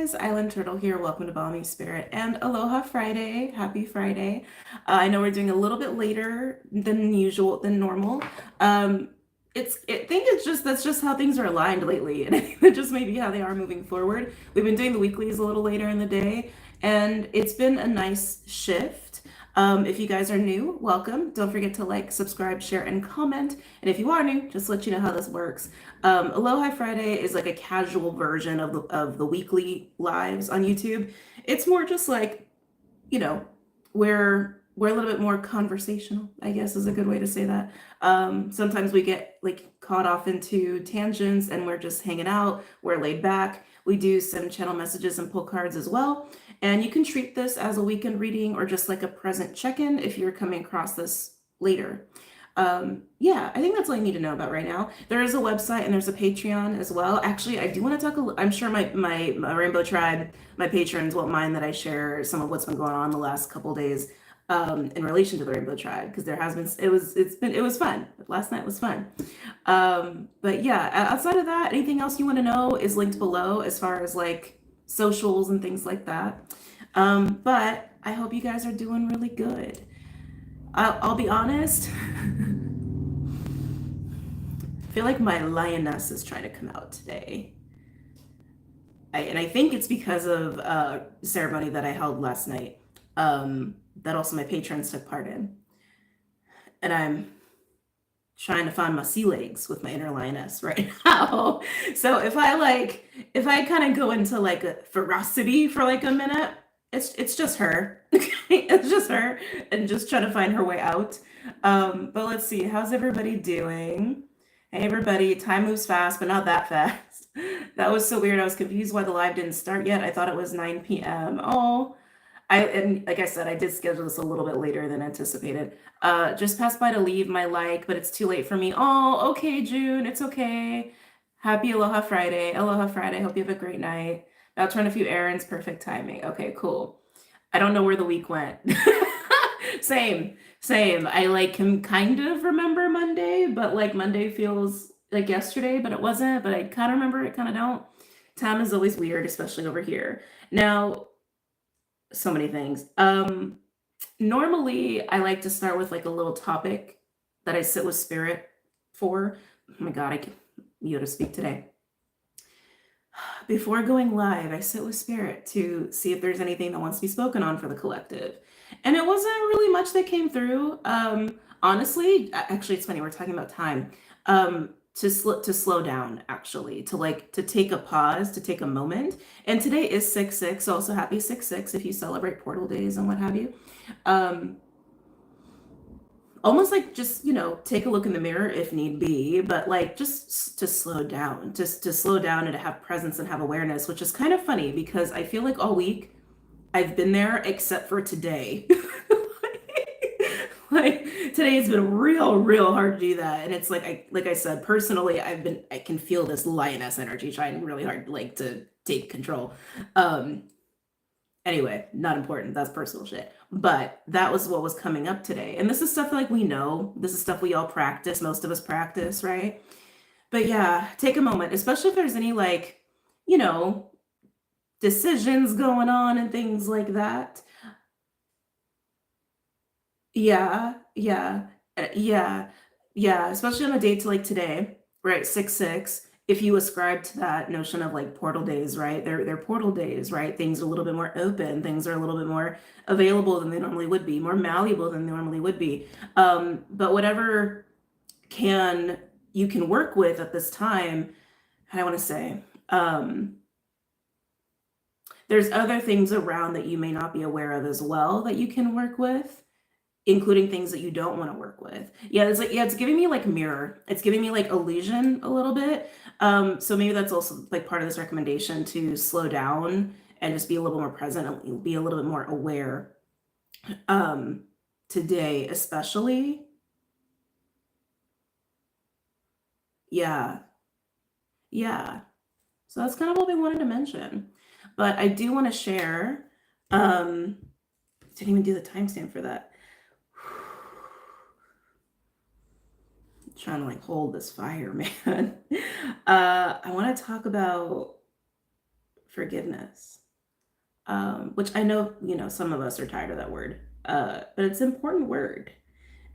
guys, Island Turtle here. Welcome to BOMISpirit and Aloha Friday. Happy Friday. I know we're doing a little bit later than usual, than normal. I think that's just how things are aligned lately, and I think that just may be how they are moving forward. We've been doing the weeklies a little later in the day, and it's been a nice shift. If you guys are new, welcome. Don't forget to like, subscribe, share, and comment. And if you are new, just to let you know how this works. Aloha Friday is like a casual version of the weekly lives on YouTube. It's more just like, you know, we're a little bit more conversational, I guess is a good way to say that. Sometimes we get like caught off into tangents and we're just hanging out, we're laid back. We do send channel messages and pull cards as well. And you can treat this as a weekend reading or just like a present check-in if you're coming across this later. Yeah, I think that's all you need to know about right now. There is a website and there's a Patreon as well. Actually, I do want to talk I'm sure my Rainbow Tribe, my patrons won't mind that I share some of what's been going on the last couple days in relation to the Rainbow Tribe, because it was fun. Last night was fun. But yeah, outside of that, anything else you want to know is linked below as far as like socials and things like that. But I hope you guys are doing really good. I'll be honest. I feel like my lioness is trying to come out today. And I think it's because of a ceremony that I held last night, that also my patrons took part in. And I'm trying to find my sea legs with my inner lioness right now. So if I kind of go into like a ferocity for like a minute, it's just her. It's just her and just trying to find her way out. But let's see, how's everybody doing? Hey everybody, time moves fast, but not that fast. That was so weird. I was confused why the live didn't start yet. I thought it was 9 p.m. Oh, and like I said, I did schedule this a little bit later than anticipated. Just passed by to leave my like, but it's too late for me. Oh, okay, June, it's okay. Happy Aloha Friday. Aloha Friday. Hope you have a great night. About to run a few errands. Perfect timing. Okay, cool. I don't know where the week went. Same. I like can kind of remember Monday, but like Monday feels like yesterday, but it wasn't. But I kind of remember it, kind of don't. Time is always weird, especially over here. Now, so many things. Normally I like to start with like a little topic that I sit with spirit for. Oh my God, I can you to speak today. Before going live, I sit with spirit to see if there's anything that wants to be spoken on for the collective. And it wasn't really much that came through. Honestly, actually, it's funny, we're talking about time. To slow down, actually, to take a pause, to take a moment. And today is 6/6, so also happy 6/6 if you celebrate portal days and what have you. Almost like just, take a look in the mirror if need be, but like just to slow down, just to slow down and to have presence and have awareness, which is kind of funny because I feel like all week I've been there except for today. Like today has been real hard to do that. And it's like I said, personally, I can feel this lioness energy trying really hard like to take control. Anyway, not important. That's personal shit. But that was what was coming up today. And this is stuff like we know. This is stuff we all practice. Most of us practice, right? But yeah, take a moment, especially if there's any like, decisions going on and things like that. Yeah, especially on a date like today, right? 6/6. If you ascribe to that notion of like portal days, right? They're portal days, right? Things are a little bit more open, things are a little bit more available than they normally would be, more malleable than they normally would be. But whatever you can work with at this time, I want to say, there's other things around that you may not be aware of as well that you can work with, including things that you don't want to work with. It's giving me like mirror. It's giving me like illusion a little bit. So maybe that's also like part of this recommendation to slow down and just be a little more present and be a little bit more aware. Today, especially. Yeah. So that's kind of what we wanted to mention. But I do want to share, didn't even do the timestamp for that. Trying to like hold this fire, man. I want to talk about forgiveness, which I know, some of us are tired of that word, but it's an important word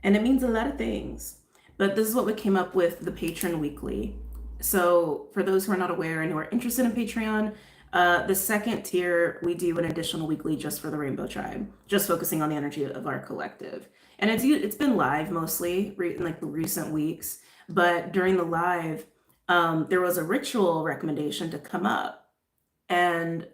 and it means a lot of things. But this is what we came up with the Patron Weekly. So for those who are not aware and who are interested in Patreon, the second tier, we do an additional weekly just for the Rainbow Tribe, just focusing on the energy of our collective. And it's been live mostly in like the recent weeks, but during the live, there was a ritual recommendation to come up, and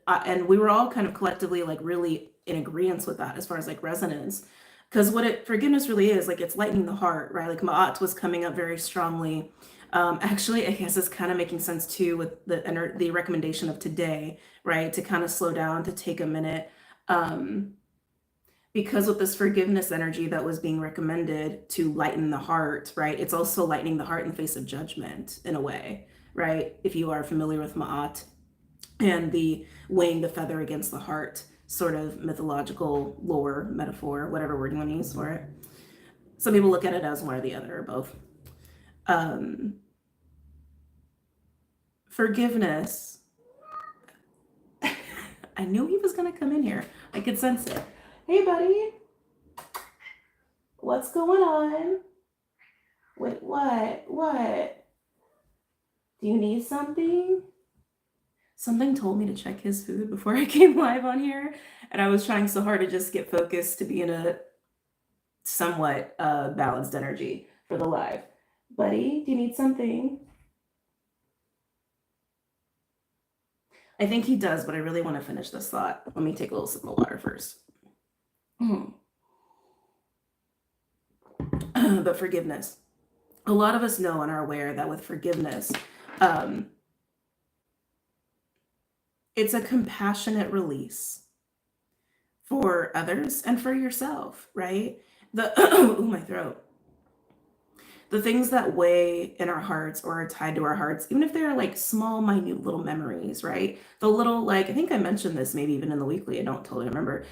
we were all kind of collectively like really in agreement with that as far as like resonance, because forgiveness really is, like, it's lightening the heart, right? Like Ma'at was coming up very strongly. Actually, I guess it's kind of making sense too with the recommendation of today, right? To kind of slow down, to take a minute. Because with this forgiveness energy that was being recommended to lighten the heart, right? It's also lightening the heart in the face of judgment in a way, right? If you are familiar with Ma'at and the weighing the feather against the heart sort of mythological lore, metaphor, whatever word you want to use for it. Some people look at it as one or the other or both. Forgiveness. I knew he was going to come in here. I could sense it. Hey, buddy. What's going on? Wait, what? What? Do you need something? Something told me to check his food before I came live on here, and I was trying so hard to just get focused to be in a somewhat balanced energy for the live. Buddy, do you need something? I think he does, but I really want to finish this thought. Let me take a little sip of water first. But forgiveness. A lot of us know and are aware that with forgiveness, it's a compassionate release for others and for yourself, right? Ooh, my throat. The things that weigh in our hearts or are tied to our hearts, even if they're like small, minute little memories, right? The little, like, I think I mentioned this maybe even in the weekly, I don't totally remember.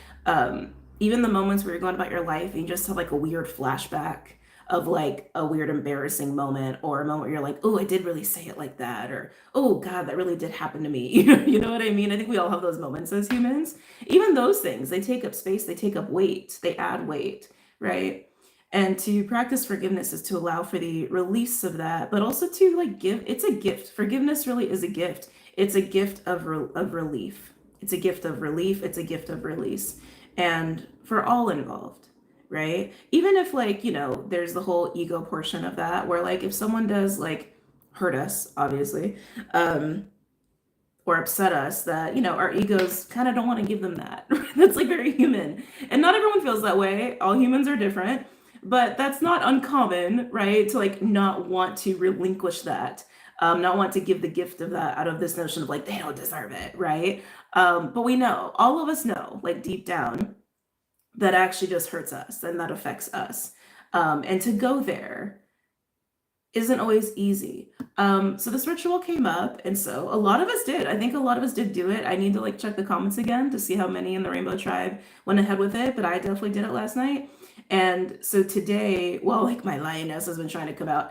Even the moments where you're going about your life and you just have like a weird flashback of like a weird embarrassing moment, or a moment where you're like, oh, I did really say it like that, or oh God, that really did happen to me. You know what I mean? I think we all have those moments as humans. Even those things, they take up space, they take up weight, they add weight, right? And to practice forgiveness is to allow for the release of that, but also to like give. It's a gift. Forgiveness really is a gift. It's a gift of relief. It's a gift of relief. It's a gift of release, and for all involved, right? Even if like, there's the whole ego portion of that, where like if someone does like hurt us, obviously, or upset us, that, our egos kind of don't want to give them that. That's like very human. And not everyone feels that way. All humans are different. But that's not uncommon, right? To like not want to relinquish that, not want to give the gift of that out of this notion of like, they don't deserve it, right? But we know, all of us know, like deep down, that actually just hurts us and that affects us. And to go there isn't always easy. So this ritual came up, and so a lot of us did. I think a lot of us did do it. I need to like check the comments again to see how many in the Rainbow Tribe went ahead with it, but I definitely did it last night. And so today, well, like my lioness has been trying to come out.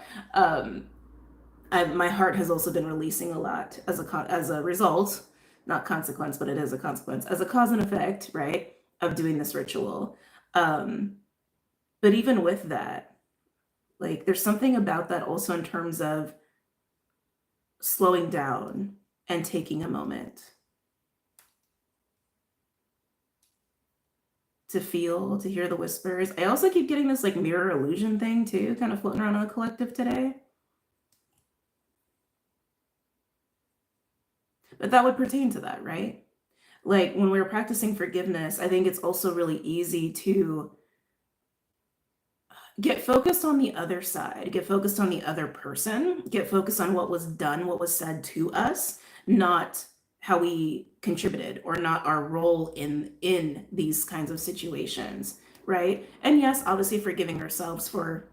My heart has also been releasing a lot as a result, not consequence, but it is a consequence, as a cause and effect, right, of doing this ritual. But even with that, like there's something about that also in terms of slowing down and taking a moment to feel, to hear the whispers. I also keep getting this like mirror illusion thing too, kind of floating around on the collective today. But that would pertain to that, right? Like when we're practicing forgiveness, I think it's also really easy to get focused on the other side, get focused on the other person, get focused on what was done, what was said to us, not how we contributed, or not our role in these kinds of situations, right? And yes, obviously forgiving ourselves for,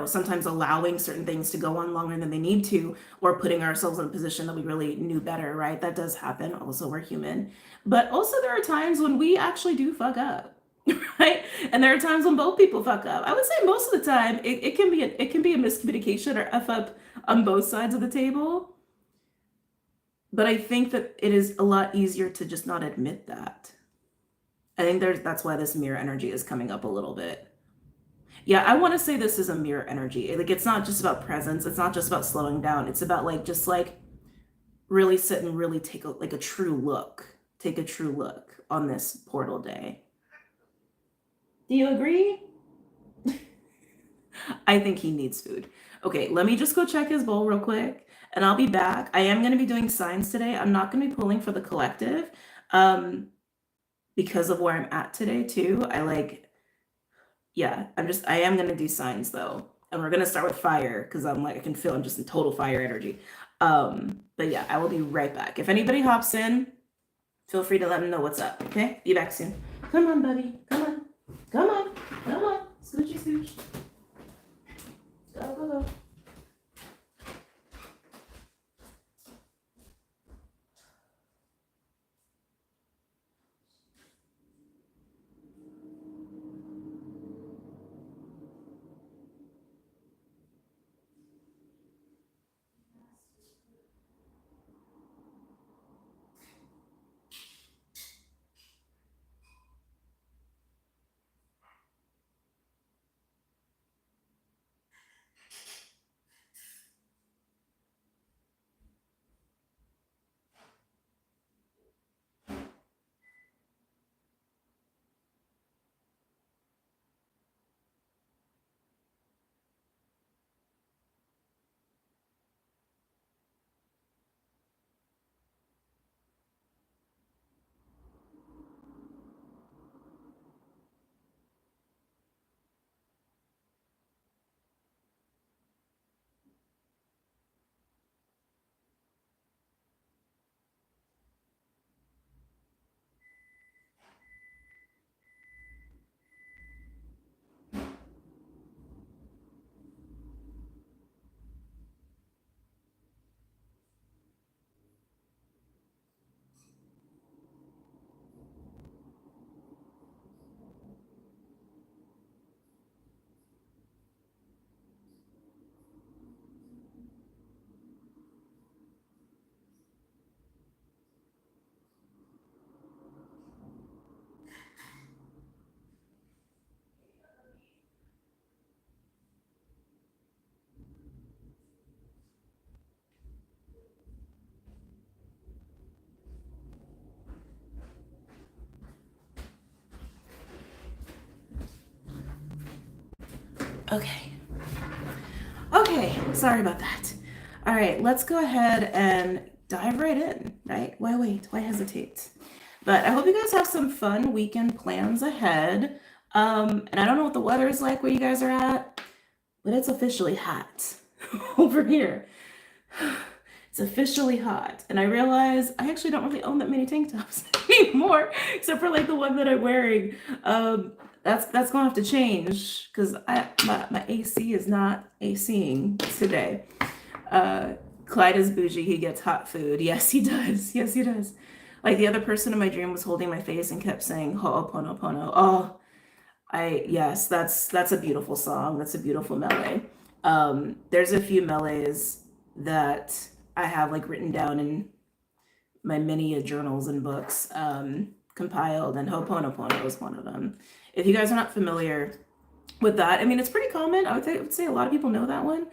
sometimes allowing certain things to go on longer than they need to, or putting ourselves in a position that we really knew better, right? That does happen. Also, we're human. But also there are times when we actually do fuck up. Right? And there are times when both people fuck up. I would say most of the time it can be a miscommunication or F up on both sides of the table. But I think that it is a lot easier to just not admit that. I think that's why this mirror energy is coming up a little bit. Yeah, I want to say this is a mirror energy. Like, it's not just about presence. It's not just about slowing down. It's about like just like really sit and really take a true look. Take a true look on this portal day. Do you agree? I think he needs food. Okay, let me just go check his bowl real quick and I'll be back. I am going to be doing signs today. I'm not going to be pulling for the collective because of where I'm at today too. Yeah, I am going to do signs though. And we're going to start with fire because I can feel I'm just in total fire energy. But yeah, I will be right back. If anybody hops in, feel free to let them know what's up. Okay, be back soon. Come on, buddy. Come on. Come on. Come on. Scoochy, scooch. Go, go, go. Okay. Okay, sorry about that. All right, let's go ahead and dive right in, right? Why wait? Why hesitate? But I hope you guys have some fun weekend plans ahead. And I don't know what the weather is like where you guys are at, but it's officially hot over here. It's officially hot. And I realize I actually don't really own that many tank tops anymore, except for like the one that I'm wearing. That's gonna have to change because my AC is not ACing today. Clyde is bougie. He gets hot food. Yes, he does. Yes, he does. Like the other person in my dream was holding my face and kept saying Ho'oponopono. Oh, yes, that's a beautiful song. That's a beautiful melee. There's a few melees that I have like written down in my many journals and books compiled, and Ho'oponopono was one of them. If you guys are not familiar with that, I mean, it's pretty common. I would say a lot of people know that one.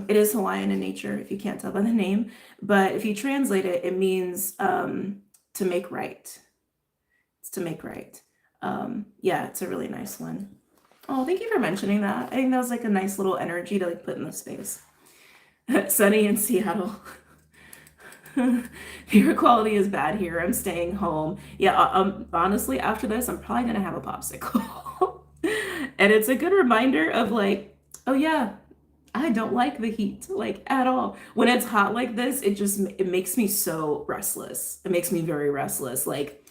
It is Hawaiian in nature, if you can't tell by the name. But if you translate it, it means to make right. It's to make right. Yeah, it's a really nice one. Oh, thank you for mentioning that. I think that was like a nice little energy to like put in the space. Sunny in Seattle. Air quality is bad here. I'm staying home. Yeah, honestly, after this, I'm probably gonna have a popsicle. And it's a good reminder of like, oh yeah, I don't like the heat, like at all. When it's hot like this, it makes me so restless. It makes me very restless, like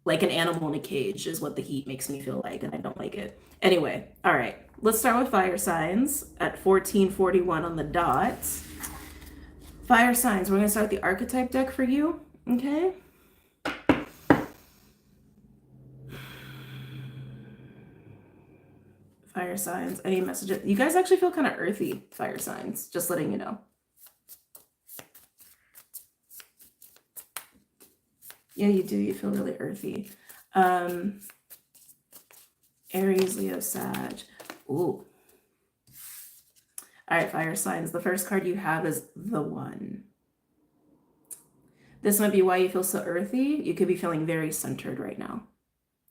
an animal in a cage is what the heat makes me feel like, and I don't like it. Anyway, all right, let's start with fire signs at 1441 on the dot. Fire signs, we're gonna start with the archetype deck for you, okay? Fire signs, any messages? You guys actually feel kind of earthy, fire signs, just letting you know. Yeah, you do. You feel really earthy. Aries, Leo, Sag. Ooh. All right, fire signs. The first card you have is the One. This might be why you feel so earthy. You could be feeling very centered right now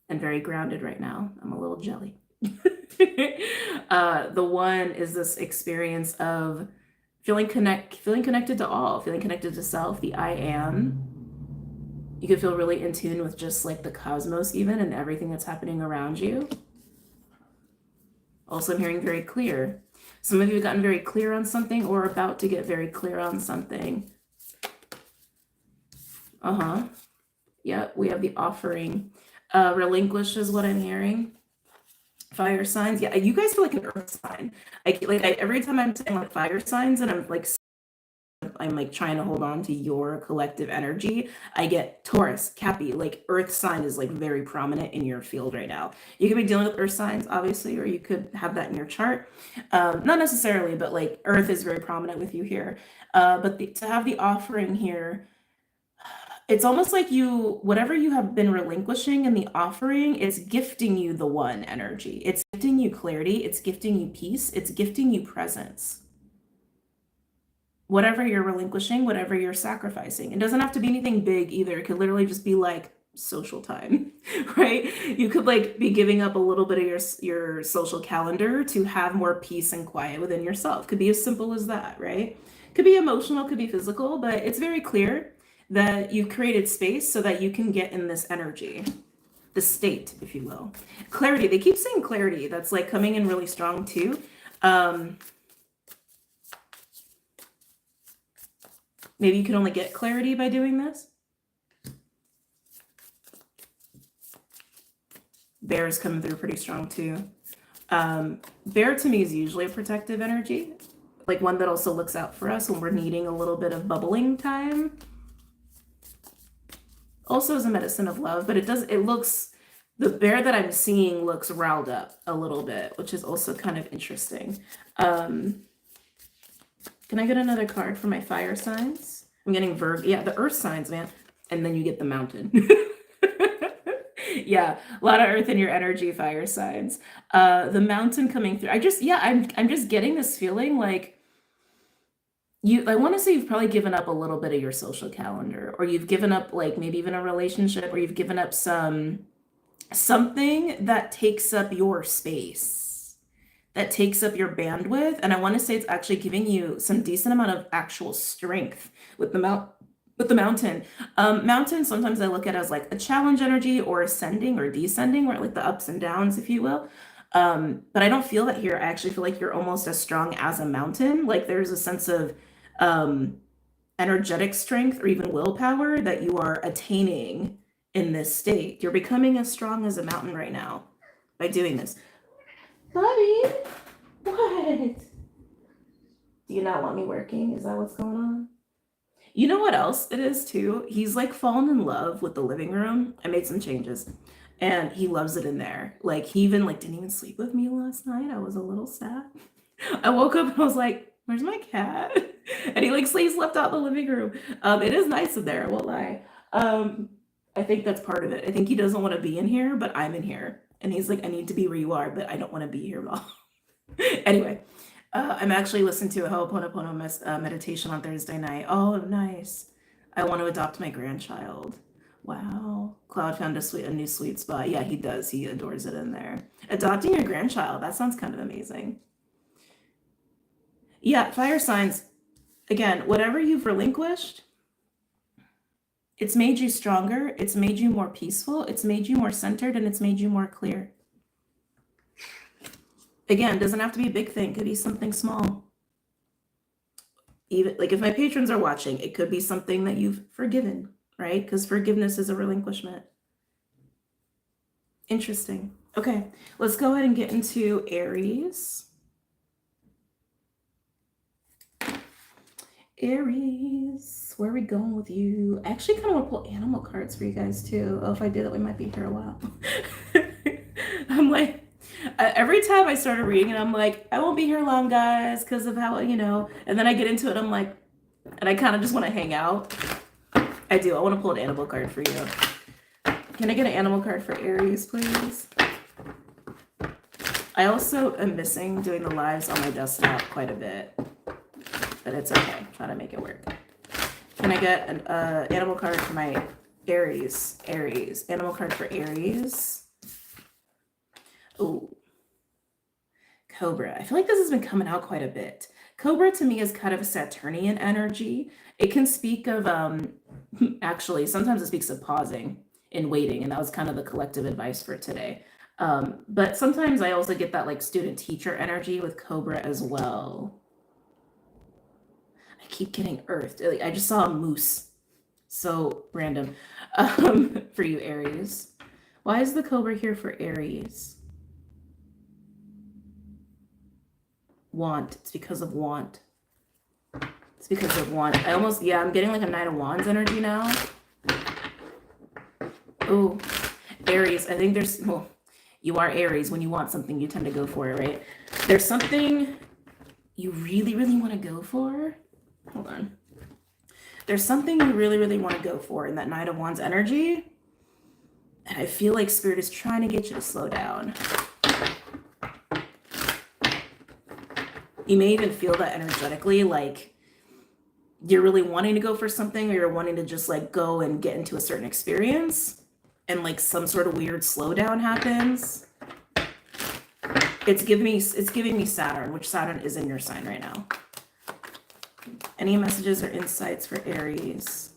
and very grounded right now. I'm a little jelly. The One is this experience of feeling connected to all, feeling connected to self, the I am. You could feel really in tune with just like the cosmos even and everything that's happening around you. Also, I'm hearing very clear. Some of you have gotten very clear on something or about to get very clear on something. Yeah, we have the offering. Relinquish is what I'm hearing. Fire signs. Yeah, you guys feel like an earth sign. Every time I'm saying like fire signs and I'm like trying to hold on to your collective energy, I get Taurus, Cappy, like earth sign is like very prominent in your field right now. You could be dealing with earth signs, obviously, or you could have that in your chart. Not necessarily, but like earth is very prominent with you here. But to have the offering here, it's almost like whatever you have been relinquishing in the offering is gifting you the One energy. It's gifting you clarity. It's gifting you peace. It's gifting you presence. Whatever you're relinquishing, whatever you're sacrificing. It doesn't have to be anything big either. It could literally just be like social time, right? You could like be giving up a little bit of your social calendar to have more peace and quiet within yourself. Could be as simple as that, right? Could be emotional, could be physical, but it's very clear that you've created space so that you can get in this energy, the state, if you will. Clarity, they keep saying clarity. That's like coming in really strong too. Maybe you can only get clarity by doing this. Bear is coming through pretty strong too. Bear to me is usually a protective energy, like one that also looks out for us when we're needing a little bit of bubbling time. Also is a medicine of love, but the bear that I'm seeing looks riled up a little bit, which is also kind of interesting. Can I get another card for my fire signs? I'm getting Virgo. Yeah, the earth signs, man. And then you get the mountain. Yeah, a lot of earth in your energy, fire signs. The mountain coming through. I'm just getting this feeling like I want to say you've probably given up a little bit of your social calendar, or you've given up like maybe even a relationship, or you've given up something that takes up your space, that takes up your bandwidth. And I want to say it's actually giving you some decent amount of actual strength with the mountain. Mountain, sometimes I look at it as like a challenge energy or ascending or descending, or like the ups and downs, if you will. But I don't feel that here. I actually feel like you're almost as strong as a mountain. Like there's a sense of energetic strength or even willpower that you are attaining in this state. You're becoming as strong as a mountain right now by doing this. Buddy, what? Do you not want me working? Is that what's going on? You know what else it is too? He's like fallen in love with the living room. I made some changes and he loves it in there. Like he even like didn't even sleep with me last night. I was a little sad. I woke up and I was like, where's my cat? And he like slept out in the living room. It is nice in there, I won't lie. I think that's part of it. I think he doesn't want to be in here, but I'm in here. And he's like, I need to be where you are, but I don't want to be here at all. Anyway, I'm actually listening to a Ho'oponopono meditation on Thursday night. Oh, nice. I want to adopt my grandchild. Wow. Cloud found a new sweet spot. Yeah, he does. He adores it in there. Adopting your grandchild. That sounds kind of amazing. Yeah, fire signs. Again, whatever you've relinquished, it's made you stronger. It's made you more peaceful. It's made you more centered, and it's made you more clear. Again, doesn't have to be a big thing. It could be something small. Even like if my patrons are watching, it could be something that you've forgiven, right? Because forgiveness is a relinquishment. Interesting. Okay, let's go ahead and get into Aries. Aries, where are we going with you? I actually kind of want to pull animal cards for you guys too. Oh, if I do that, we might be here a while. I'm like, every time I started reading it, I'm like, I won't be here long, guys, because of how, and then I get into it, I'm like, and I kind of just want to hang out. I do. I want to pull an animal card for you. Can I get an animal card for Aries, please? I also am missing doing the lives on my desktop quite a bit, but it's okay. Try to make it work. Can I get an animal card for my Aries? Aries. Animal card for Aries. Ooh. Cobra. I feel like this has been coming out quite a bit. Cobra to me is kind of a Saturnian energy. It can speak of, actually, sometimes it speaks of pausing and waiting, and that was kind of the collective advice for today. But sometimes I also get that like student teacher energy with Cobra as well. I keep getting earthed. I just saw a moose. So random. For you, Aries. Why is the Cobra here for Aries? Want. It's because of want. It's because of want. I'm getting like a Knight of Wands energy now. Oh, Aries. I think there's, well, you are Aries. When you want something, you tend to go for it, right? There's something you really, really want to go for. Hold on. There's something you really, really want to go for in that Knight of Wands energy. And I feel like Spirit is trying to get you to slow down. You may even feel that energetically, like you're really wanting to go for something, or you're wanting to just like go and get into a certain experience, and like some sort of weird slowdown happens. It's giving me Saturn, which Saturn is in your sign right now. Any messages or insights for Aries?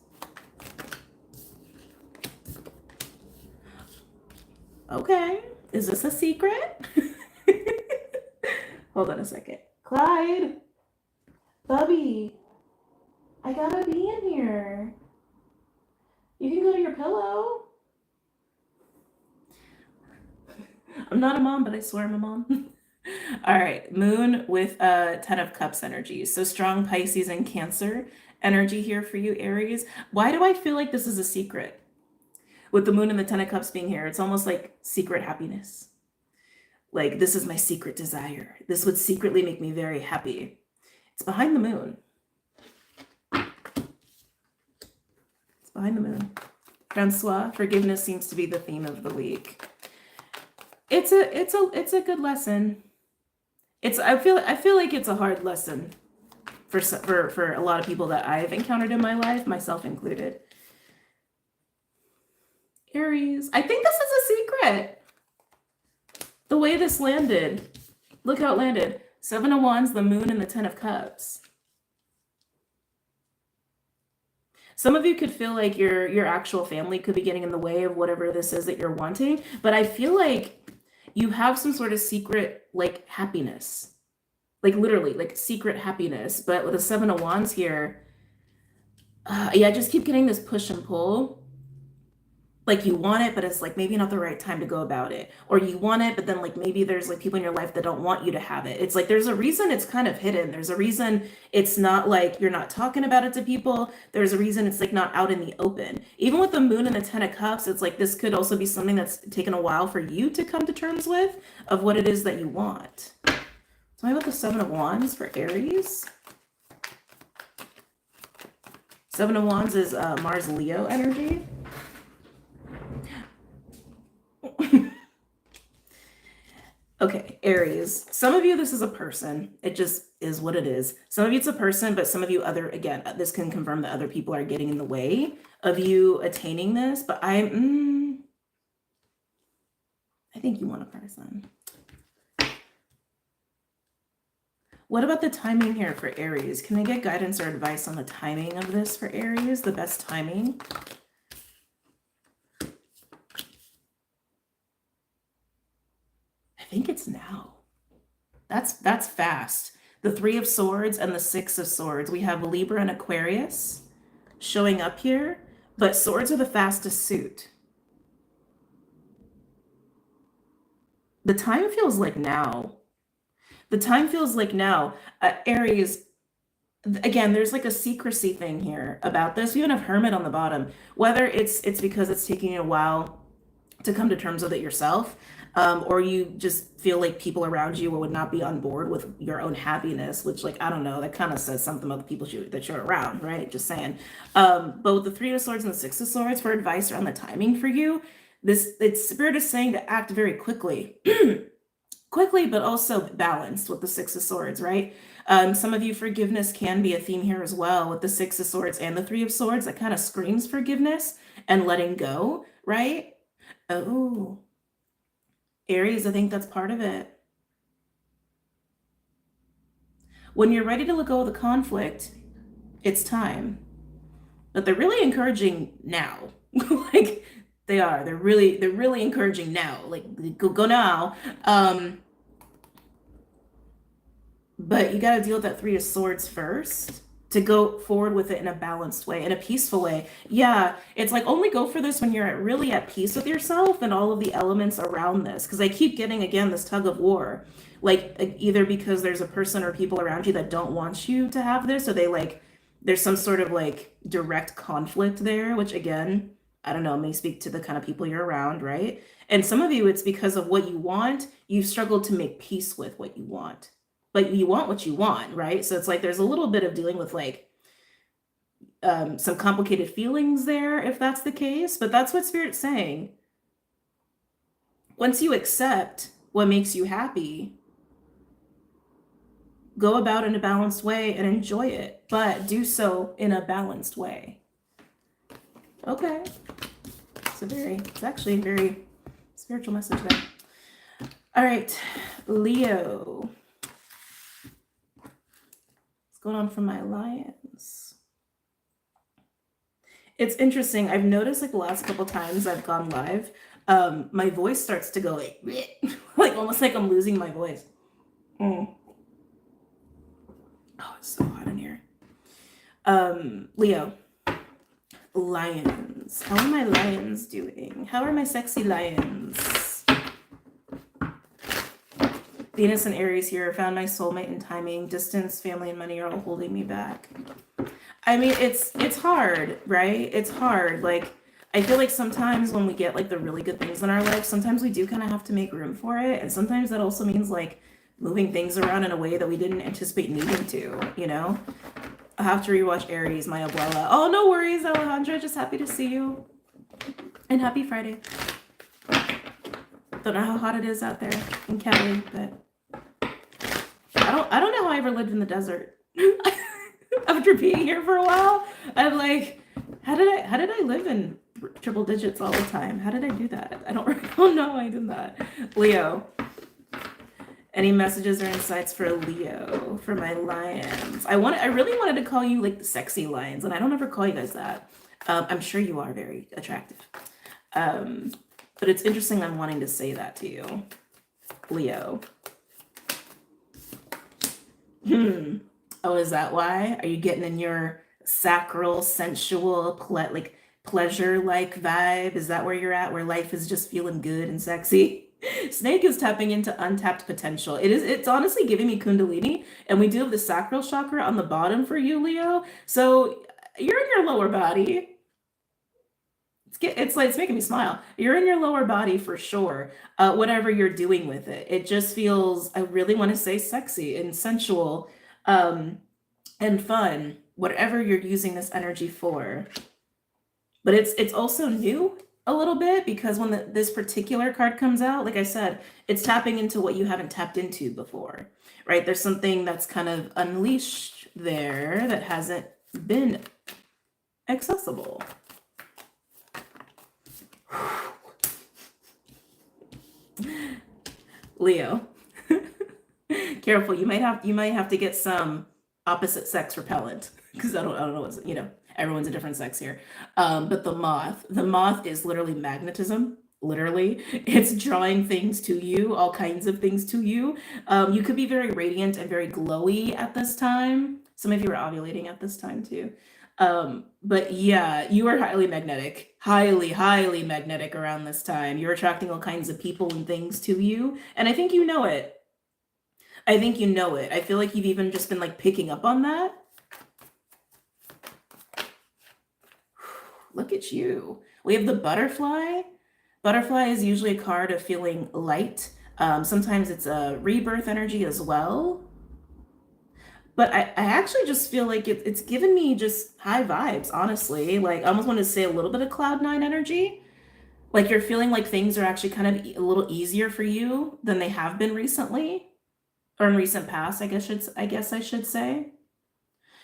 Okay, is this a secret? Hold on a second. Clyde, Bubby, I gotta be in here. You can go to your pillow. I'm not a mom, but I swear I'm a mom. All right, Moon with 10 of Cups energy. So strong Pisces and Cancer energy here for you, Aries. Why do I feel like this is a secret? With the Moon and the 10 of Cups being here, it's almost like secret happiness. Like, this is my secret desire. This would secretly make me very happy. It's behind the Moon. It's behind the Moon. Francois, forgiveness seems to be the theme of the week. It's a good lesson. I feel like it's a hard lesson for a lot of people that I've encountered in my life, myself included. Aries, I think this is a secret. The way this landed, look how it landed. 7 of Wands, the Moon, and the 10 of Cups. Some of you could feel like your actual family could be getting in the way of whatever this is that you're wanting, but I feel like you have some sort of secret, like, happiness. Like, literally, like, secret happiness. But with the 7 of Wands here, yeah, I just keep getting this push and pull. Like, you want it, but it's like maybe not the right time to go about it. Or you want it, but then like maybe there's like people in your life that don't want you to have it. It's like there's a reason it's kind of hidden. There's a reason it's not like you're not talking about it to people. There's a reason it's like not out in the open. Even with the Moon and the 10 of Cups, it's like this could also be something that's taken a while for you to come to terms with of what it is that you want. So maybe with the 7 of Wands for Aries. 7 of Wands is Mars Leo energy. Okay, Aries. Some of you, this is a person. It just is what it is. Some of you, it's a person, but some of you again, this can confirm that other people are getting in the way of you attaining this. But I think you want a person. What about the timing here for Aries? Can I get guidance or advice on the timing of this for Aries? The best timing? I think it's now. That's fast. The 3 of Swords and the 6 of Swords. We have Libra and Aquarius showing up here, but swords are the fastest suit. The time feels like now. The time feels like now. Aries, again, there's like a secrecy thing here about this. We even have Hermit on the bottom. Whether it's because it's taking a while to come to terms with it yourself, or you just feel like people around you would not be on board with your own happiness, which, like, I don't know, that kind of says something about the people that you're around, right? Just saying. But with the Three of Swords and the Six of Swords, for advice around the timing for you, it's Spirit is saying to act very quickly. Quickly, but also balanced with the Six of Swords, right? Some of you, forgiveness can be a theme here as well with the Six of Swords and the Three of Swords. That kind of screams forgiveness and letting go, right? Oh, Aries, I think that's part of it. When you're ready to let go of the conflict, it's time. But they're really encouraging now. Like, they are. They're really encouraging now. Like, go now. But you got to deal with that Three of Swords first to go forward with it in a balanced way, in a peaceful way. Yeah, it's like, only go for this when you're really at peace with yourself and all of the elements around this. Because I keep getting, again, this tug of war. Like, either because there's a person or people around you that don't want you to have this, or there's some sort of like direct conflict there, which, again, I don't know, may speak to the kind of people you're around, right? And some of you, it's because of what you want, you've struggled to make peace with what you want. But you want what you want, right? So it's like there's a little bit of dealing with like some complicated feelings there, if that's the case. But that's what Spirit's saying. Once you accept what makes you happy, go about in a balanced way and enjoy it, but do so in a balanced way. Okay. It's actually a very spiritual message there. All right, Leo. Going on from my Lions. It's interesting. I've noticed like the last couple times I've gone live, my voice starts to go like, like almost like I'm losing my voice. Oh, it's so hot in here. Leo, Lions. How are my Lions doing? How are my sexy Lions? Venus and Aries here. Found my soulmate in timing. Distance, family, and money are all holding me back. I mean, it's hard, right? It's hard. Like, I feel like sometimes when we get like the really good things in our life, sometimes we do kind of have to make room for it. And sometimes that also means like moving things around in a way that we didn't anticipate needing to, you know? I have to rewatch Aries, my abuela. Oh, no worries, Alejandra. Just happy to see you. And happy Friday. Don't know how hot it is out there in Cali, but I don't know how I ever lived in the desert. After being here for a while, I'm like, how did I live in triple digits all the time? How did I do that? I don't know how I did that. Leo. Any messages or insights for Leo, for my Lions? I really wanted to call you like the sexy Lions, and I don't ever call you guys that. I'm sure you are very attractive. But it's interesting I'm wanting to say that to you, Leo. Oh, is that why? Are you getting in your sacral, sensual, pleasure-like vibe? Is that where you're at, where life is just feeling good and sexy? Snake is tapping into untapped potential. It's honestly giving me Kundalini, and we do have the sacral chakra on the bottom for you, Leo. So you're in your lower body. It's making me smile. You're in your lower body for sure. Whatever you're doing with it, it just feels, I really want to say, sexy and sensual, and fun, whatever you're using this energy for. But it's also new a little bit, because when this particular card comes out, like I said, it's tapping into what you haven't tapped into before, right? There's something that's kind of unleashed there that hasn't been accessible. Leo, careful. You might have to get some opposite sex repellent, because I don't know what's, everyone's a different sex here. But the moth is literally magnetism. Literally, it's drawing things to you, all kinds of things to you. You could be very radiant and very glowy at this time. Some of you are ovulating at this time too. But yeah, you are highly magnetic, highly magnetic around this time. You're attracting all kinds of people and things to you. And I think you know it. I feel like you've even just been like picking up on that. Look at you. We have the butterfly. Butterfly is usually a card of feeling light. Sometimes it's a rebirth energy as well. But I actually just feel like it's given me just high vibes, honestly. Like, I almost want to say a little bit of Cloud9 energy. Like, you're feeling like things are actually kind of a little easier for you than they have been recently, or in recent past, I guess I should say.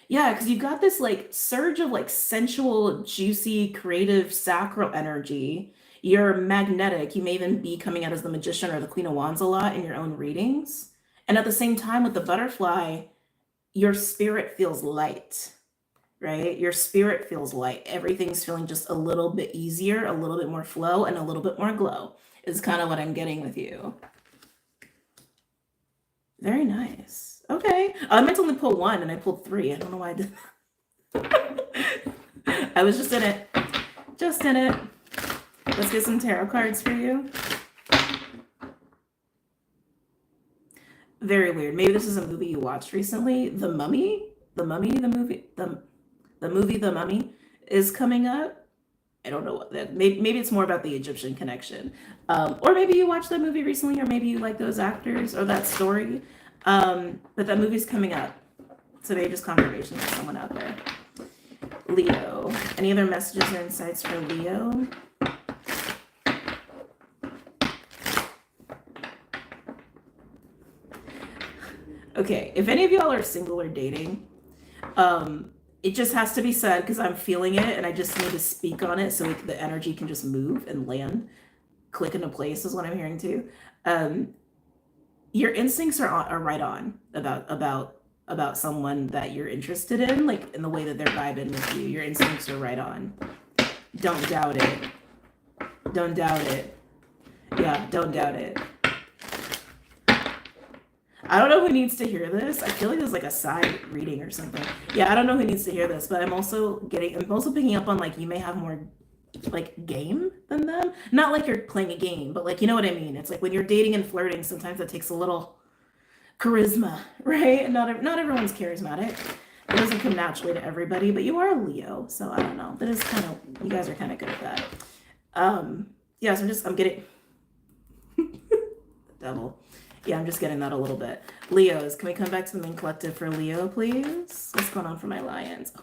Yeah, because you've got this like surge of like sensual, juicy, creative, sacral energy. You're magnetic. You may even be coming out as the Magician or the Queen of Wands a lot in your own readings. And at the same time, with the butterfly, your spirit feels light, right? Your spirit feels light. Everything's feeling just a little bit easier, a little bit more flow, and a little bit more glow, is kind of what I'm getting with you. Very nice. Okay. I meant to only pull one and I pulled three. I don't know why I did that. I was just in it. Just in it. Let's get some tarot cards for you. Very weird. Maybe this is a movie you watched recently. The Mummy? The Mummy, the movie? The movie The Mummy is coming up. I don't know what that, maybe it's more about the Egyptian connection. Or maybe you watched that movie recently, or maybe you like those actors or that story. But that movie's coming up. So maybe just confirmation for someone out there. Leo. Any other messages or insights for Leo? Okay, if any of y'all are single or dating, it just has to be said because I'm feeling it and I just need to speak on it so the energy can just move and land, click into place is what I'm hearing too. Your instincts are right on about someone that you're interested in, like in the way that they're vibing with you. Your instincts are right on. Don't doubt it. Don't doubt it. Yeah, don't doubt it. I don't know who needs to hear this. I feel like there's like a side reading or something. Yeah, I don't know who needs to hear this, but I'm also picking up on like you may have more like game than them. Not like you're playing a game, but like you know what I mean. It's like when you're dating and flirting, sometimes it takes a little charisma, right? Not everyone's charismatic. It doesn't come naturally to everybody, but you are a Leo, so I don't know. That is kind of, you guys are kind of good at that. Yeah, so I'm getting devil. Yeah, I'm just getting that a little bit. Leos, can we come back to the main collective for Leo, please? What's going on for my lions?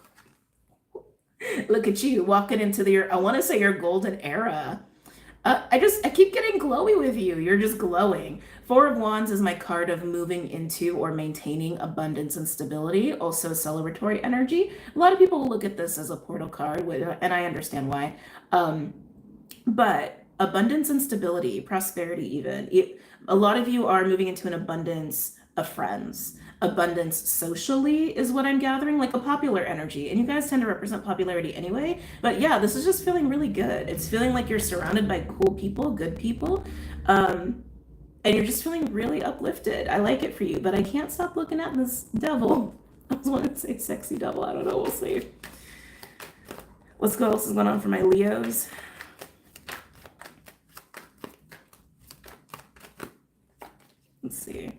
Look at you walking into I want to say your golden era. I keep getting glowy with you. You're just glowing. Four of Wands is my card of moving into or maintaining abundance and stability, also celebratory energy. A lot of people will look at this as a portal card, and I understand why. But abundance and stability, prosperity even. A lot of you are moving into an abundance of friends. Abundance socially is what I'm gathering, like a popular energy. And you guys tend to represent popularity anyway. But yeah, this is just feeling really good. It's feeling like you're surrounded by cool people, good people. And you're just feeling really uplifted. I like it for you, but I can't stop looking at this devil. I was wanting to say sexy devil. I don't know. We'll see. What else is going on for my Leos? Let's see.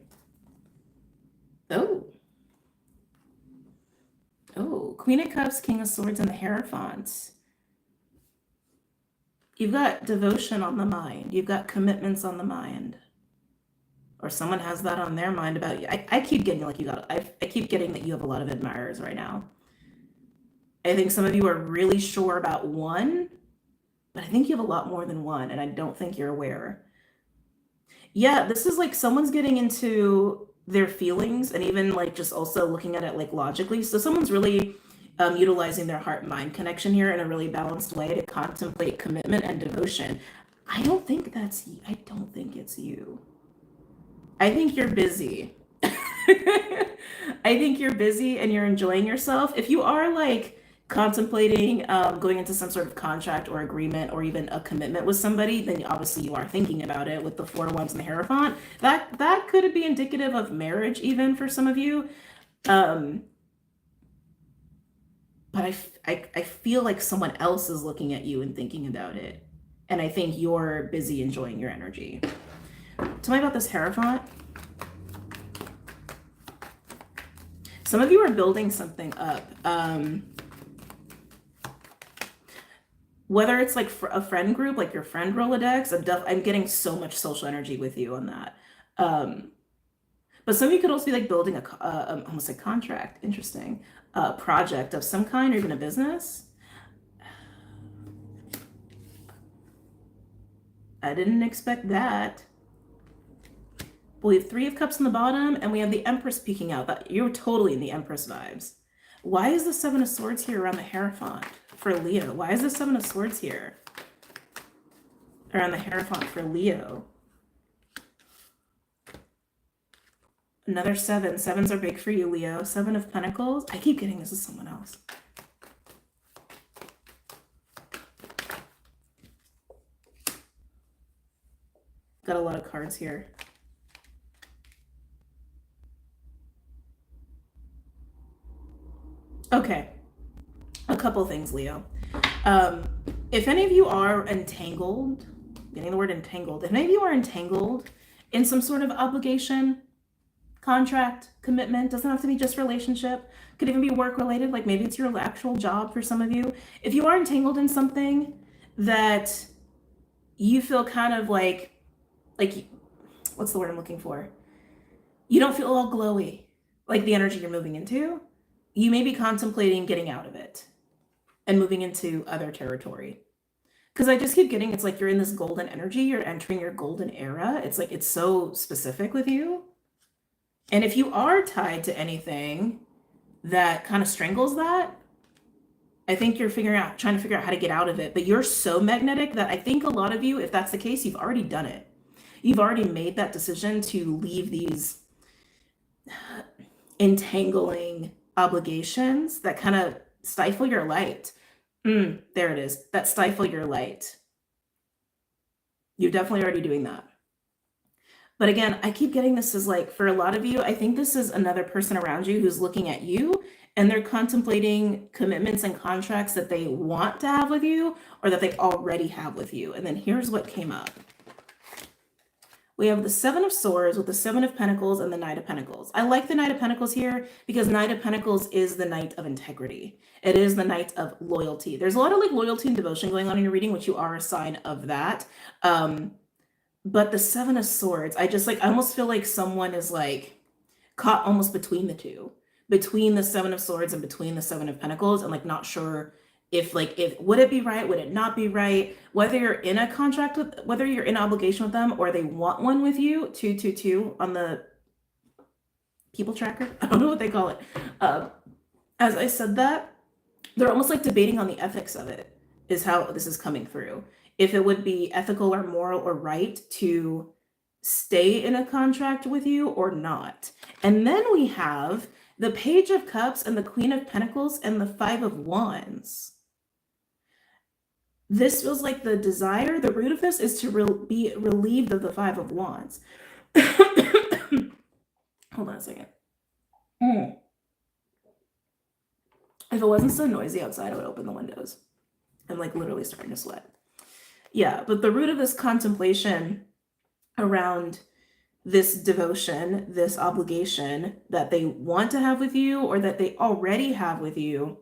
Oh, Queen of Cups, King of Swords, and the Hierophant. You've got devotion on the mind. You've got commitments on the mind. Or someone has that on their mind about you. I keep getting like I keep getting that you have a lot of admirers right now. I think some of you are really sure about one, but I think you have a lot more than one, and I don't think you're aware. Yeah, this is like someone's getting into their feelings and even like just also looking at it like logically. So someone's really utilizing their heart-mind connection here in a really balanced way to contemplate commitment and devotion. I don't think it's you. I think you're busy. I think you're busy and you're enjoying yourself. If you are like contemplating going into some sort of contract or agreement or even a commitment with somebody, then obviously you are thinking about it with the Four of Wands and the Hierophant. That could be indicative of marriage even for some of you. But I feel like someone else is looking at you and thinking about it. And I think you're busy enjoying your energy. Tell me about this Hierophant. Some of you are building something up. whether it's like a friend group, like your friend Rolodex, I'm getting so much social energy with you on that. But some of you could also be like building almost a contract, interesting, project of some kind, or even a business. I didn't expect that. We have Three of Cups on the bottom, and we have the Empress peeking out. That you're totally in the Empress vibes. Why is the Seven of Swords here around the Hierophant for Leo? Why is the Seven of Swords here around the Hierophant for Leo? Another seven. Sevens are big for you, Leo. Seven of Pentacles. I keep getting this is someone else. Got a lot of cards here. Okay. A couple things, Leo. If any of you are entangled, getting the word entangled, if any of you are entangled in some sort of obligation, contract, commitment, doesn't have to be just relationship, could even be work related, like maybe it's your actual job for some of you. If you are entangled in something that you feel kind of like, what's the word I'm looking for? You don't feel all glowy, like the energy you're moving into, you may be contemplating getting out of it and moving into other territory. Because I just keep getting, it's like you're in this golden energy, you're entering your golden era. It's like, it's so specific with you. And if you are tied to anything that kind of strangles that, I think you're trying to figure out how to get out of it. But you're so magnetic that I think a lot of you, if that's the case, you've already done it. You've already made that decision to leave these entangling obligations that kind of stifle your light. There it is. That stifle your light. You're definitely already doing that. But again, I keep getting this as like, for a lot of you, I think this is another person around you who's looking at you and they're contemplating commitments and contracts that they want to have with you or that they already have with you. And then here's what came up. We have the Seven of Swords with the Seven of Pentacles and the Knight of Pentacles. I like the Knight of Pentacles here because Knight of Pentacles is the Knight of integrity. It is the Knight of loyalty. There's a lot of like loyalty and devotion going on in your reading, which you are a sign of that. But the Seven of Swords, I almost feel like someone is like caught almost between the two, between the Seven of Swords and between the Seven of Pentacles, and like not sure if would it be right, would it not be right, whether you're in a contract with, whether you're in obligation with them or they want one with you. 222 on the people tracker. I don't know what they call it. As I said that, they're almost like debating on the ethics of it, is how this is coming through. If it would be ethical or moral or right to stay in a contract with you or not. And then we have the Page of Cups and the Queen of Pentacles and the Five of Wands. This feels like the desire, the root of this is to be relieved of the Five of Wands. Hold on a second. If it wasn't so noisy outside, I would open the windows. I'm like literally starting to sweat. Yeah, but the root of this contemplation around this devotion, this obligation that they want to have with you or that they already have with you,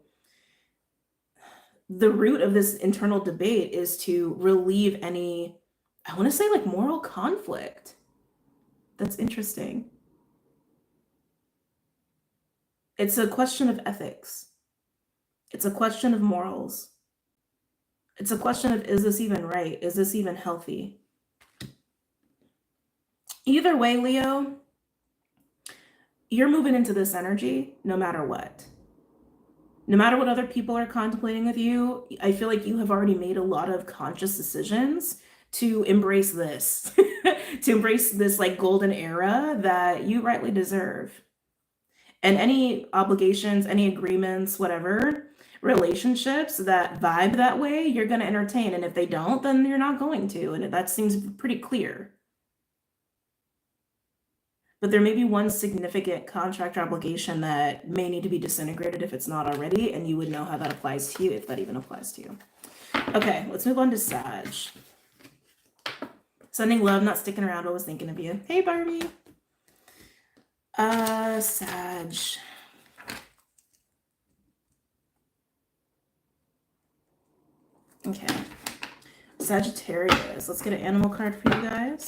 the root of this internal debate is to relieve any, I want to say like moral conflict. That's interesting. It's a question of ethics. It's a question of morals. It's a question of, is this even right? Is this even healthy? Either way, Leo, you're moving into this energy no matter what. No matter what other people are contemplating with you, I feel like you have already made a lot of conscious decisions to embrace this, to embrace this like golden era that you rightly deserve. And any obligations, any agreements, whatever, relationships that vibe that way, you're going to entertain. And if they don't, then you're not going to. And that seems pretty clear. But there may be one significant contract or obligation that may need to be disintegrated if it's not already, and you would know how that applies to you, if that even applies to you. Okay, let's move on to Sag. Sending love, not sticking around, always thinking of you. Hey, Barbie. Sag. Okay. Sagittarius. Let's get an animal card for you guys.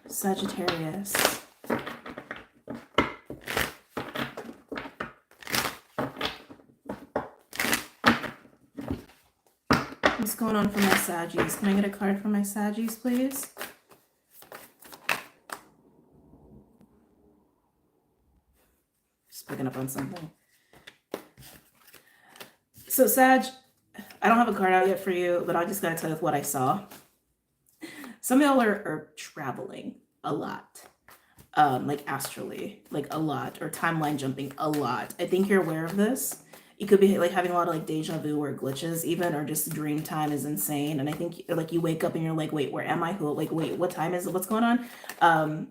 Sagittarius. What's going on for my Saggies? Can I get a card for my Saggies, please? Just picking up on something. So Sag, I don't have a card out yet for you, but I just gotta tell you what I saw. Some of y'all are traveling a lot. Like astrally, like a lot, or timeline jumping a lot. I think you're aware of this. You could be like having a lot of like deja vu or glitches even, or just dream time is insane. And I think like you wake up and you're like, wait, where am I? Who? Like, wait, what time is it? What's going on?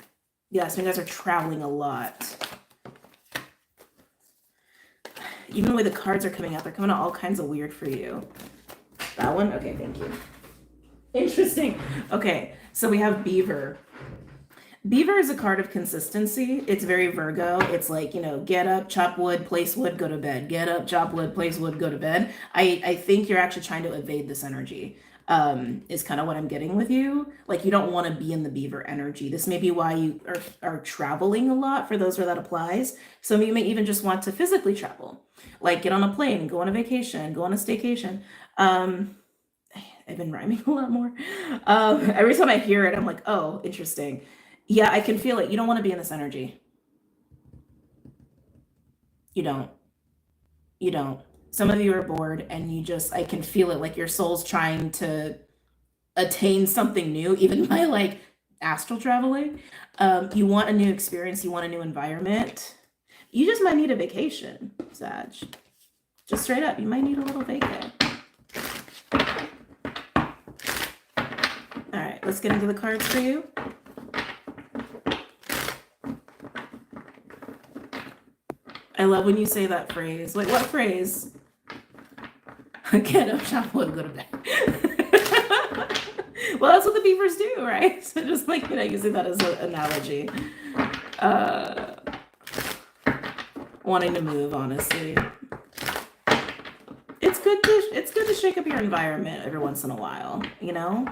Yeah, so you guys are traveling a lot. Even the way the cards are coming out, they're coming out all kinds of weird for you. That one? Okay, thank you. Interesting. Okay, so we have Beaver. Beaver is a card of consistency. It's very Virgo. It's like, you know, get up, chop wood, place wood, go to bed. Get up, chop wood, place wood, go to bed. I think you're actually trying to evade this energy, is kind of what I'm getting with you. Like, you don't want to be in the Beaver energy. This may be why you are traveling a lot, for those where that applies. Some of you may even just want to physically travel, like get on a plane, go on a vacation, go on a staycation. I've been rhyming a lot more. Every time I hear it, I'm like, oh, interesting. Yeah, I can feel it. You don't want to be in this energy. You don't. You don't. Some of you are bored and you just, I can feel it, like your soul's trying to attain something new, even by like astral traveling. You want a new experience, you want a new environment. You just might need a vacation, Sag. Just straight up, you might need a little vacay. All right, let's get into the cards for you. I love when you say that phrase. Wait, what phrase? Get up, chop wood, go to bed. Well, that's what the beavers do, right? So just like, you know, using that as an analogy. Wanting to move, honestly. It's good to shake up your environment every once in a while, you know?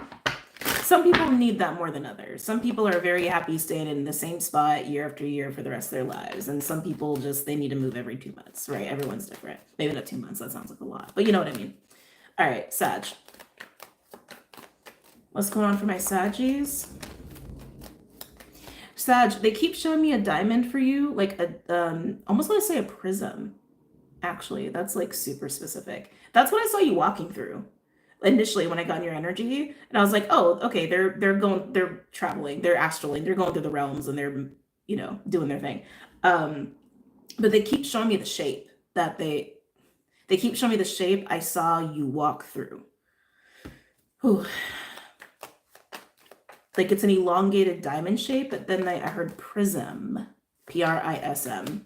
Some people need that more than others. Some people are very happy staying in the same spot year after year for the rest of their lives. And some people just, they need to move every 2 months, right? Everyone's different. Maybe not 2 months, that sounds like a lot, but you know what I mean. All right, Sag. What's going on for my Saggies? Sag, they keep showing me a diamond for you, like a, almost want to say a prism. Actually, that's like super specific. That's what I saw you walking through initially when I got in your energy, and I was like, oh, okay, they're traveling, they're astraling, they're going through the realms, and they're, you know, doing their thing. But they keep showing me the shape that they keep showing me the shape I saw you walk through. Whew. Like it's an elongated diamond shape, but then I heard prism, Prism.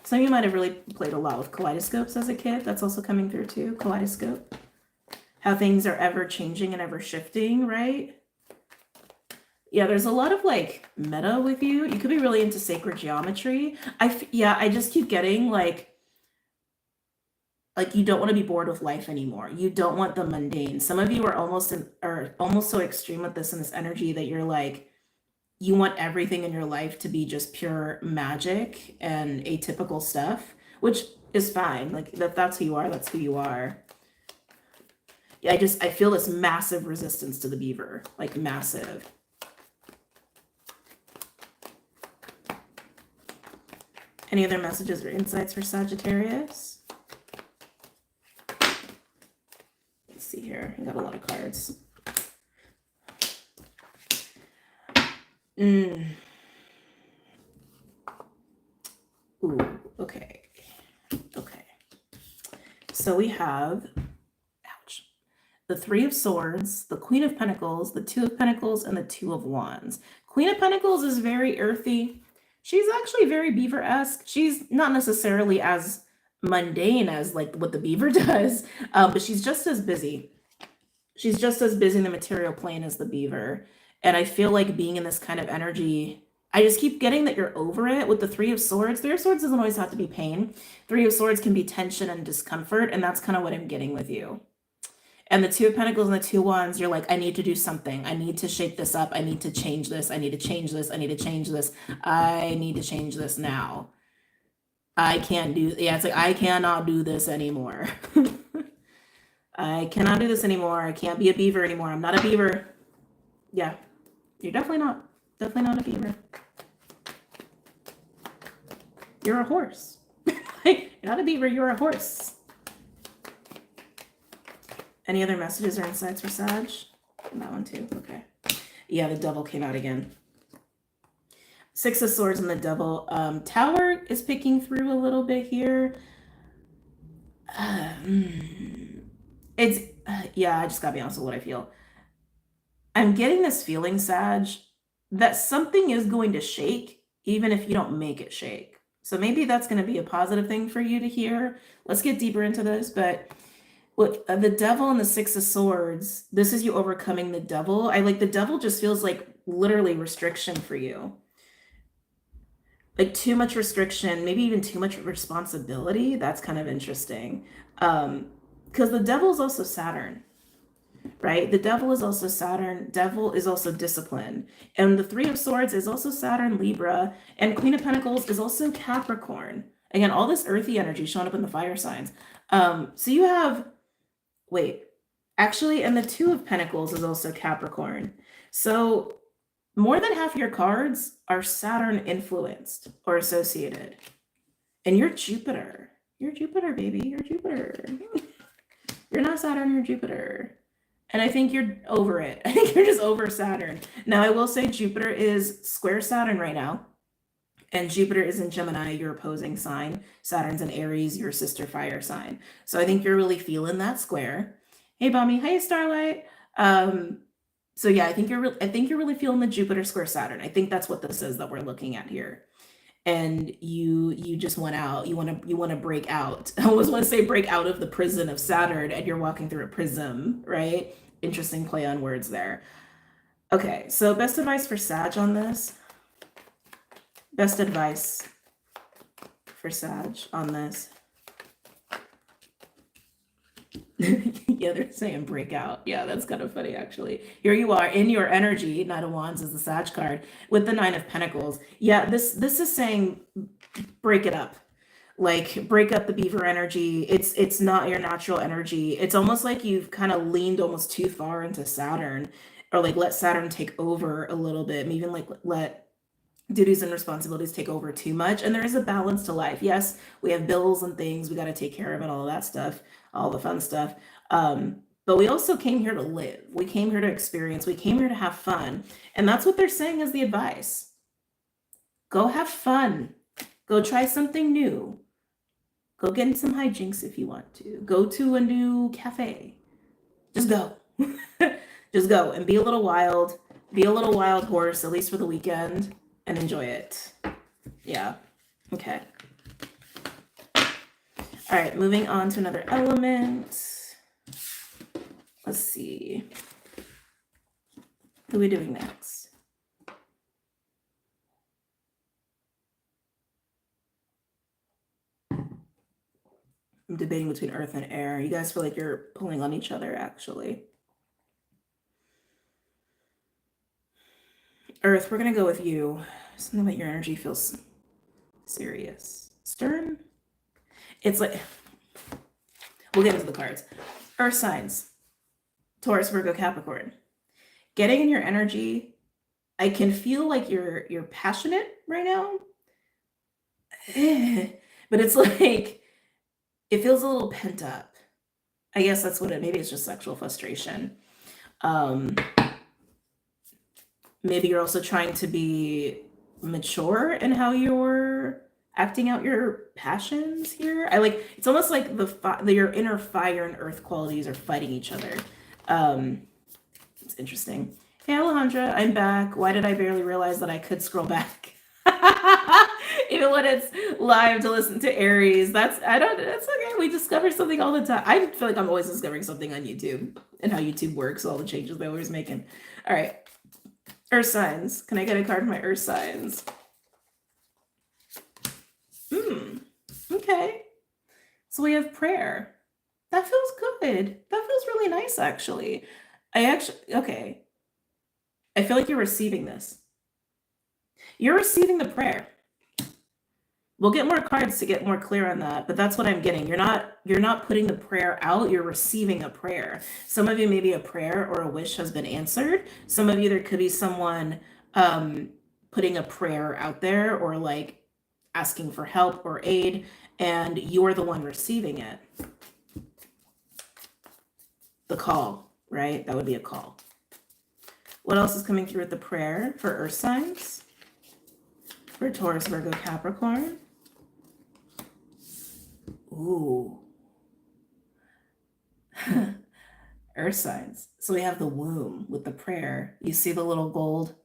Some of you might have really played a lot with kaleidoscopes as a kid. That's also coming through too, kaleidoscope. How things are ever changing and ever shifting, right? Yeah, there's a lot of like meta with you. You could be really into sacred geometry. I just keep getting like you don't want to be bored with life anymore. You don't want the mundane. Some of you are almost so extreme with this in this energy that you're like, you want everything in your life to be just pure magic and atypical stuff, which is fine. Like that's who you are. That's who you are. Yeah, I feel this massive resistance to the beaver, like massive. Any other messages or insights for Sagittarius? Let's see here. I got a lot of cards. Ooh, okay. Okay. So we have, ouch, the Three of Swords, the Queen of Pentacles, the Two of Pentacles, and the Two of Wands. Queen of Pentacles is very earthy. She's actually very beaver-esque. She's not necessarily as mundane as like what the beaver does, but she's just as busy. She's just as busy in the material plane as the beaver. And I feel like being in this kind of energy I just keep getting that you're over it with the Three of Swords. Three of Swords doesn't always have to be pain. Three of Swords can be tension and discomfort, and that's kind of what I'm getting with you. And the Two of Pentacles and the Two of Wands, you're like, I need to do something. I need to shake this up. I need to change this. I need to change this. I need to change this. I need to change this now. I can't do, yeah, it's like, I cannot do this anymore. I cannot do this anymore. I can't be a beaver anymore. I'm not a beaver. Yeah, you're definitely not. Definitely not a beaver. You're a horse. You're not a beaver, you're a horse. Any other messages or insights for Sag? That one too, okay. Yeah, the Devil came out again. Six of Swords and the Devil. Tower is picking through a little bit here. Yeah, I just gotta be honest with what I feel. I'm getting this feeling, Sag, that something is going to shake, even if you don't make it shake. So maybe that's going to be a positive thing for you to hear. Let's get deeper into this. But with the Devil and the Six of Swords, this is you overcoming the Devil. The Devil just feels like literally restriction for you. Like too much restriction, maybe even too much responsibility. That's kind of interesting. Because the Devil is also Saturn. Right? The Devil is also Saturn. Devil is also discipline. And the Three of Swords is also Saturn, Libra. And Queen of Pentacles is also Capricorn. Again, all this earthy energy showing up in the fire signs. So you have, and the Two of Pentacles is also Capricorn. So more than half of your cards are Saturn influenced or associated. And you're Jupiter. You're Jupiter, baby. You're Jupiter. You're not Saturn, you're Jupiter. And I think you're over it. I think you're just over Saturn. Now, I will say Jupiter is square Saturn right now. And Jupiter is in Gemini, your opposing sign. Saturn's in Aries, your sister fire sign. So I think you're really feeling that square. Hey, Bommy. Hey, Starlight. So yeah, I think you're really feeling the Jupiter square Saturn. I think that's what this is that we're looking at here. And you just went out. You want to break out. I always want to say break out of the prison of Saturn, and you're walking through a prism, right? Interesting play on words there. Okay, so best advice for Sag on this. Best advice for Sag on this. Yeah, they're saying break out. Yeah, that's kind of funny, actually. Here you are in your energy. Knight of Wands is the Sag card with the Nine of Pentacles. Yeah, this is saying break it up. Like break up the beaver energy. It's not your natural energy. It's almost like you've kind of leaned almost too far into Saturn, or like let Saturn take over a little bit. Maybe even like let duties and responsibilities take over too much. And there is a balance to life. Yes, we have bills and things we got to take care of and all of that stuff, all the fun stuff. But we also came here to live. We came here to experience. We came here to have fun. And that's what they're saying as the advice. Go have fun. Go try something new. Go get in some hijinks if you want to. Go to a new cafe. Just go. Just go and be a little wild. Be a little wild horse, at least for the weekend, and enjoy it. Yeah. Okay. All right, moving on to another element. Let's see. Who are we doing next? I'm debating between earth and air. You guys feel like you're pulling on each other, actually. Earth, we're going to go with you. Something about your energy feels serious. Stern? It's like, we'll get into the cards. Earth signs. Taurus, Virgo, Capricorn. Getting in your energy, I can feel like you're passionate right now. But it's like, it feels a little pent up. I guess that's what maybe it's just sexual frustration. Maybe you're also trying to be mature in how you're acting out your passions here. It's almost like your inner fire and earth qualities are fighting each other. It's interesting. Hey, Alejandra, I'm back. Why did I barely realize that I could scroll back? Even when it's live to listen to Aries, that's okay. We discover something all the time. I feel like I'm always discovering something on YouTube and how YouTube works, all the changes they're always making. All right. Earth signs. Can I get a card for my earth signs? Okay. So we have prayer. That feels good. That feels really nice, actually. Okay. I feel like you're receiving this. You're receiving the prayer. We'll get more cards to get more clear on that, but that's what I'm getting. You're not putting the prayer out, you're receiving a prayer. Some of you, maybe a prayer or a wish has been answered. Some of you, there could be someone putting a prayer out there or like asking for help or aid, and you're the one receiving it. The call, right? That would be a call. What else is coming through with the prayer for earth signs? For Taurus, Virgo, Capricorn. Ooh. Earth signs. So we have the womb with the prayer. You see the little gold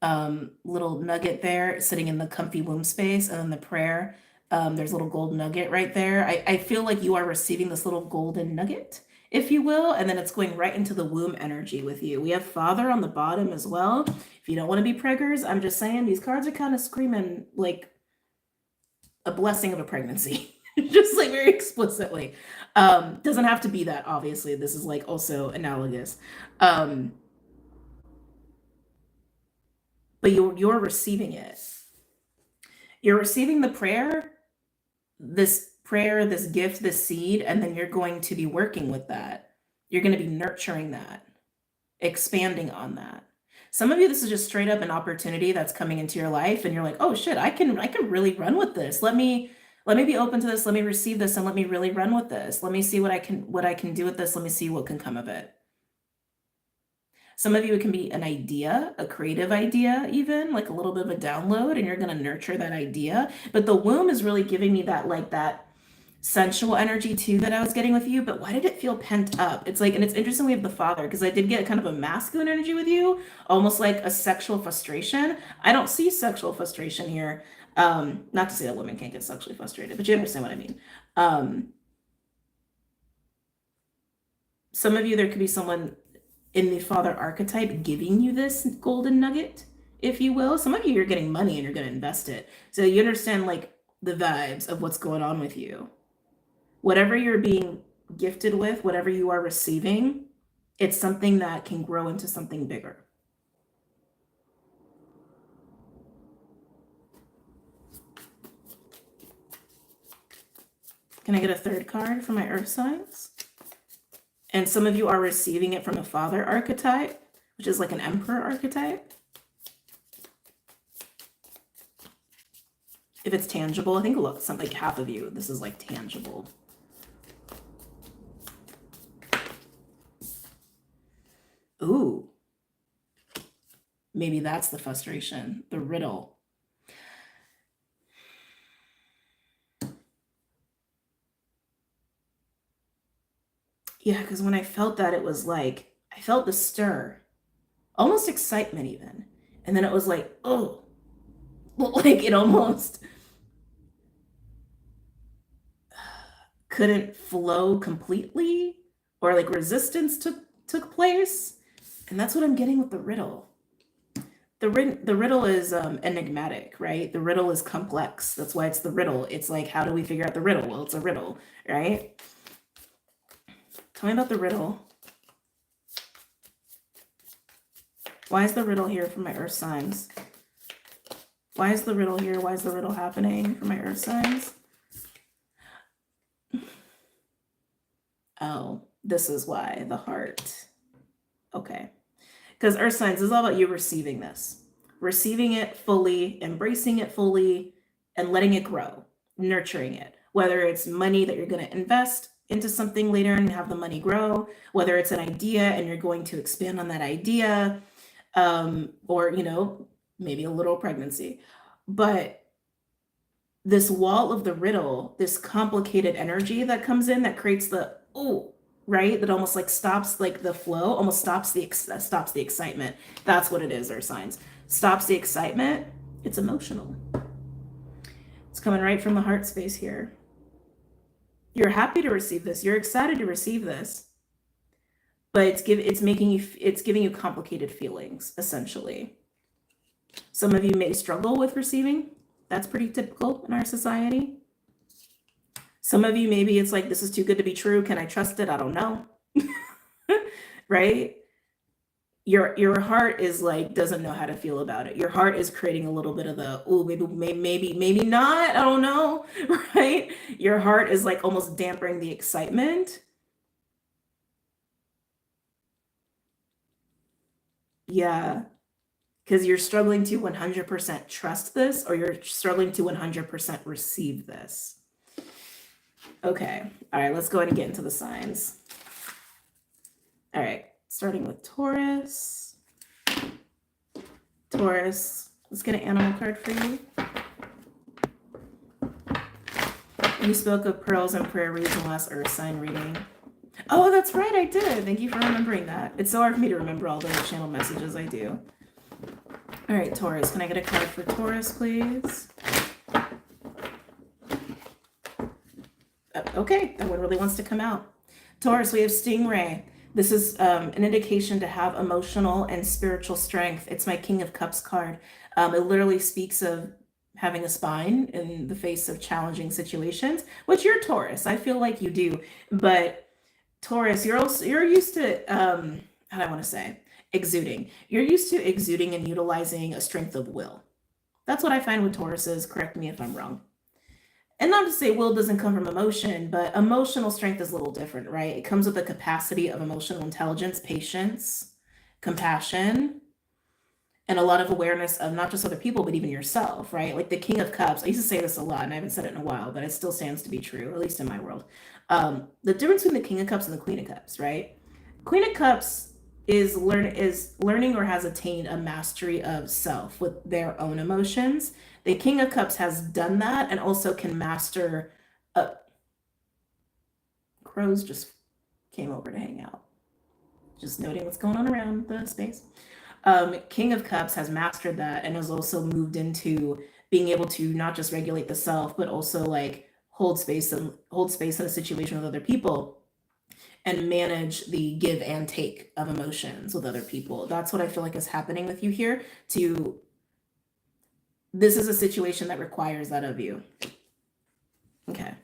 little nugget there sitting in the comfy womb space, and then the prayer. There's a little gold nugget right there. I feel like you are receiving this little golden nugget, if you will, and then it's going right into the womb energy with you. We have Father on the bottom as well. If you don't want to be preggers, I'm just saying these cards are kind of screaming like a blessing of a pregnancy. Just like very explicitly. Doesn't have to be that, obviously. This is like also analogous. But you're receiving it. You're receiving the prayer, this gift, this seed, and then you're going to be working with that. You're going to be nurturing that, expanding on that. Some of you, this is just straight up an opportunity that's coming into your life, and you're like, oh shit, I can really run with this. Let me be open to this. Let me receive this, and let me really run with this. Let me see what I can do with this. Let me see what can come of it. Some of you, it can be an idea, a creative idea, even like a little bit of a download, and you're going to nurture that idea. But the womb is really giving me that, like that sensual energy too that I was getting with you. But why did it feel pent up? It's like, and it's interesting we have the Father, because I did get kind of a masculine energy with you, almost like a sexual frustration. I don't see sexual frustration here. Not to say that women can't get sexually frustrated, but you understand what I mean. Some of you, there could be someone in the Father archetype giving you this golden nugget, if you will. Some of you, you're getting money and you're going to invest it. So you understand like the vibes of what's going on with you. Whatever you're being gifted with, whatever you are receiving, it's something that can grow into something bigger. Can I get a third card for my earth signs? And some of you are receiving it from a Father archetype, which is like an Emperor archetype. If it's tangible, I think something like half of you, this is like tangible. Ooh. Maybe that's the frustration, the riddle. Yeah, because when I felt that, it was like, I felt the stir, almost excitement even. And then it was like, oh, like it almost couldn't flow completely, or like resistance took place. And that's what I'm getting with the riddle. The riddle is enigmatic, right? The riddle is complex. That's why it's the riddle. It's like, how do we figure out the riddle? Well, it's a riddle, right? Tell me about the riddle. Why is the riddle here for my earth signs? Why is the riddle here? Why is the riddle happening for my earth signs? Oh, this is why, the heart. Okay. Because earth signs is all about you receiving this. Receiving it fully, embracing it fully, and letting it grow, nurturing it. Whether it's money that you're going to invest into something later and have the money grow, whether it's an idea and you're going to expand on that idea, or, you know, maybe a little pregnancy. But this wall of the riddle, this complicated energy that comes in that creates the, oh, right? That almost like stops like the flow, almost stops the excitement. That's what it is, our signs. Stops the excitement. It's emotional. It's coming right from the heart space here. You're happy to receive this. You're excited to receive this. But it's giving you complicated feelings, essentially. Some of you may struggle with receiving. That's pretty typical in our society. Some of you, maybe it's like, this is too good to be true. Can I trust it? I don't know. Right? Your heart is like, doesn't know how to feel about it. Your heart is creating a little bit of the, oh, maybe not. I don't know. Right? Your heart is like almost dampening the excitement. Yeah. Because you're struggling to 100% trust this, or you're struggling to 100% receive this. Okay. All right. Let's go ahead and get into the signs. All right. Starting with Taurus. Taurus. Let's get an animal card for you. You spoke of pearls and prayer reads in the last Earth sign reading. Oh, that's right. I did. Thank you for remembering that. It's so hard for me to remember all the channel messages I do. All right, Taurus. Can I get a card for Taurus, please? Okay, that one really wants to come out. Taurus, we have Stingray. This is an indication to have emotional and spiritual strength. It's my King of Cups card. It literally speaks of having a spine in the face of challenging situations, which you're Taurus. I feel like you do. But Taurus, you're used to, how do I want to say? Exuding. You're used to exuding and utilizing a strength of will. That's what I find with Tauruses. Correct me if I'm wrong. And not to say will doesn't come from emotion, but emotional strength is a little different, right? It comes with the capacity of emotional intelligence, patience, compassion, and a lot of awareness of not just other people, but even yourself, right? Like the King of Cups. I used to say this a lot, and I haven't said it in a while, but it still stands to be true, at least in my world. The difference between the King of Cups and the Queen of Cups, right? Queen of Cups is learning or has attained a mastery of self with their own emotions. The King of Cups has done that and also can master. Crows just came over to hang out. Just noting what's going on around the space. King of Cups has mastered that and has also moved into being able to not just regulate the self, but also like hold space in a situation with other people and manage the give and take of emotions with other people. That's what I feel like is happening with you here. This is a situation that requires that of you. Okay.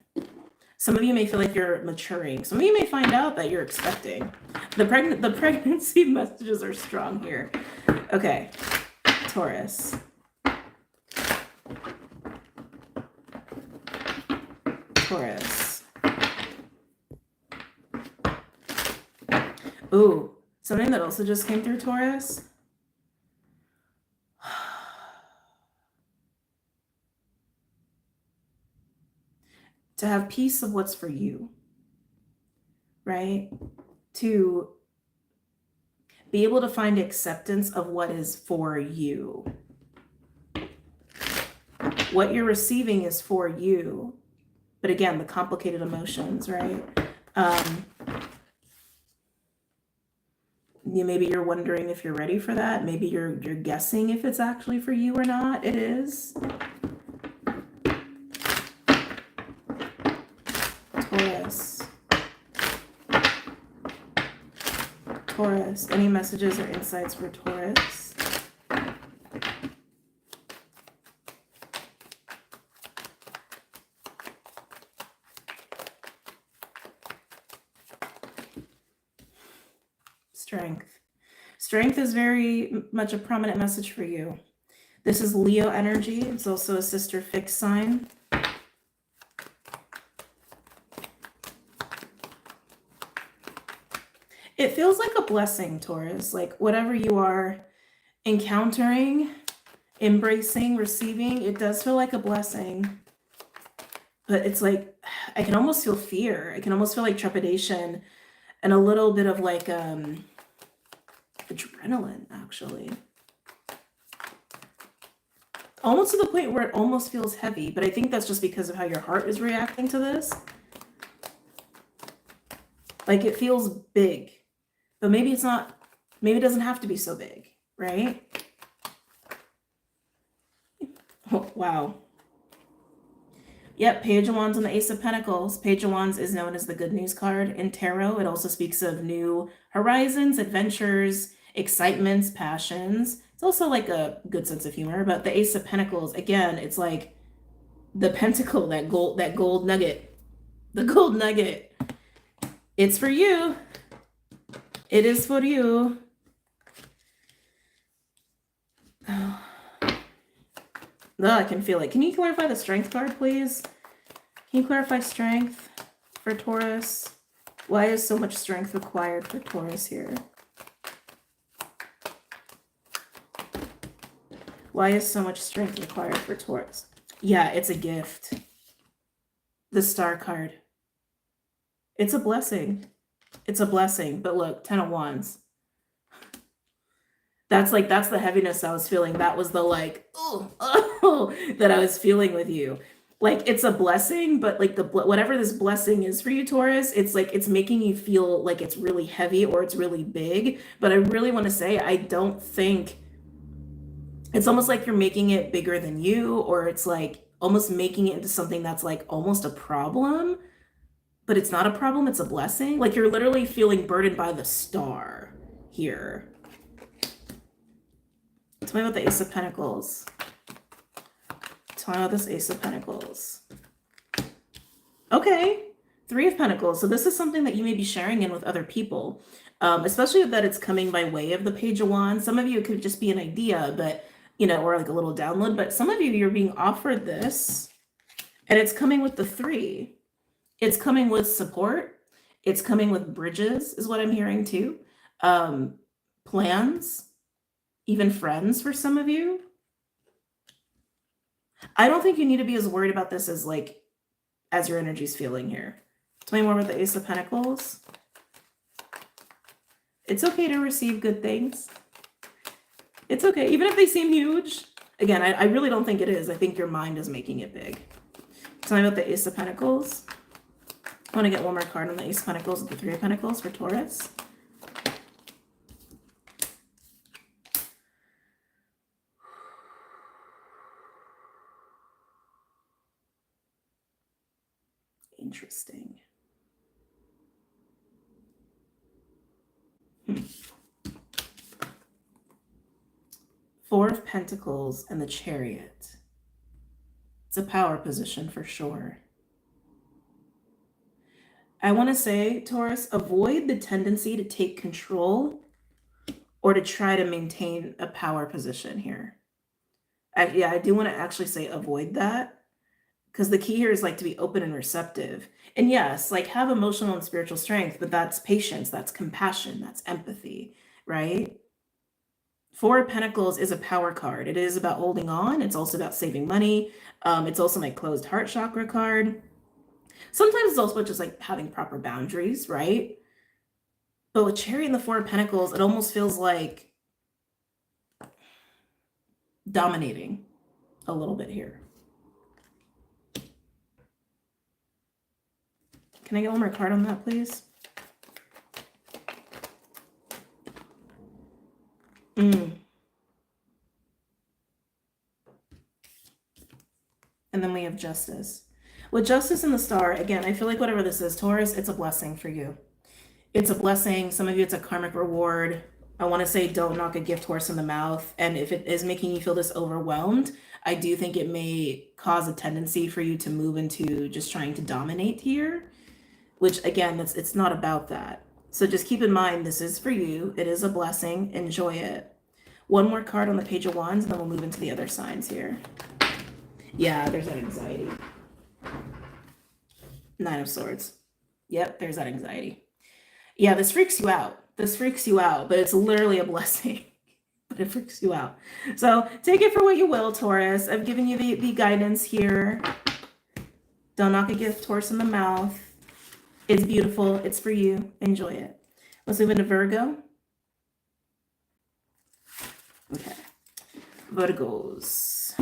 Some of you may feel like you're maturing. Some of you may find out that you're expecting. The pregnancy messages are strong here. Okay. Taurus. Taurus. Ooh, something that also just came through, Taurus. To have peace of what's for you, right? To be able to find acceptance of what is for you. What you're receiving is for you. But again, the complicated emotions, right? Maybe you're wondering if you're ready for that. Maybe you're guessing if it's actually for you or not. It is. Taurus. Taurus. Any messages or insights for Taurus? Strength. Strength is very much a prominent message for you. This is Leo energy. It's also a sister fixed sign. It feels like a blessing, Taurus. Like whatever you are encountering, embracing, receiving, it does feel like a blessing. But it's like, I can almost feel fear. I can almost feel like trepidation and a little bit of like adrenaline, actually. Almost to the point where it almost feels heavy, but I think that's just because of how your heart is reacting to this. Like it feels big, but maybe it's not, maybe it doesn't have to be so big, right? Oh, wow. Yep, Page of Wands and the Ace of Pentacles. Page of Wands is known as the good news card in tarot. It also speaks of new horizons, adventures, excitements, passions. It's also like a good sense of humor. But the Ace of Pentacles, again, it's like the pentacle, that gold nugget. The gold nugget. It's for you. It is for you. Oh, I can feel it. Can you clarify the Strength card, please? Can you clarify Strength for Taurus? Why is so much strength required for Taurus here? Why is so much strength required for Taurus? Yeah, it's a gift. The Star card. It's a blessing. It's a blessing. But look, 10 of Wands. That's the heaviness I was feeling. That was the like, oh, that I was feeling with you. Like, it's a blessing, but like whatever this blessing is for you, Taurus, it's like it's making you feel like it's really heavy or it's really big. But I really want to say, I don't think it's almost like you're making it bigger than you, or it's like almost making it into something that's like almost a problem, but it's not a problem. It's a blessing. Like, you're literally feeling burdened by the star here. Tell me about the Ace of Pentacles. Tell me about this Ace of Pentacles. Okay, 3 of Pentacles. So this is something that you may be sharing in with other people, especially that it's coming by way of the Page of Wands. Some of you, it could just be an idea, but, you know, or like a little download. But some of you, you're being offered this, and it's coming with the 3. It's coming with support. It's coming with bridges, is what I'm hearing too. Plans. Even friends for some of you. I don't think you need to be as worried about this as your energy's feeling here. Tell me more about the Ace of Pentacles. It's okay to receive good things. It's okay, even if they seem huge. Again, I really don't think it is. I think your mind is making it big. Tell me about the Ace of Pentacles. I want to get one more card on the Ace of Pentacles with the 3 of Pentacles for Taurus. Interesting. 4 of Pentacles and the Chariot. It's a power position for sure. I want to say, Taurus, avoid the tendency to take control or to try to maintain a power position here. I do want to actually say avoid that. Because the key here is like to be open and receptive. And yes, like have emotional and spiritual strength, but that's patience, that's compassion, that's empathy, right? 4 of Pentacles is a power card. It is about holding on. It's also about saving money. It's also my closed heart chakra card. Sometimes it's also just like having proper boundaries, right? But with Chariot and the 4 of Pentacles, it almost feels like dominating a little bit here. Can I get one more card on that, please? And then we have Justice. With Justice in the Star, again, I feel like whatever this is, Taurus, it's a blessing for you. It's a blessing. Some of you, it's a karmic reward. I want to say don't knock a gift horse in the mouth. And if it is making you feel this overwhelmed, I do think it may cause a tendency for you to move into just trying to dominate here. Which again, it's not about that. So just keep in mind, this is for you. It is a blessing. Enjoy it. One more card on the Page of Wands, and then we'll move into the other signs here. Yeah, there's that anxiety. 9 of Swords. Yep, there's that anxiety. Yeah, this freaks you out. This freaks you out, but it's literally a blessing. But it freaks you out. So take it for what you will, Taurus. I've given you the guidance here. Don't knock a gift horse in the mouth. It's beautiful. It's for you. Enjoy it. Let's move into Virgo. Okay. Virgos.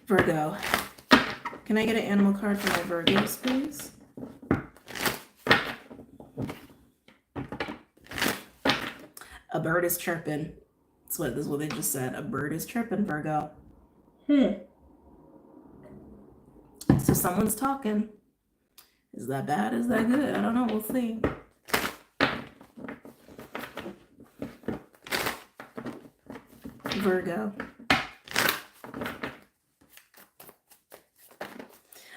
Virgo. Can I get an animal card for my Virgos, please? A bird is chirping. This is what they just said. A bird is chirping, Virgo. So someone's talking. Is that bad? Is that good? I don't know. We'll see. Virgo.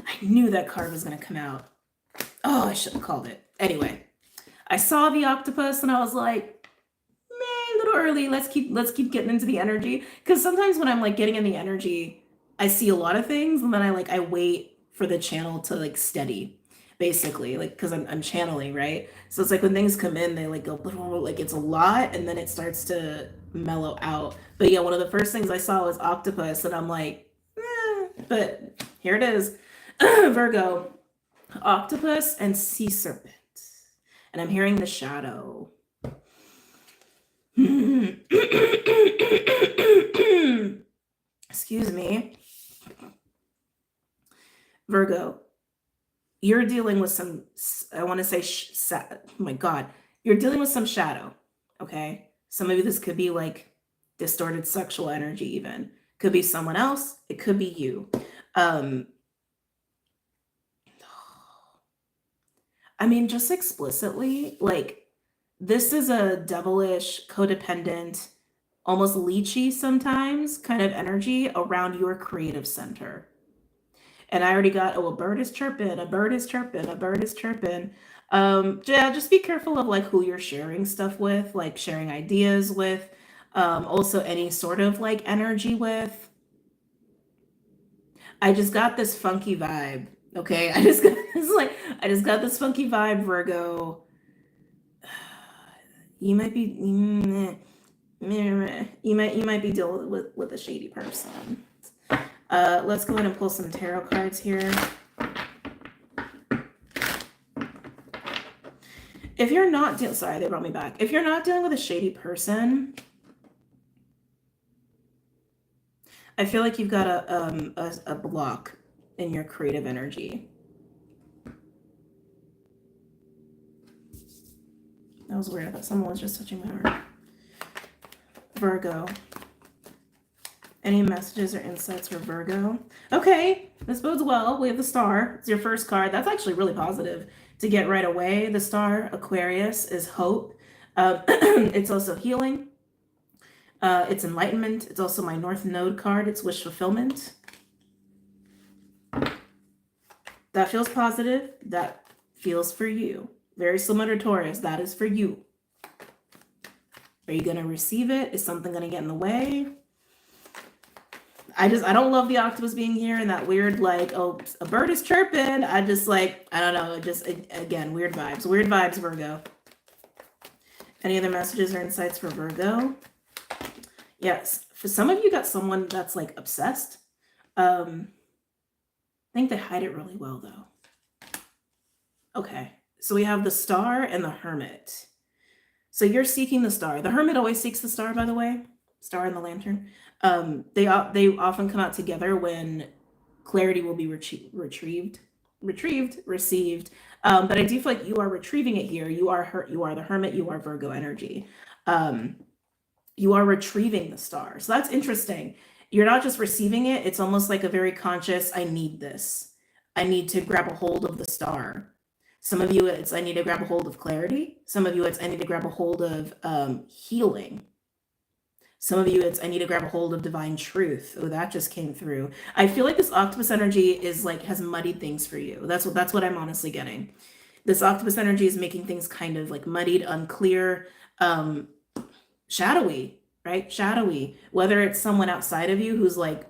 I knew that card was going to come out. Oh, I should have called it. Anyway, I saw the octopus and I was like, a little early. Let's keep getting into the energy. Because sometimes when I'm like getting in the energy, I see a lot of things and then I wait for the channel to like steady, basically, like because I'm channeling, right? So it's like when things come in, they like go like it's a lot and then it starts to mellow out. But yeah, one of the first things I saw was octopus and I'm like, but here it is. Virgo, octopus and sea serpent. And I'm hearing the shadow. Excuse me. Virgo, you're dealing with some, I want to say, oh my God, you're dealing with some shadow, okay? Some of you, this could be like distorted sexual energy even. Could be someone else. It could be you. I mean, just explicitly, like, this is a devilish, codependent, almost leechy sometimes kind of energy around your creative center. And I already got, oh, a bird is chirping, a bird is chirping, a bird is chirping. Yeah, just be careful of like who you're sharing stuff with, like sharing ideas with, also any sort of like energy with. I just got this funky vibe. Okay, I just got this funky vibe, Virgo. You might be you might be dealing with a shady person. Let's go ahead and pull some tarot cards here. If you're not sorry, they brought me back. If you're not dealing with a shady person, I feel like you've got a block in your creative energy. That was weird. I thought someone was just touching my heart. Virgo. Any messages or insights for Virgo? Okay, this bodes well. We have the star. It's your first card. That's actually really positive to get right away. The star, Aquarius, is hope. It's also healing. It's enlightenment. It's also my North Node card. It's wish fulfillment. That feels positive. That feels for you. Very similar to Taurus. That is for you. Are you going to receive it? Is something going to get in the way? I don't love the octopus being here and that weird, like, oh, a bird is chirping. I just like, I don't know. Just, again, weird vibes. Weird vibes, Virgo. Any other messages or insights for Virgo? Yes. For some of you, got someone that's like obsessed. I think they hide it really well, though. Okay. So we have the star and the hermit. So you're seeking the star. The hermit always seeks the star, by the way. Star and the lantern. They often come out together when clarity will be received. But I do feel like you are retrieving it here. You are the hermit. You are Virgo energy. You are retrieving the star. So that's interesting. You're not just receiving it. It's almost like a very conscious, I need this. I need to grab a hold of the star. Some of you, it's I need to grab a hold of clarity. Some of you, it's I need to grab a hold of healing. Some of you, it's I need to grab a hold of divine truth. Oh, that just came through. I feel like this octopus energy is like has muddied things for you. That's what I'm honestly getting. This octopus energy is making things kind of like muddied, unclear, shadowy, right? Shadowy. Whether it's someone outside of you who's like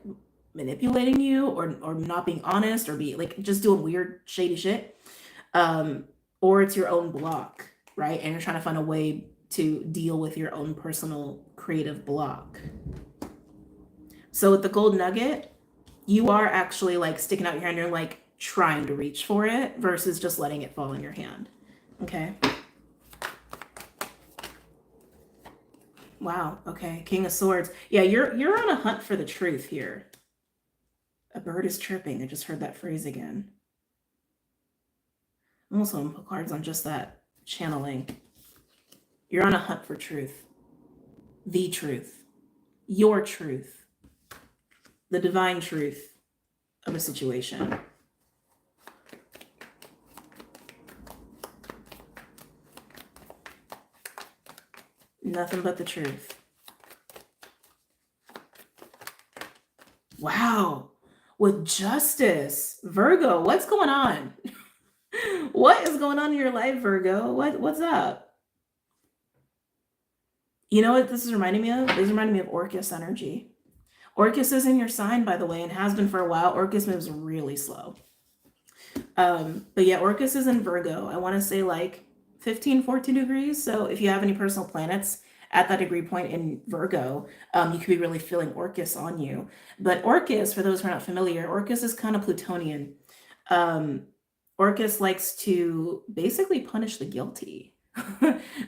manipulating you or not being honest or be like just doing weird, shady shit. Or it's your own block, right? And you're trying to find a way to deal with your own personal creative block. So with the gold nugget, you are actually like sticking out your hand and you're like trying to reach for it versus just letting it fall in your hand. Okay. Wow. Okay. King of Swords. Yeah, you're on a hunt for the truth here. A bird is chirping. I just heard that phrase again. I'm also going to put cards on just that channeling. You're on a hunt for truth. The truth. Your truth. The divine truth of a situation. Nothing but the truth. Wow. With justice. Virgo, what's going on? What is going on in your life, Virgo? What's up? You know what this is reminding me of? This is reminding me of Orcus energy. Orcus is in your sign, by the way, and has been for a while. Orcus moves really slow. But yeah, Orcus is in Virgo. I want to say like 15, 14 degrees. So if you have any personal planets at that degree point in Virgo, you could be really feeling Orcus on you. But Orcus, for those who are not familiar, Orcus is kind of Plutonian. Orcus likes to basically punish the guilty,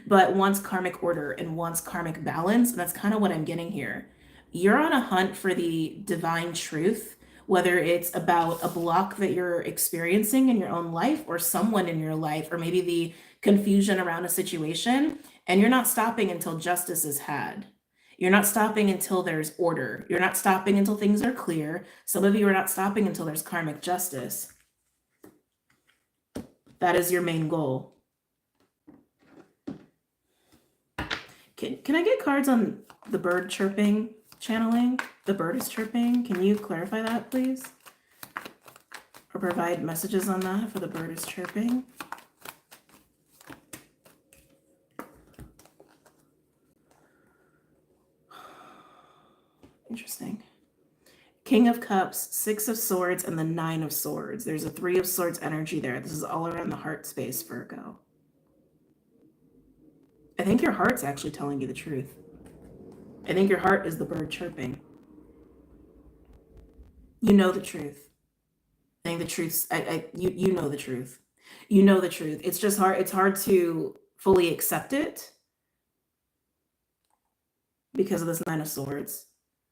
but wants karmic order and wants karmic balance. And that's kind of what I'm getting here. You're on a hunt for the divine truth, whether it's about a block that you're experiencing in your own life or someone in your life, or maybe the confusion around a situation. And you're not stopping until justice is had. You're not stopping until there's order. You're not stopping until things are clear. Some of you are not stopping until there's karmic justice. That is your main goal. Can I get cards on the bird chirping channeling? The bird is chirping. Can you clarify that, please? Or provide messages on that for the bird is chirping? Interesting. King of Cups, Six of Swords, and the Nine of Swords. There's a Three of Swords energy there. This is all around the heart space, Virgo. I think your heart's actually telling you the truth. I think your heart is the bird chirping. You know the truth. I think the truth, you know the truth. You know the truth. It's just hard. It's hard to fully accept it because of this Nine of Swords.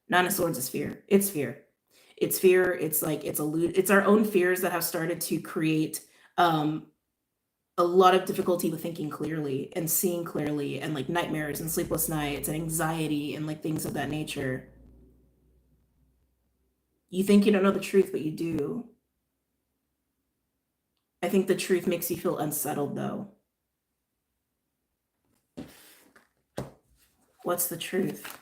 Nine of Swords is fear. It's fear. It's fear. It's like, it's our own fears that have started to create a lot of difficulty with thinking clearly and seeing clearly, and like nightmares and sleepless nights and anxiety and like things of that nature. You think you don't know the truth, but you do. I think the truth makes you feel unsettled, though. What's the truth?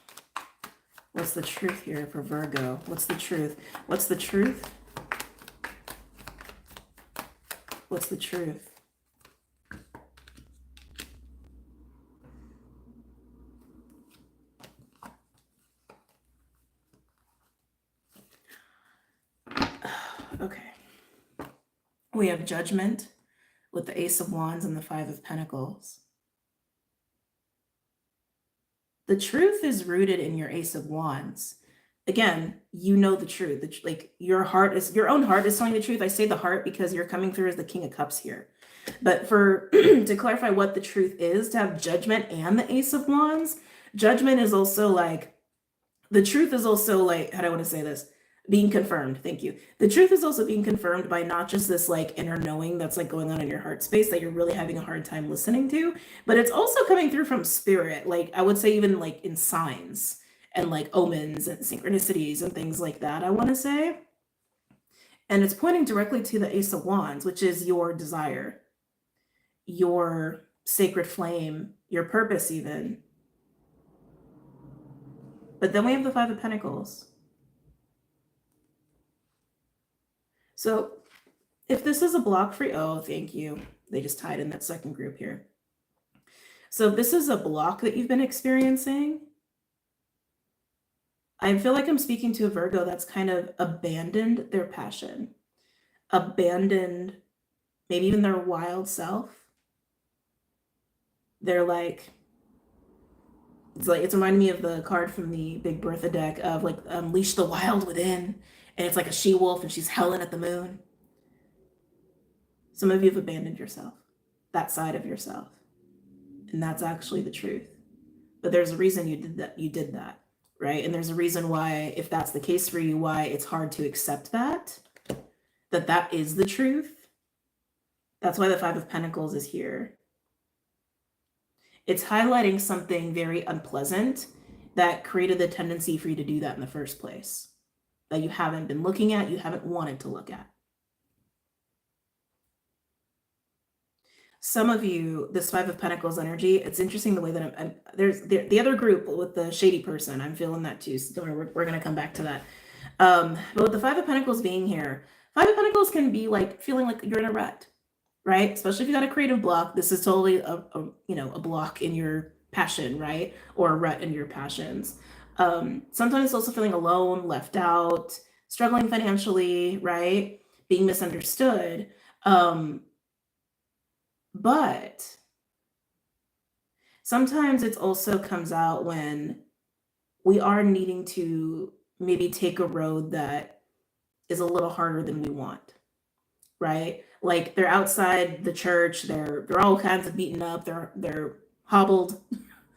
What's the truth here for Virgo? What's the truth? What's the truth? What's the truth? Okay. We have Judgment with the Ace of Wands and the Five of Pentacles. The truth is rooted in your Ace of Wands. Again, you know the truth. Like your own heart is telling the truth. I say the heart because you're coming through as the King of Cups here. But for to clarify what the truth is, to have Judgment and the Ace of Wands, Judgment is also like, the truth is also like, how do I want to say this? Being confirmed. Thank you. The truth is also being confirmed by not just this like inner knowing that's like going on in your heart space that you're really having a hard time listening to, but it's also coming through from spirit. Like I would say even like in signs and like omens and synchronicities and things like that, I want to say. And it's pointing directly to the Ace of Wands, which is your desire, your sacred flame, your purpose even. But then we have the Five of Pentacles. So if this is a block for you, oh, thank you. They just tied in that second group here. So if this is a block that you've been experiencing, I feel like I'm speaking to a Virgo that's kind of abandoned their passion, abandoned maybe even their wild self. They're like, it's reminding me of the card from the Big Bertha deck of like unleash the wild within. And it's like a she-wolf and she's howling at the moon. Some of you have abandoned yourself, that side of yourself. And that's actually the truth. But there's a reason you did that, right? And there's a reason why, if that's the case for you, why it's hard to accept that is the truth. That's why the Five of Pentacles is here. It's highlighting something very unpleasant that created the tendency for you to do that in the first place, that you haven't been looking at, you haven't wanted to look at. Some of you, this Five of Pentacles energy, it's interesting the way that there's the other group with the shady person. I'm feeling that too. So we're going to come back to that. But with the Five of Pentacles being here, Five of Pentacles can be like feeling like you're in a rut, right? Especially if you got a creative block. This is totally a block in your passion, right? Or a rut in your passions. Sometimes it's also feeling alone, left out, struggling financially, right? Being misunderstood. But sometimes it also comes out when we are needing to maybe take a road that is a little harder than we want, right? Like they're outside the church, they're all kinds of beaten up, they're hobbled,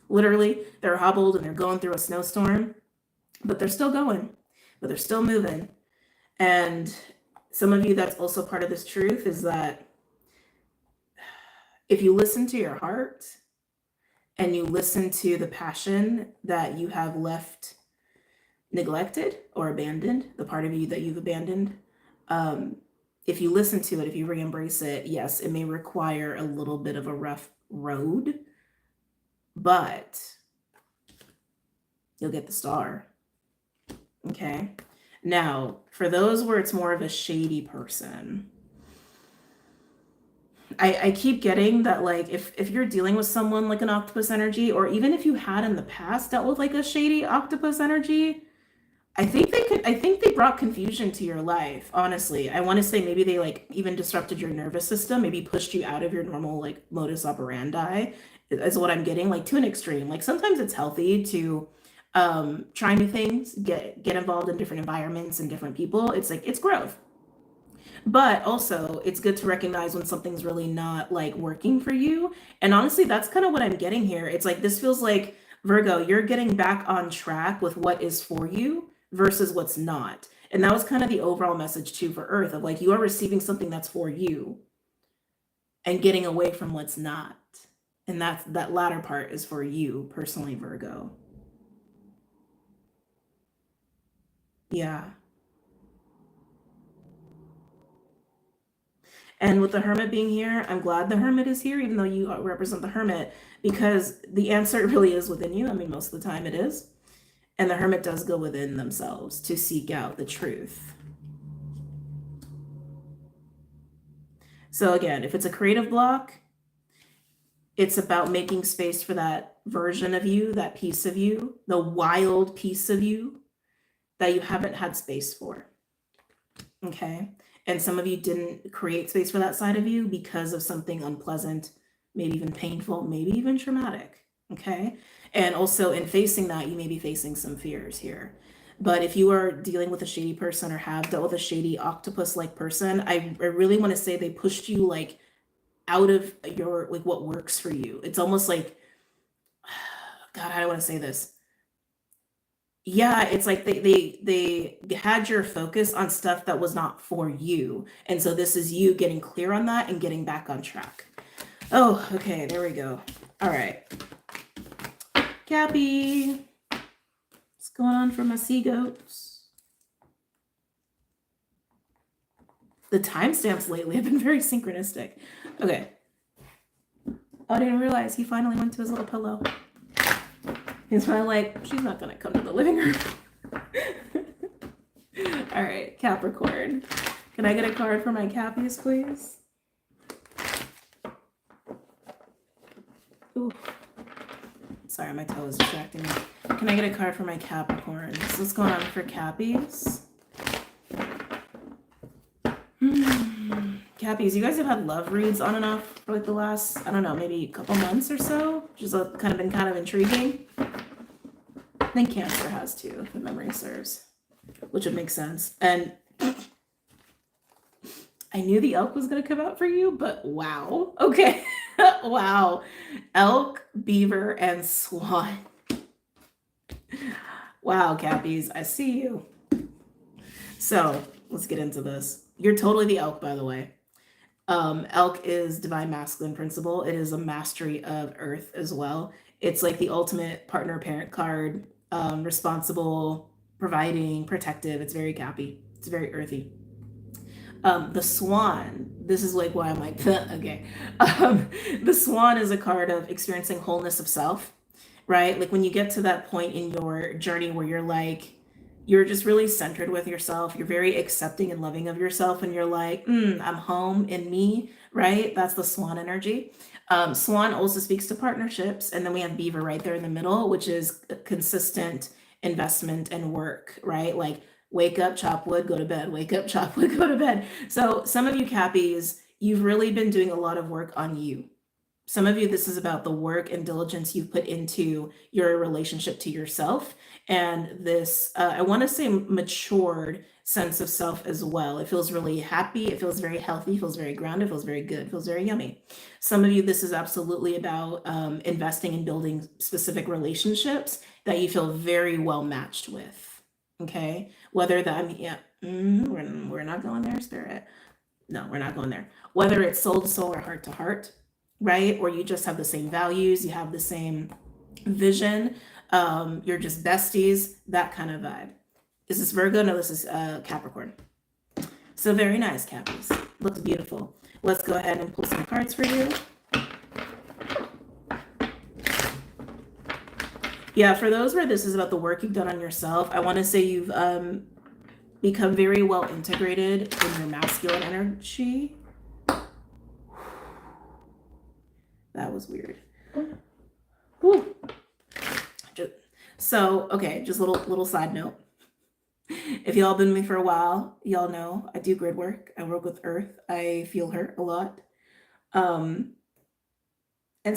literally, they're hobbled and they're going through a snowstorm, but they're still going, but they're still moving. And some of you, that's also part of this truth, is that if you listen to your heart and you listen to the passion that you have left neglected or abandoned, the part of you that you've abandoned, if you listen to it, if you re-embrace it, yes, it may require a little bit of a rough road, but you'll get the star. Okay. Now, for those where it's more of a shady person, I keep getting that, like, if you're dealing with someone like an octopus energy, or even if you had in the past dealt with like a shady octopus energy, I think they brought confusion to your life, honestly. I want to say maybe they like even disrupted your nervous system, maybe pushed you out of your normal like modus operandi, is what I'm getting, like to an extreme. Like sometimes it's healthy to try new things, get involved in different environments and different people. It's like, it's growth. But also, it's good to recognize when something's really not like working for you. And honestly, that's kind of what I'm getting here. It's like, this feels like, Virgo, you're getting back on track with what is for you versus what's not. And that was kind of the overall message too for Earth, of like, you are receiving something that's for you and getting away from what's not. And that latter part is for you personally, Virgo. Yeah. And with the Hermit being here, I'm glad the Hermit is here, even though you represent the Hermit, because the answer really is within you. I mean, most of the time it is. And the Hermit does go within themselves to seek out the truth. So again, if it's a creative block, it's about making space for that version of you, that piece of you, the wild piece of you that you haven't had space for. Okay. And some of you didn't create space for that side of you because of something unpleasant, maybe even painful, maybe even traumatic. Okay. And also in facing that, you may be facing some fears here. But if you are dealing with a shady person or have dealt with a shady octopus-like person, I really want to say they pushed you like out of your, like what works for you. It's almost like, God, how do I want to say this? Yeah, it's like they had your focus on stuff that was not for you. And so this is you getting clear on that and getting back on track. Oh, okay, there we go. All right. Cappy, what's going on for my sea goats? The timestamps lately have been very synchronistic. Okay. Oh, I didn't realize he finally went to his little pillow. He's probably like, she's not gonna come to the living room. All right, Capricorn. Can I get a card for my Cappies, please? Ooh. Sorry, my toe is distracting me. Can I get a card for my Capricorns? What's going on for Cappies? Cappies, you guys have had love reads on and off for like the last, I don't know, maybe a couple months or so, which has kind of intriguing. I think Cancer has too, if memory serves, which would make sense. And I knew the elk was going to come out for you, but wow. Okay. Wow. Elk, beaver, and swan. Wow, Cappies, I see you. So let's get into this. You're totally the elk, by the way. Elk is divine masculine principle. It is a mastery of earth as well. It's like the ultimate partner parent card, responsible, providing, protective. It's very Cappy. It's very earthy. The swan, this is like why I'm like, okay. The swan is a card of experiencing wholeness of self, right? Like when you get to that point in your journey where you're like, you're just really centered with yourself. You're very accepting and loving of yourself. And you're like, I'm home in me, right? That's the swan energy. Swan also speaks to partnerships. And then we have beaver right there in the middle, which is consistent investment and work, right? Like wake up, chop wood, go to bed, wake up, chop wood, go to bed. So some of you Cappies, you've really been doing a lot of work on you. Some of you, this is about the work and diligence you've put into your relationship to yourself. And this, I want to say, matured sense of self as well. It feels really happy. It feels very healthy. It feels very grounded. It feels very good. It feels very yummy. Some of you, this is absolutely about investing in building specific relationships that you feel very well matched with. Okay. Whether that, yeah, we're not going there, Spirit. No, we're not going there. Whether it's soul to soul or heart to heart, right? Or you just have the same values, you have the same vision, you're just besties, that kind of vibe. Is this Virgo? No, this is Capricorn. So very nice, Cappies. Looks beautiful. Let's go ahead and pull some cards for you. Yeah, for those where this is about the work you've done on yourself, I want to say you've become very well integrated in your masculine energy. That was weird. Whew. So, okay, just a little side note. If y'all been with me for a while, y'all know I do grid work. I work with Earth. I feel her a lot. And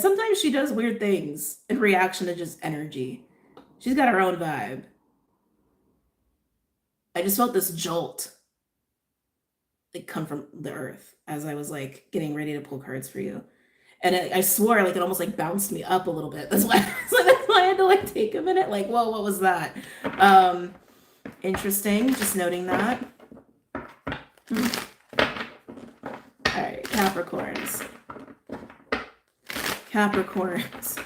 sometimes she does weird things in reaction to just energy. She's got her own vibe. I just felt this jolt like come from the Earth as I was like getting ready to pull cards for you. And I swore like it almost like bounced me up a little bit. That's why I had to like take a minute. Like, whoa, what was that? Interesting. Just noting that. All right, Capricorns. Capricorns.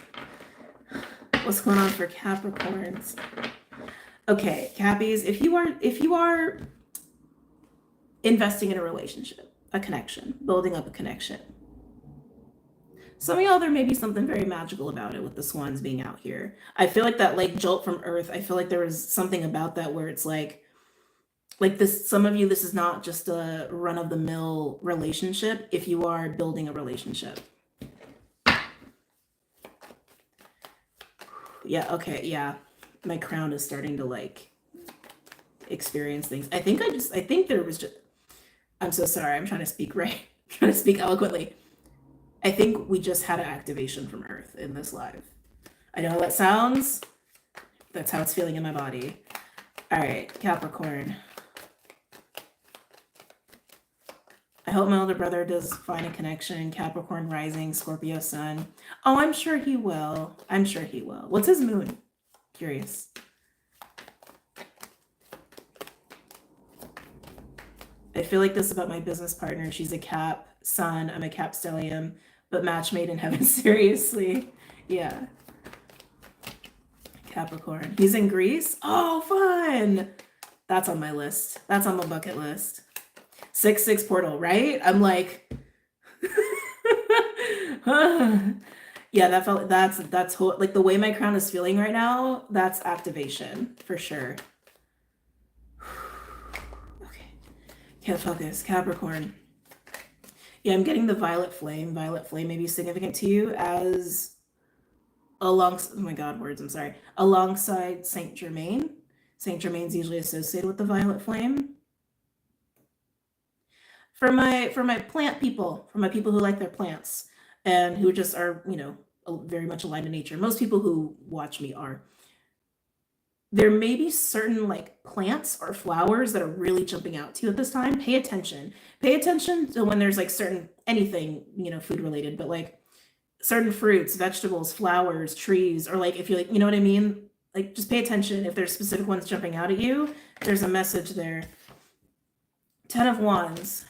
What's going on for Capricorns? Okay, Cappies, if you are investing in a relationship, a connection, building up a connection. Some of y'all, there may be something very magical about it with the swans being out here. I feel like that like jolt from Earth, I feel like there was something about that where it's like this, some of you, this is not just a run-of-the-mill relationship if you are building a relationship. Yeah, okay, yeah. My crown is starting to like experience things. I think there was just, I'm so sorry, I'm trying to speak right. I'm trying to speak eloquently. I think we just had an activation from Earth in this live. I know how that sounds. That's how it's feeling in my body. All right, Capricorn. I hope my older brother does find a connection. Capricorn rising, Scorpio sun. Oh, I'm sure he will. I'm sure he will. What's his moon? Curious. I feel like this about my business partner. She's a Cap sun. I'm a Cap stellium, but match made in heaven. Seriously. Yeah. Capricorn. He's in Greece. Oh, fun. That's on my list. That's on the bucket list. 6-6 portal, right? I'm like, yeah, that felt, that's like the way my crown is feeling right now. That's activation for sure. Okay, can't focus. Capricorn. Yeah, I'm getting the violet flame. Violet flame may be significant to you as alongside, oh my God, words, I'm sorry. Alongside Saint Germain. Saint Germain's usually associated with the violet flame. For my plant people, for my people who like their plants and who just are, you know, very much aligned to nature. Most people who watch me are. There may be certain like plants or flowers that are really jumping out to you at this time. Pay attention. Pay attention to when there's like certain, anything, you know, food related, but like certain fruits, vegetables, flowers, trees, or like if you like, you know what I mean? Like just pay attention. If there's specific ones jumping out at you, there's a message there. 10 of Wands.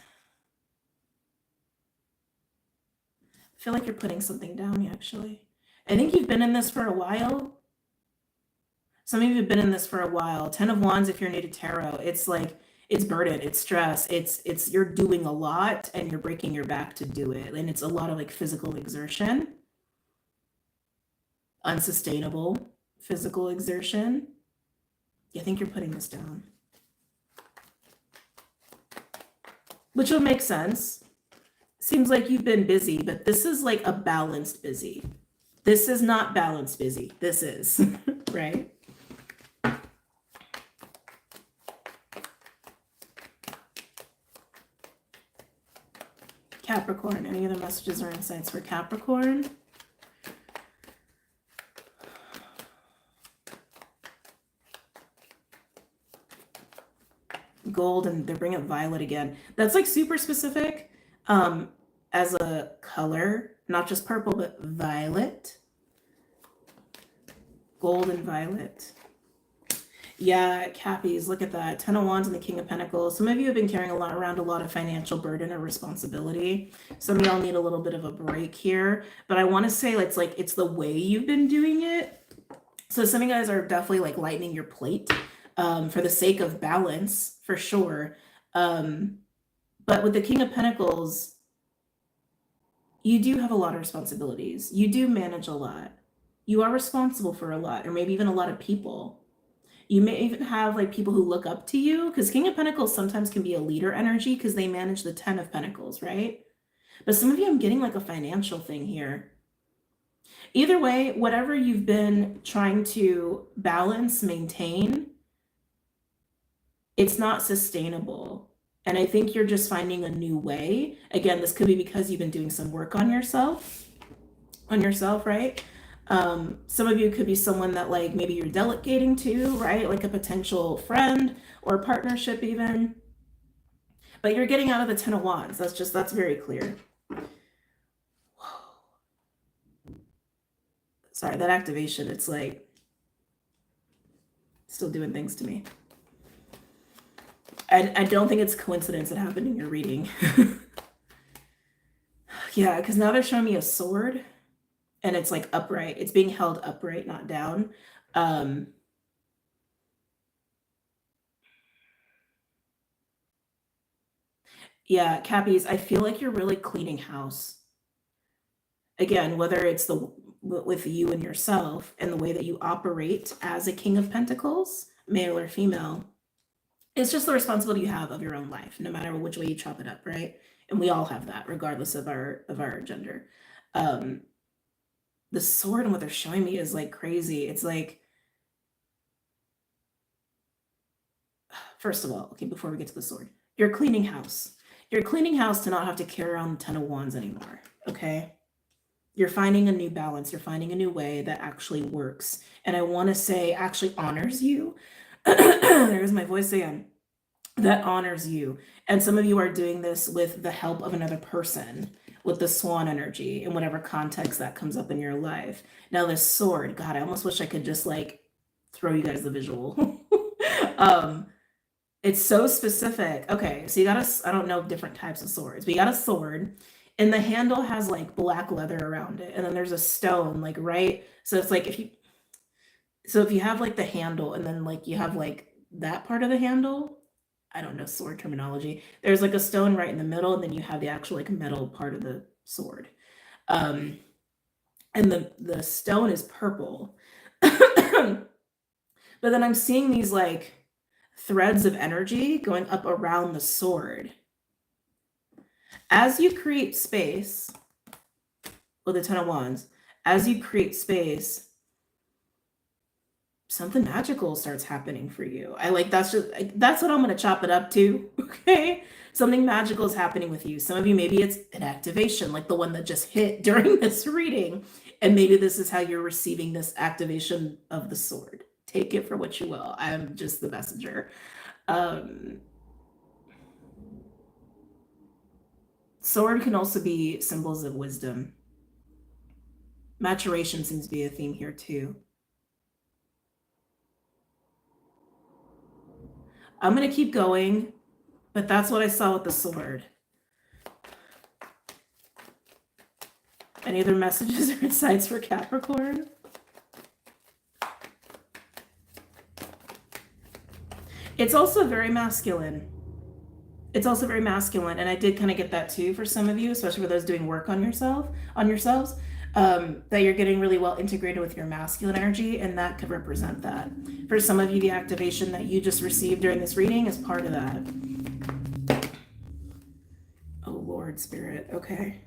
I feel like you're putting something down, actually. I think you've been in this for a while. Some of you have been in this for a while. 10 of Wands, if you're new to tarot, it's like, it's burden, it's stress, it's you're doing a lot and you're breaking your back to do it. And it's a lot of like physical exertion, unsustainable physical exertion. You think you're putting this down. Which would make sense. Seems like you've been busy, but this is like a balanced busy. This is not balanced busy. This is, right? Capricorn, any other messages or insights for Capricorn? Gold, and they're bringing up violet again. That's like super specific as a color, not just purple, but violet. Gold and violet. Yeah, Cappies, look at that. 10 of Wands and the King of Pentacles. Some of you have been carrying around a lot of financial burden or responsibility. Some of y'all need a little bit of a break here. But I want to say it's the way you've been doing it. So some of you guys are definitely like lightening your plate for the sake of balance, for sure. But with the King of Pentacles, you do have a lot of responsibilities. You do manage a lot. You are responsible for a lot, or maybe even a lot of people. You may even have like people who look up to you, because King of Pentacles sometimes can be a leader energy because they manage the 10 of Pentacles, right? But some of you, I'm getting like a financial thing here. Either way, whatever you've been trying to balance, maintain, it's not sustainable. And I think you're just finding a new way. Again, this could be because you've been doing some work on yourself, right? Some of you could be someone that like maybe you're delegating to, right? Like a potential friend or partnership even. But you're getting out of the 10 of Wands. That's very clear. Whoa. Sorry, that activation, it's like still doing things to me. I don't think it's coincidence it happened in your reading. Yeah, because now they're showing me a sword. And it's like upright. It's being held upright, not down. Yeah, Cappies, I feel like you're really cleaning house. Again, whether it's with you and yourself and the way that you operate as a King of Pentacles, male or female, it's just the responsibility you have of your own life, no matter which way you chop it up, right? And we all have that, regardless of our gender. The sword and what they're showing me is like crazy. It's like, first of all, okay, before we get to the sword, you're cleaning house. You're cleaning house to not have to carry around the 10 of Wands anymore, okay? You're finding a new balance. You're finding a new way that actually works. And I want to say actually honors you. There's my voice again. That honors you. And some of you are doing this with the help of another person, with the swan energy in whatever context that comes up in your life. Now this sword, God, I almost wish I could just like throw you guys the visual. It's so specific. Okay, so you got I don't know different types of swords, but you got a sword and the handle has like black leather around it. And then there's a stone like right. So it's like if you have like the handle and then like you have like that part of the handle, I don't know sword terminology. There's like a stone right in the middle, and then you have the actual like metal part of the sword. And the stone is purple. But then I'm seeing these like threads of energy going up around the sword. As you create space with the 10 of Wands, as you create space, something magical starts happening for you. That's what I'm going to chop it up to. Okay. Something magical is happening with you. Some of you, maybe it's an activation like the one that just hit during this reading. And maybe this is how you're receiving this activation of the sword. Take it for what you will. I'm just the messenger. Sword can also be symbols of wisdom. Maturation seems to be a theme here too. I'm going to keep going, but that's what I saw with the sword. Any other messages or insights for Capricorn? It's also very masculine. It's also very masculine, and I did kind of get that too for some of you, especially for those doing work on yourselves. that you're getting really well integrated with your masculine energy, and that could represent that. For some of you, the activation that you just received during this reading is part of that. Oh, Lord, Spirit. Okay.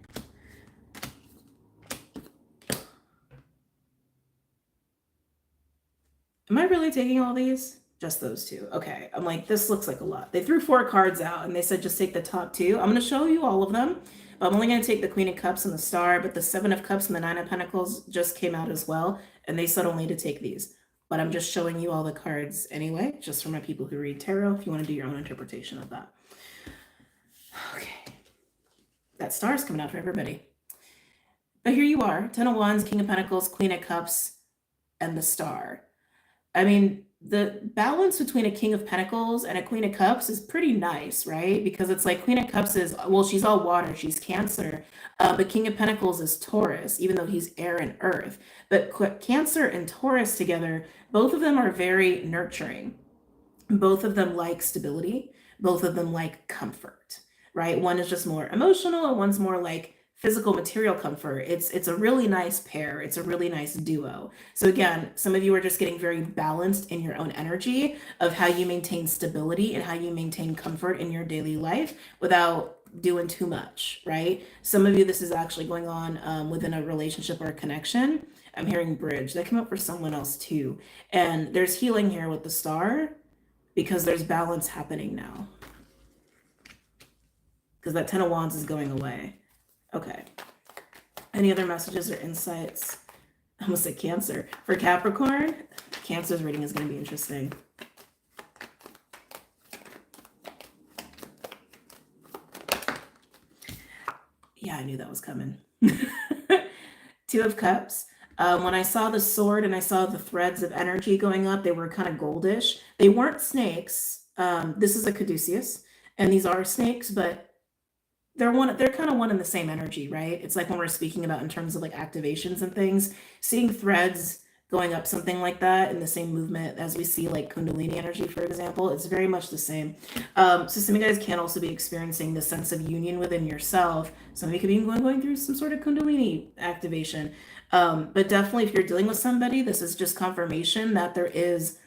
Am I really taking all these? Just those two. Okay. I'm like, this looks like a lot. They threw 4 cards out and they said just take the top 2. I'm going to show you all of them. I'm only going to take the Queen of Cups and the Star, but the 7 of Cups and the 9 of Pentacles just came out as well. And they said only to take these. But I'm just showing you all the cards anyway, just for my people who read tarot, if you want to do your own interpretation of that. Okay. That Star is coming out for everybody. But here you are, 10 of Wands, King of Pentacles, Queen of Cups, and the Star. I mean, the balance between a King of Pentacles and a Queen of Cups is pretty nice, right? Because it's like Queen of Cups is, well, she's all water, she's Cancer. But King of Pentacles is Taurus, even though he's air and earth. But Cancer and Taurus together, both of them are very nurturing. Both of them like stability. Both of them like comfort, right? One is just more emotional and one's more like physical material comfort. It's a really nice pair. It's a really nice duo. So again, some of you are just getting very balanced in your own energy of how you maintain stability and how you maintain comfort in your daily life without doing too much, right? Some of you, this is actually going on within a relationship or a connection. I'm hearing bridge. That came up for someone else too. And there's healing here with the Star because there's balance happening now. Because that 10 of Wands is going away. Okay. Any other messages or insights? I almost said Cancer. For Capricorn, Cancer's reading is going to be interesting. Yeah, I knew that was coming. 2 of Cups. When I saw the sword and I saw the threads of energy going up, they were kind of goldish. They weren't snakes. This is a caduceus, and these are snakes, but they're kind of one in the same energy, right? It's like when we're speaking about in terms of like activations and things, seeing threads going up something like that in the same movement as we see like Kundalini energy, for example, it's very much the same. So some of you guys can also be experiencing the sense of union within yourself. Some of you could be going through some sort of Kundalini activation. But definitely if you're dealing with somebody, this is just confirmation that there is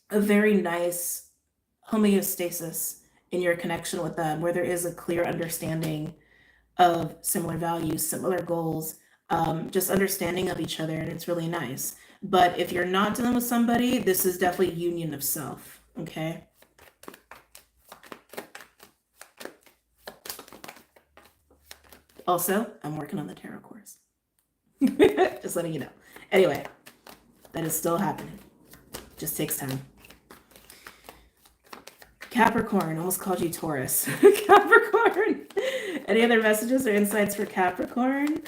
a very nice homeostasis in your connection with them, where there is a clear understanding of similar values, similar goals, just understanding of each other, and it's really nice. But if you're not dealing with somebody, this is definitely union of self, okay? Also, I'm working on the tarot course. Just letting you know. Anyway, that is still happening. Just takes time. Capricorn, almost called you Taurus. Capricorn. Any other messages or insights for Capricorn?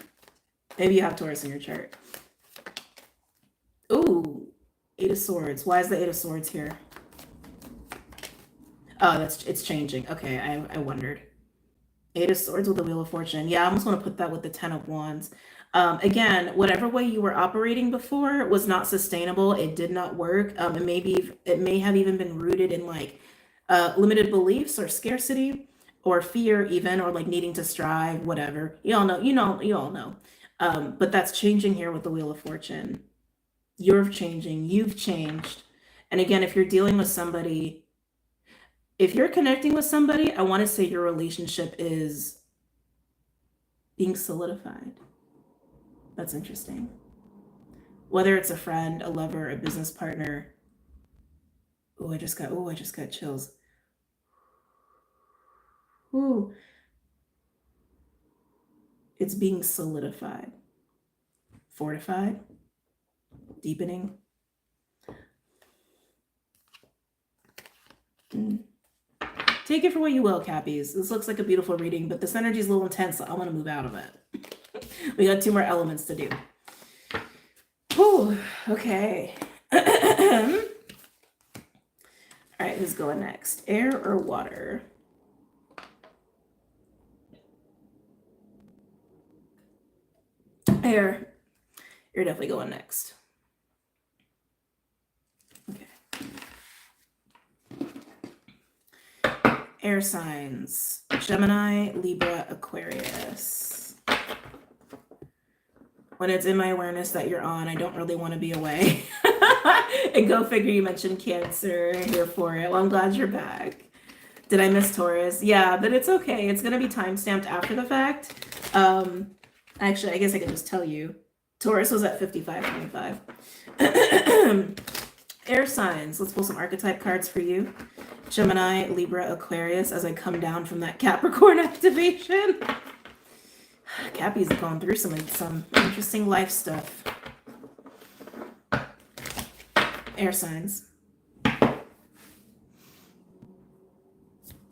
Maybe you have Taurus in your chart. Ooh, 8 of Swords. Why is the 8 of Swords here? Oh, it's changing. Okay, I wondered. 8 of Swords with the Wheel of Fortune. Yeah, I almost want to put that with the 10 of Wands. Again, whatever way you were operating before was not sustainable. It did not work. It may have even been rooted in like limited beliefs or scarcity or fear even, or like needing to strive, whatever. You all know. But that's changing here with the Wheel of Fortune. You're changing, you've changed. And again, if you're dealing with somebody, if you're connecting with somebody, I want to say your relationship is being solidified. That's interesting. Whether it's a friend, a lover, a business partner. Oh, I just got chills. Ooh. It's being solidified, fortified, deepening. Take it for what you will, Cappies. This looks like a beautiful reading, but this energy is a little intense, so I'm going to move out of it. We got 2 more elements to do. Ooh, okay. All right, who's going next? Air or water? Air. You're definitely going next. Okay. Air signs. Gemini, Libra, Aquarius. when it's in my awareness that you're on, I don't really want to be away. And go figure, you mentioned Cancer. Here for it. Well, I'm glad you're back. Did I miss Taurus? Yeah, but it's okay. It's going to be timestamped after the fact. Actually, I guess I could just tell you. Taurus was at 55.25. Air signs. Let's pull some archetype cards for you. Gemini, Libra, Aquarius, as I come down from that Capricorn activation. Cappy's gone through some interesting life stuff. Air signs.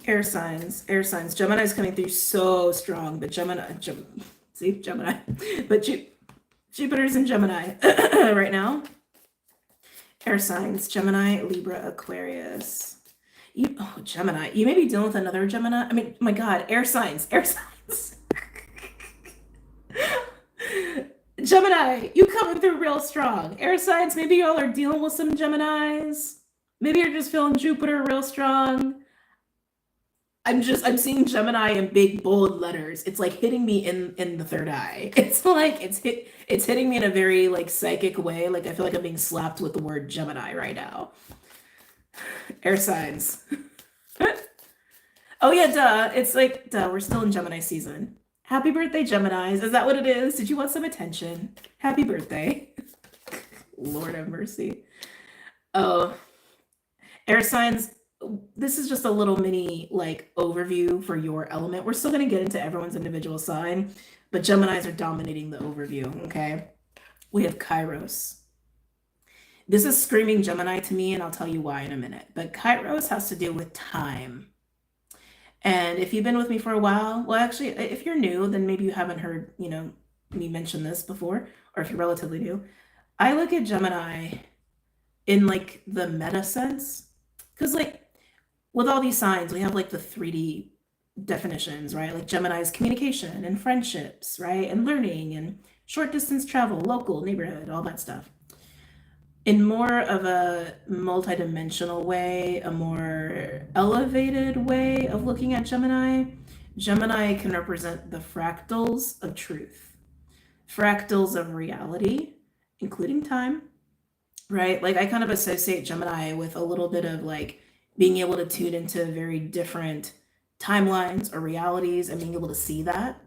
Air signs. Air signs. Gemini's coming through so strong, but Gemini. But Jupiter's in Gemini right now. Air signs. Gemini, Libra, Aquarius. Gemini. You may be dealing with another Gemini. I mean, my God, air signs. Air signs. Gemini, you coming through real strong. Air signs, maybe y'all are dealing with some Geminis. Maybe you're just feeling Jupiter real strong. I'm seeing Gemini in big bold letters. It's like hitting me in the third eye. It's like it's hitting me in a very like psychic way. Like I feel like I'm being slapped with the word Gemini right now. Air signs. Oh yeah, duh. It's like duh, we're still in Gemini season. Happy birthday, Geminis. Is that what it is? Did you want some attention? Happy birthday. Lord have mercy. Oh, air signs. This is just a little mini like overview for your element. We're still going to get into everyone's individual sign, but Geminis are dominating the overview. Okay. We have Kairos. This is screaming Gemini to me, and I'll tell you why in a minute. But Kairos has to do with time. And if you've been with me for a while, well, actually, if you're new, then maybe you haven't heard, me mention this before, or if you're relatively new. I look at Gemini in like the meta sense, because like with all these signs, we have like the 3D definitions, right? Like Gemini's communication and friendships, right? And learning and short distance travel, local, neighborhood, all that stuff. In more of a multidimensional way, a more elevated way of looking at Gemini, Gemini can represent the fractals of truth, fractals of reality, including time, right? Like I kind of associate Gemini with a little bit of like being able to tune into very different timelines or realities and being able to see that.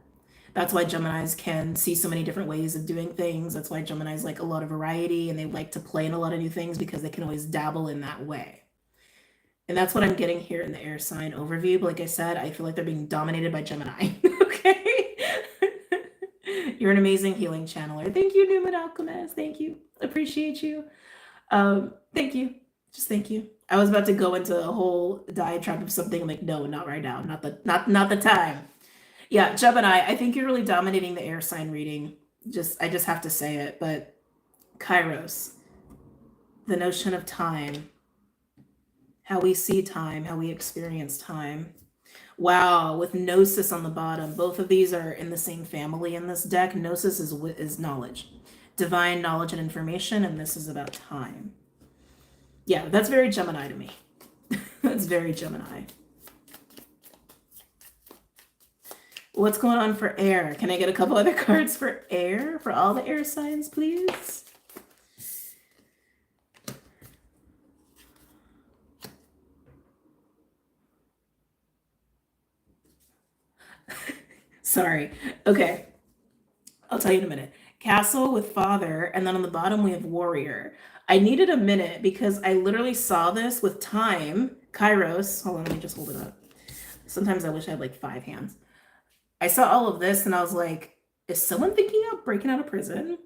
That's why Geminis can see so many different ways of doing things. That's why Geminis like a lot of variety and they like to play in a lot of new things because they can always dabble in that way. And that's what I'm getting here in the air sign overview. But like I said, I feel like they're being dominated by Gemini. Okay. You're an amazing healing channeler. Thank you, Newman Alchemist. Thank you. Appreciate you. Thank you. Just thank you. I was about to go into a whole diatribe of something. I'm like, no, not right now. Not the time. Yeah, Gemini, I think you're really dominating the air sign reading. I just have to say it, but Kairos, the notion of time, how we see time, how we experience time. Wow, with Gnosis on the bottom, both of these are in the same family in this deck. Gnosis is knowledge, divine knowledge and information, and this is about time. Yeah, that's very Gemini to me. That's very Gemini. What's going on for air? Can I get a couple other cards for air, for all the air signs, please? Sorry. Okay. I'll tell you in a minute. Castle with father, and then on the bottom we have warrior. I needed a minute because I literally saw this with time. Kairos. Hold on, let me just hold it up. Sometimes I wish I had like 5 hands. I saw all of this and I was like, is someone thinking of breaking out of prison?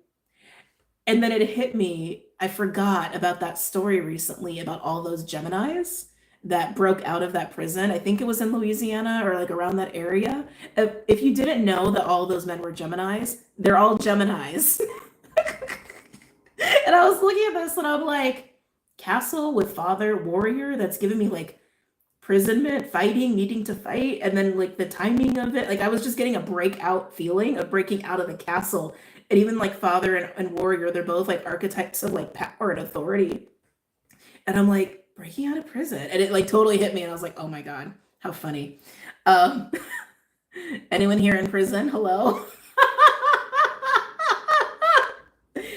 And then it hit me. I forgot about that story recently about all those Geminis that broke out of that prison. I think it was in Louisiana or like around that area. If you didn't know that all those men were Geminis, they're all Geminis. And I was looking at this and I'm like, castle with father, warrior, that's giving me like imprisonment, fighting, needing to fight, and then like the timing of it. Like I was just getting a breakout feeling of breaking out of the castle. And even like father and warrior, they're both like archetypes of like power and authority. And I'm like, breaking out of prison. And it like totally hit me. And I was like, oh my God, how funny. Anyone here in prison? Hello?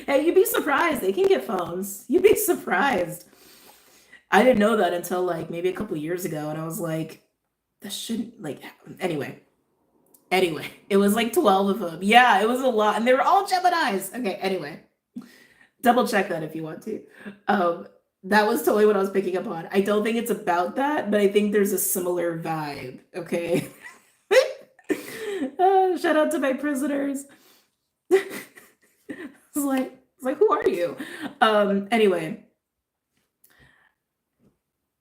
Hey, you'd be surprised. They can get phones. You'd be surprised. I didn't know that until like maybe a couple years ago, and I was like, that shouldn't like anyway. Anyway, it was like 12 of them. Yeah, it was a lot, and they were all Geminis. Okay, anyway, double check that if you want to. That was totally what I was picking up on. I don't think it's about that, but I think there's a similar vibe. Okay. Shout out to my prisoners. It's like, who are you? Anyway,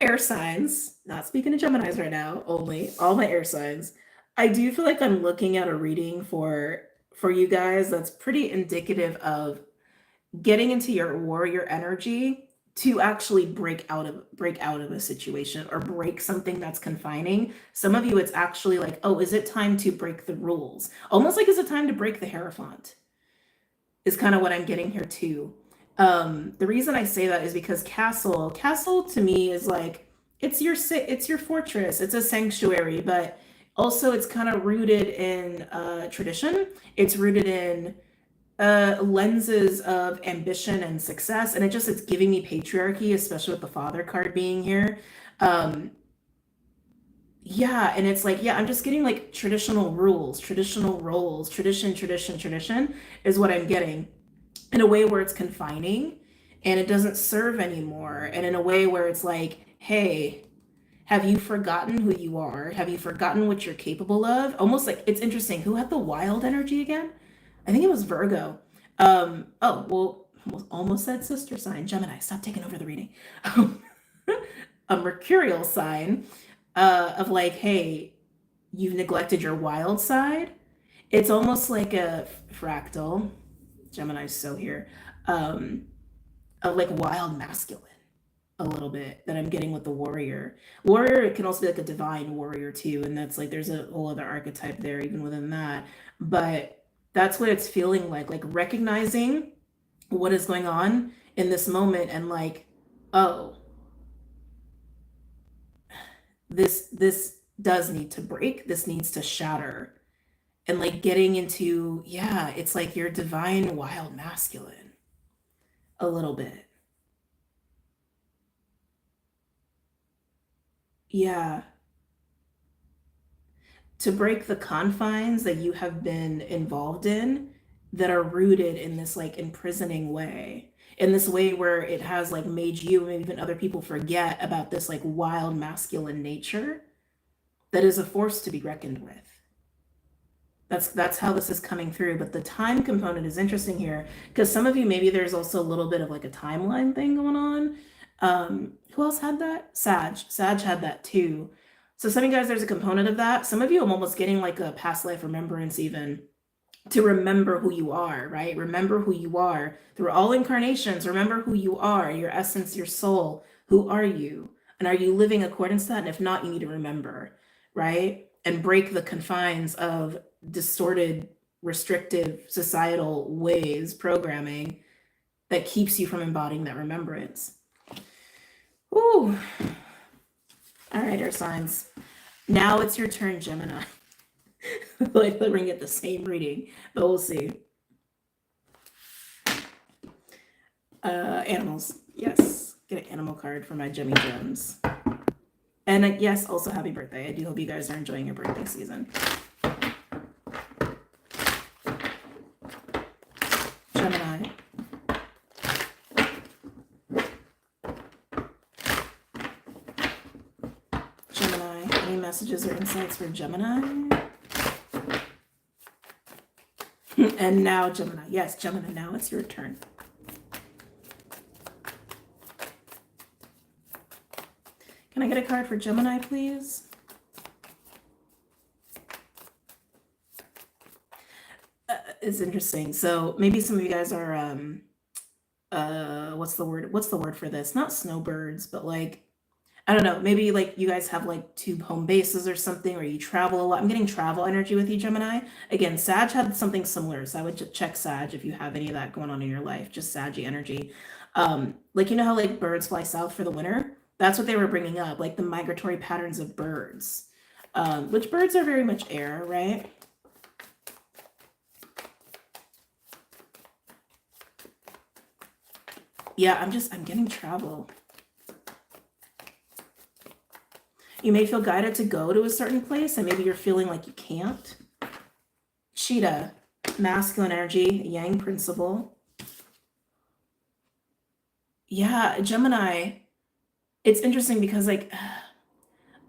air signs. Not speaking to Geminis right now. Only all my air signs. I do feel like I'm looking at a reading for you guys that's pretty indicative of getting into your warrior energy to actually break out of a situation or break something that's confining. Some of you, it's actually like, oh, is it time to break the rules? Almost like, is it time to break the Hierophant? Is kind of what I'm getting here too. The reason I say that is because castle to me is like, it's your fortress, it's a sanctuary, but also it's kind of rooted in tradition. It's rooted in lenses of ambition and success, and it's giving me patriarchy, especially with the father card being here. Yeah, and it's like, yeah, I'm just getting like traditional rules, traditional roles, tradition is what I'm getting, in a way where it's confining and it doesn't serve anymore, and in a way where it's like, hey, have you forgotten who you are? Have you forgotten what you're capable of? Almost like, it's interesting, who had the wild energy again? I think it was Virgo. Oh, well, almost said sister sign, Gemini. Stop taking over the reading. A mercurial sign of like, hey, you've neglected your wild side. It's almost like a fractal. Gemini's so here. Of like wild masculine a little bit that I'm getting with the warrior. Warrior, it can also be like a divine warrior too, and that's like, there's a whole other archetype there even within that. But that's what it's feeling like recognizing what is going on in this moment, and like, oh, this does need to break, this needs to shatter, and like getting into, yeah, it's like your divine wild masculine a little bit. Yeah, to break the confines that you have been involved in that are rooted in this like imprisoning way, in this way where it has like made you and even other people forget about this like wild masculine nature that is a force to be reckoned with. That's how this is coming through. But the time component is interesting here, because some of you, maybe there's also a little bit of like a timeline thing going on. Who else had that? Sag had that too. So some of you guys, there's a component of that. Some of you, I'm almost getting like a past life remembrance, even to remember who you are, right? Remember who you are through all incarnations. Remember who you are, your essence, your soul. Who are you? And are you living according to that? And if not, you need to remember, right? And break the confines of distorted, restrictive societal ways, programming that keeps you from embodying that remembrance. Ooh. All right, air signs. Now it's your turn, Gemini. Like, we're gonna get the same reading, but we'll see. Animals. Yes. Get an animal card for my Gemmy Gems. And yes, also happy birthday. I do hope you guys are enjoying your birthday season. Gemini. Gemini. Any messages or insights for Gemini? And now Gemini. Yes, Gemini, now it's your turn. Can I get a card for Gemini, please? It's interesting. So maybe some of you guys are, what's the word for this? Not snowbirds, but like, I don't know, maybe like you guys have like 2 home bases or something, or you travel a lot. I'm getting travel energy with you, Gemini. Again, Sag had something similar, so I would check Sag if you have any of that going on in your life, just Saggy energy. Like, you know how like birds fly south for the winter? That's what they were bringing up, like the migratory patterns of birds, which birds are very much air, right? Yeah, I'm getting travel. You may feel guided to go to a certain place and maybe you're feeling like you can't. Cheetah, masculine energy, yang principle. Yeah, Gemini, it's interesting because like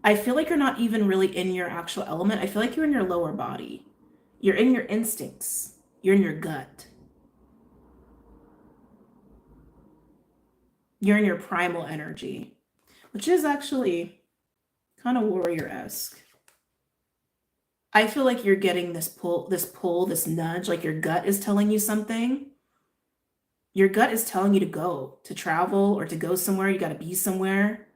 I feel like you're not even really in your actual element. I feel like you're in your lower body. You're in your instincts. You're in your gut. You're in your primal energy, which is actually kind of warrior-esque. I feel like you're getting this pull, this nudge, like your gut is telling you something. Your gut is telling you to go, to travel or to go somewhere. You got to be somewhere.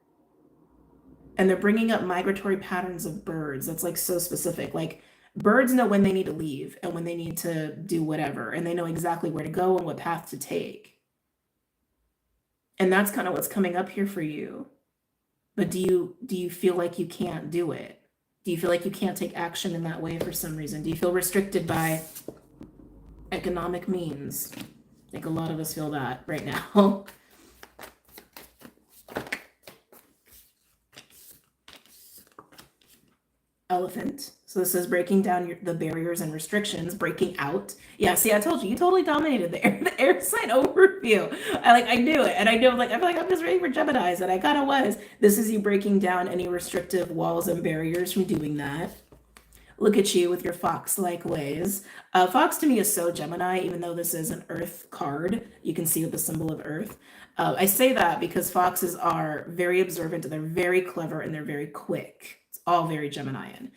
And they're bringing up migratory patterns of birds. That's like so specific. Like birds know when they need to leave and when they need to do whatever, and they know exactly where to go and what path to take. And that's kind of what's coming up here for you. But do you feel like you can't do it? Do you feel like you can't take action in that way for some reason? Do you feel restricted by economic means? I think a lot of us feel that right now. Elephant. So this is breaking down the barriers and restrictions, breaking out. Yeah, see, I told you, you totally dominated the air sign overview. I knew it. And I feel like I'm just ready for Gemini's, and I kind of was. This is you breaking down any restrictive walls and barriers from doing that. Look at you with your fox-like ways. Fox to me is so Gemini, even though this is an earth card. You can see with the symbol of earth. I say that because foxes are very observant, they're very clever, and they're very quick. It's all very Geminian.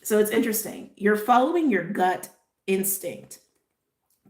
So it's interesting. You're following your gut instinct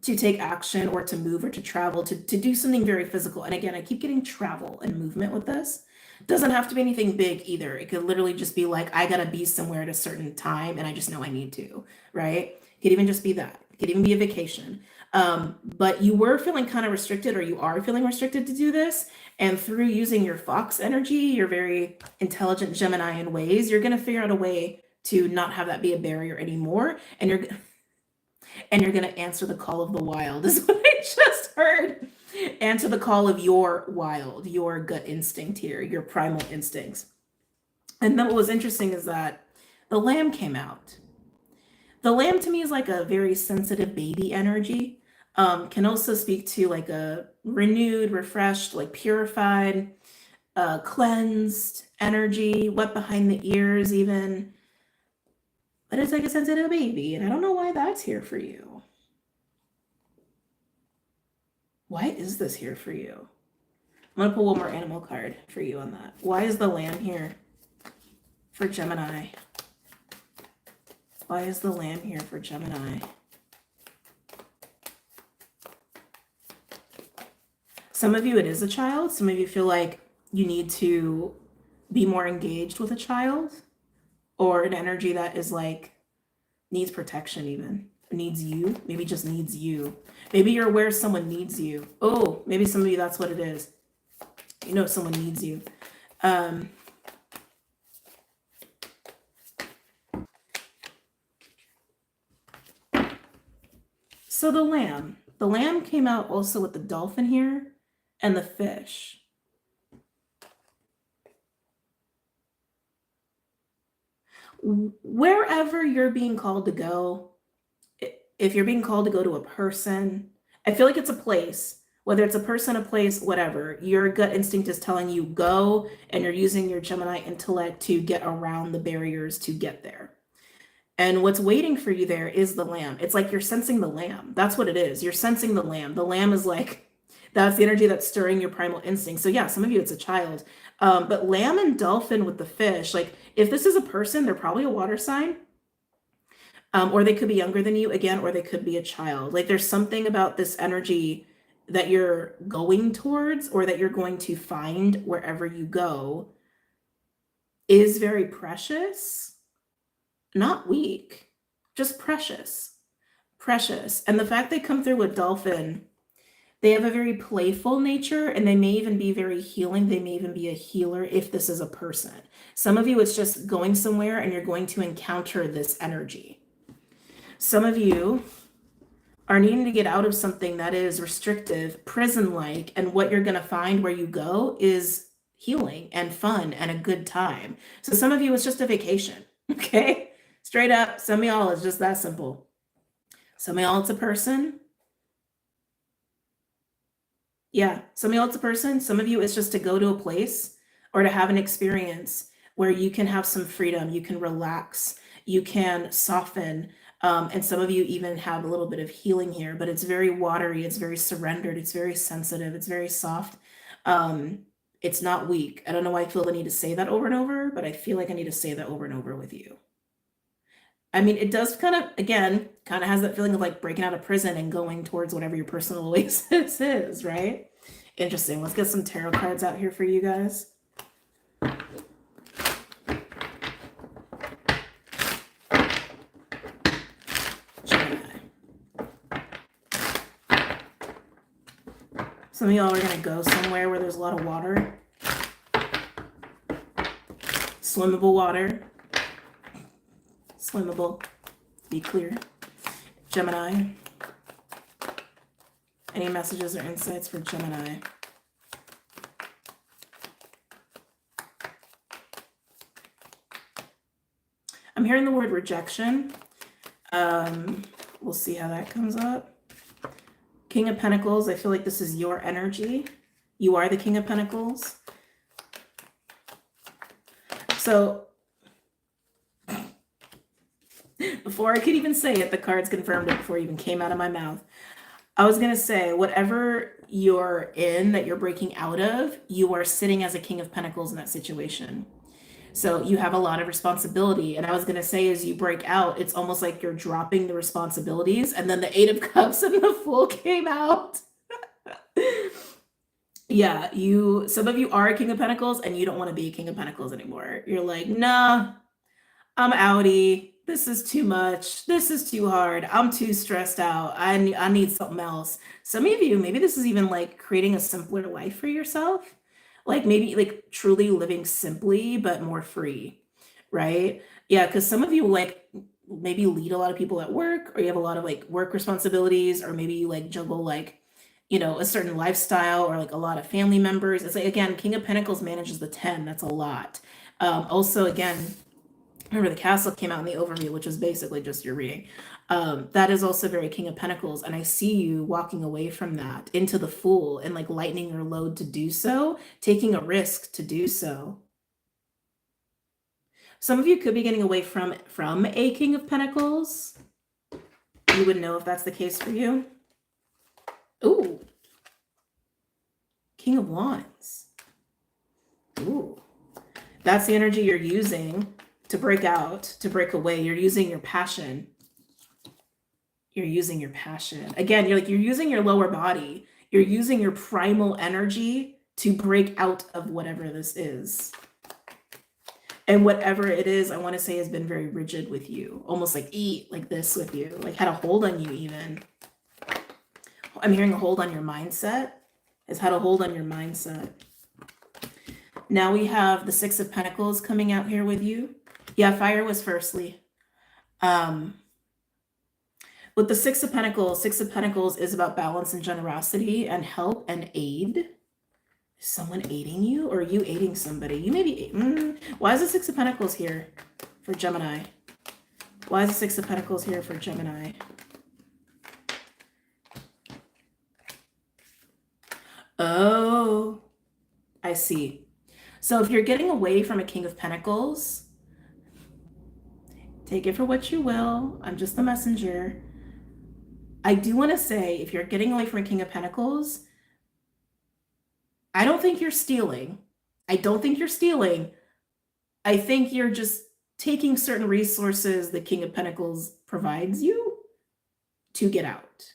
to take action or to move or to travel, to do something very physical. And again, I keep getting travel and movement with this. It doesn't have to be anything big either. It could literally just be like, I gotta be somewhere at a certain time and I just know I need to, right? It could even just be that. It could even be a vacation. But you were feeling kind of restricted, or you are feeling restricted to do this. And through using your fox energy, your very intelligent Geminian ways, you're gonna figure out a way to not have that be a barrier anymore. And you're going to answer the call of the wild, is what I just heard. Answer the call of your wild, your gut instinct here, your primal instincts. And then what was interesting is that the lamb came out. The lamb to me is like a very sensitive baby energy. Can also speak to like a renewed, refreshed, like purified, cleansed energy, wet behind the ears even. But it's like a sensitive baby, and I don't know why that's here for you. Why is this here for you? I'm going to pull one more animal card for you on that. Why is the lamb here for Gemini? Why is the lamb here for Gemini? Some of you, it is a child. Some of you feel like you need to be more engaged with a child, or an energy that is like needs protection, even needs you, maybe just needs you. Maybe you're aware someone needs you. Oh, maybe some of you, that's what it is. You know, someone needs you. So the lamb came out also with the dolphin here and the fish. Wherever you're being called to go, if you're being called to go to a person, I feel like it's a place, whether it's a person, a place, whatever, your gut instinct is telling you go, and you're using your Gemini intellect to get around the barriers to get there. And what's waiting for you there is the lamb. It's like you're sensing the lamb. That's what it is. You're sensing the lamb. The lamb is like, that's the energy that's stirring your primal instinct. So yeah, some of you, it's a child. But lamb and dolphin with the fish, like if this is a person, they're probably a water sign. Or they could be younger than you again, or they could be a child. Like there's something about this energy that you're going towards, or that you're going to find wherever you go, is very precious, not weak, just precious. And the fact they come through with dolphin, they have a very playful nature, and they may even be very healing. They may even be a healer if this is a person. Some of you, it's just going somewhere and you're going to encounter this energy. Some of you are needing to get out of something that is restrictive, prison-like, and what you're going to find where you go is healing and fun and a good time. So some of you, it's just a vacation, okay? Straight up, some of y'all, it's just that simple. Some of y'all, it's a person. Yeah, some of y'all, it's a person. Some of you, it's just to go to a place or to have an experience where you can have some freedom, you can relax, you can soften. And some of you even have a little bit of healing here, but it's very watery, it's very surrendered, it's very sensitive, it's very soft. It's not weak. I don't know why I feel the need to say that over and over, but I feel like I need to say that over and over with you. I mean, it does kind of, again, kind of has that feeling of like breaking out of prison and going towards whatever your personal oasis is, right? Interesting. Let's get some tarot cards out here for you guys. Some of y'all are going to go somewhere where there's a lot of water. Swimmable water. Swimmable. Be clear. Gemini. Any messages or insights for Gemini? I'm hearing the word rejection. We'll see how that comes up. King of Pentacles, I feel like this is your energy. You are the King of Pentacles. So, before I could even say it, the cards confirmed it before it even came out of my mouth. I was going to say, whatever you're in that you're breaking out of, you are sitting as a King of Pentacles in that situation. So you have a lot of responsibility. And I was going to say, as you break out, it's almost like you're dropping the responsibilities. And then the Eight of Cups and the Fool came out. Yeah, some of you are a King of Pentacles and you don't want to be a King of Pentacles anymore. You're like, nah, I'm outie. This is too much. This is too hard. I'm too stressed out. I need something else. Some of you, maybe this is even like creating a simpler life for yourself. Like maybe like truly living simply, but more free, right? Yeah, because some of you like maybe lead a lot of people at work, or you have a lot of like work responsibilities, or maybe you like juggle like, you know, a certain lifestyle or like a lot of family members. It's like, again, King of Pentacles manages the 10. That's a lot. Also, again, remember the Castle came out in the overview, which is basically just your reading. That is also very King of Pentacles. And I see you walking away from that into the Fool and like lightening your load to do so, taking a risk to do so. Some of you could be getting away from a King of Pentacles. You would know if that's the case for you. Ooh. King of Wands. Ooh. That's the energy you're using to break out, to break away. You're using your passion. You're using your passion. Again, you're using your lower body. You're using your primal energy to break out of whatever this is. And whatever it is, I want to say has been very rigid with you. Almost like like this with you. Like had a hold on you even. I'm hearing a hold on your mindset. Has had a hold on your mindset. Now we have the Six of Pentacles coming out here with you. Yeah, fire was firstly. With the Six of Pentacles is about balance and generosity and help and aid. Is someone aiding you, or are you aiding somebody? You may be. Why is the Six of Pentacles here for Gemini? Why is the Six of Pentacles here for Gemini? Oh, I see. So if you're getting away from a King of Pentacles, take it for what you will. I'm just the messenger. I do want to say, if you're getting away from a King of Pentacles, I don't think you're stealing. I don't think you're stealing. I think you're just taking certain resources the King of Pentacles provides you to get out.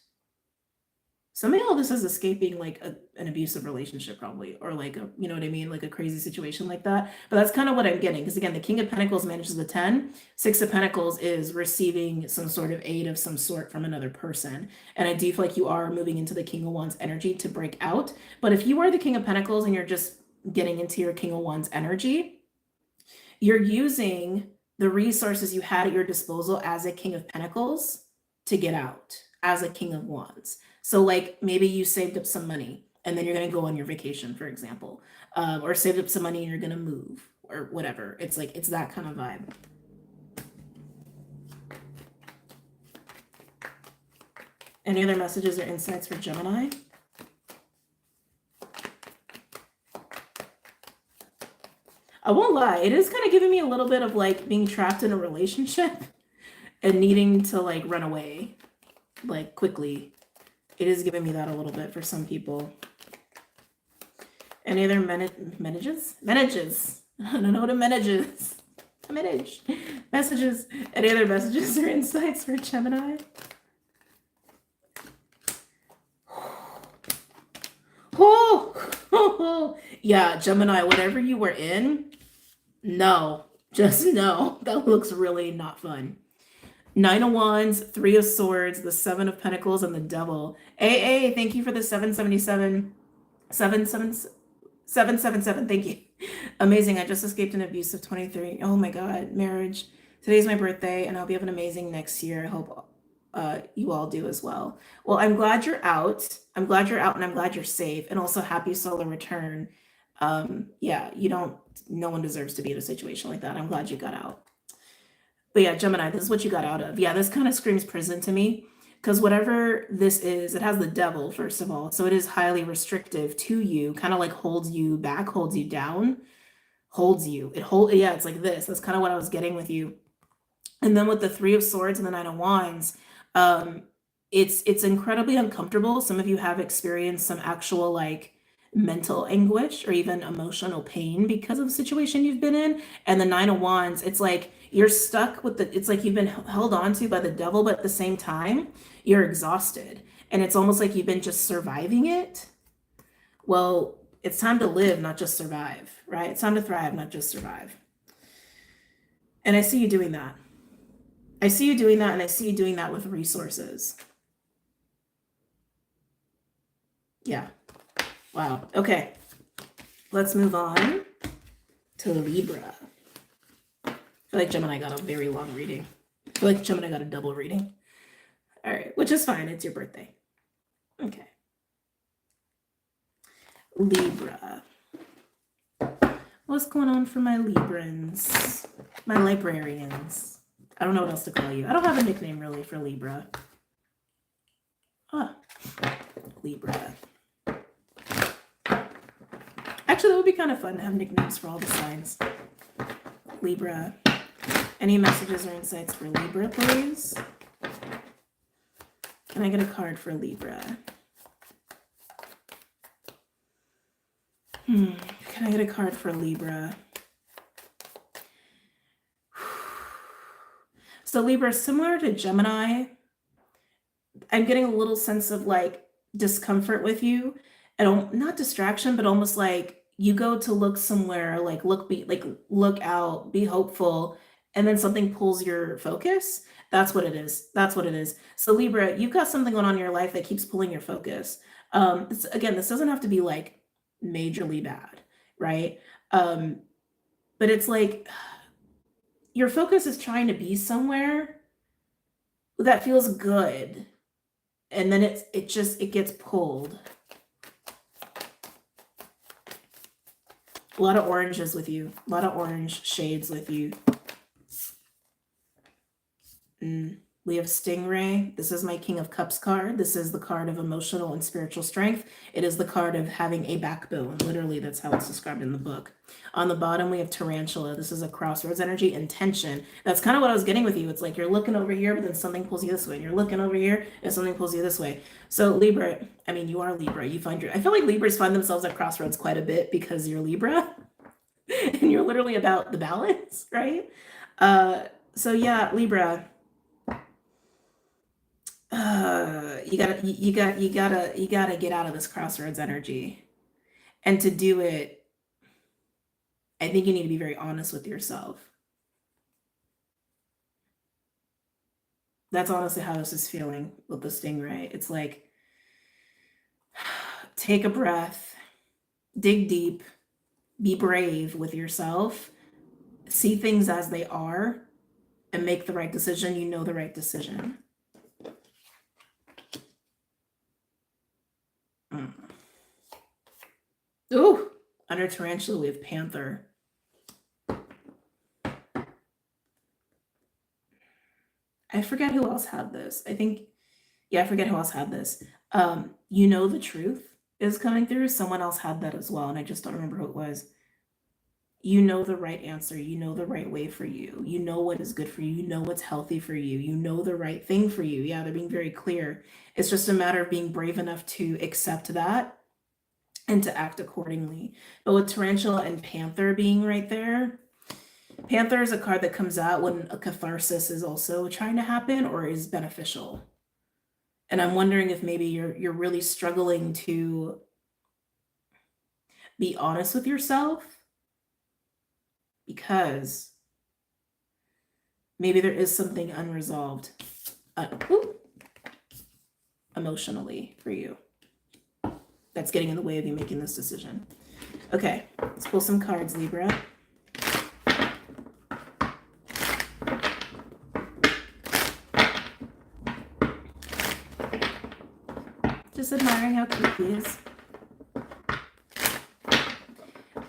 Some of y'all, this is escaping like an abusive relationship probably, or like a, you know what I mean? Like a crazy situation like that. But that's kind of what I'm getting. Because again, the King of Pentacles manages the 10. Six of Pentacles is receiving some sort of aid of some sort from another person. And I do feel like you are moving into the King of Wands energy to break out. But if you are the King of Pentacles and you're just getting into your King of Wands energy, you're using the resources you had at your disposal as a King of Pentacles to get out as a King of Wands. So like maybe you saved up some money and then you're going to go on your vacation, for example, or saved up some money and you're going to move or whatever. It's like, it's that kind of vibe. Any other messages or insights for Gemini? I won't lie, it is kind of giving me a little bit of like being trapped in a relationship and needing to like run away like quickly. It is giving me that a little bit for some people. Any other messages? I don't know what a messages. Messages. Any other messages or insights for Gemini? Oh, yeah, Gemini, whatever you were in, no, just no. That looks really not fun. 9 of Wands, 3 of Swords, the 7 of Pentacles, and the Devil. AA, thank you for the 777. 777, thank you. Amazing. I just escaped an abuse of 23. Oh my God, marriage. Today's my birthday, and I'll be having an amazing next year. I hope you all do as well. Well, I'm glad you're out. I'm glad you're out, and I'm glad you're safe, and also happy solar return. Yeah, no one deserves to be in a situation like that. I'm glad you got out. But yeah, Gemini, this is what you got out of. Yeah, this kind of screams prison to me, because whatever this is, it has the Devil, first of all. So it is highly restrictive to you, kind of like holds you back, holds you down, holds you. Yeah, it's like this. That's kind of what I was getting with you. And then with the 3 of Swords and the 9 of Wands, it's incredibly uncomfortable. Some of you have experienced some actual like mental anguish or even emotional pain because of the situation you've been in. And the 9 of Wands, it's like you're stuck with it's like you've been held on to by the Devil, but at the same time, you're exhausted. And it's almost like you've been just surviving it. Well, it's time to live, not just survive, right? It's time to thrive, not just survive. And I see you doing that. I see you doing that, and I see you doing that with resources. Yeah. Wow. Okay. Let's move on to Libra. I feel like Gemini got a very long reading. I feel like Gemini got a double reading. All right, which is fine. It's your birthday. Okay. Libra. What's going on for my Librans? My librarians. I don't know what else to call you. I don't have a nickname really for Libra. Libra. Actually, that would be kind of fun to have nicknames for all the signs. Libra. Any messages or insights for Libra, please? Can I get a card for Libra? Can I get a card for Libra? So Libra, similar to Gemini, I'm getting a little sense of like discomfort with you, and not distraction, but almost like you go to look somewhere, like look out, be hopeful, and then something pulls your focus. That's what it is. That's what it is. So Libra, you've got something going on in your life that keeps pulling your focus. Again, this doesn't have to be like majorly bad, right? But it's like your focus is trying to be somewhere that feels good, and then it gets pulled. A lot of oranges with you, a lot of orange shades with you. We have Stingray. This is my King of Cups card. This is the card of emotional and spiritual strength. It is the card of having a backbone. Literally, that's how it's described in the book. On the bottom, we have Tarantula. This is a crossroads energy and tension. That's kind of what I was getting with you. It's like you're looking over here, but then something pulls you this way. And you're looking over here, and something pulls you this way. So Libra, I mean, you are Libra. I feel like Libras find themselves at crossroads quite a bit because you're Libra. And you're literally about the balance, right? So yeah, Libra. You gotta get out of this crossroads energy. And to do it, I think you need to be very honest with yourself. That's honestly how this is feeling with the Stingray. It's like, take a breath, dig deep, be brave with yourself, see things as they are, and make the right decision. You know the right decision. Ooh, under Tarantula, we have Panther. I forget who else had this. I forget who else had this. You know the truth is coming through. Someone else had that as well, and I just don't remember who it was. You know the right answer. You know the right way for you. You know what is good for you. You know what's healthy for you. You know the right thing for you. Yeah, they're being very clear. It's just a matter of being brave enough to accept that and to act accordingly. But with Tarantula and Panther being right there, Panther is a card that comes out when a catharsis is also trying to happen or is beneficial. And I'm wondering if maybe you're really struggling to be honest with yourself, because maybe there is something unresolved emotionally for you that's getting in the way of you making this decision. Okay, let's pull some cards, Libra. Just admiring how cute he is.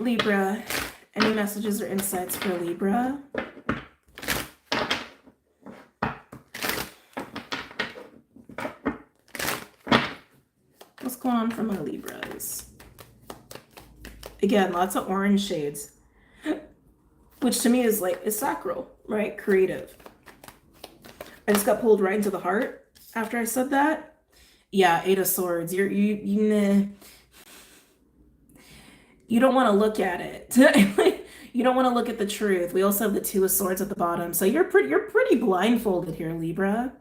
Libra, any messages or insights for Libra? What's going on for my Libras? Again, lots of orange shades, which to me is like, it's sacral, right? Creative. I just got pulled right into the heart after I said that. Yeah, Eight of Swords. You don't want to look at it. You don't want to look at the truth. We also have the Two of Swords at the bottom. So you're pretty blindfolded here, Libra.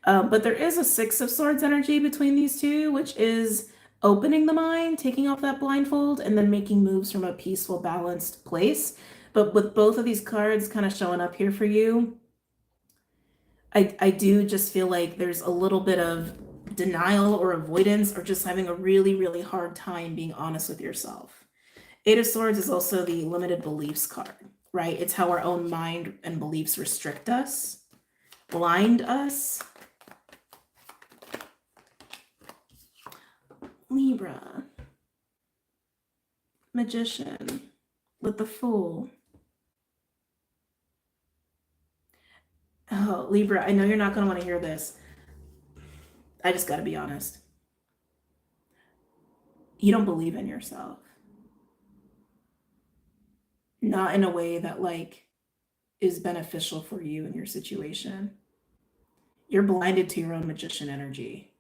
But there is a Six of Swords energy between these two, which is opening the mind, taking off that blindfold, and then making moves from a peaceful, balanced place. But with both of these cards kind of showing up here for you, I do just feel like there's a little bit of denial or avoidance, or just having a really, really hard time being honest with yourself. Eight of Swords is also the limited beliefs card, right? It's how our own mind and beliefs restrict us, blind us. Libra. Magician with the Fool. Oh, Libra, I know you're not going to want to hear this. I just got to be honest. You don't believe in yourself. Not in a way that like is beneficial for you in your situation. You're blinded to your own magician energy.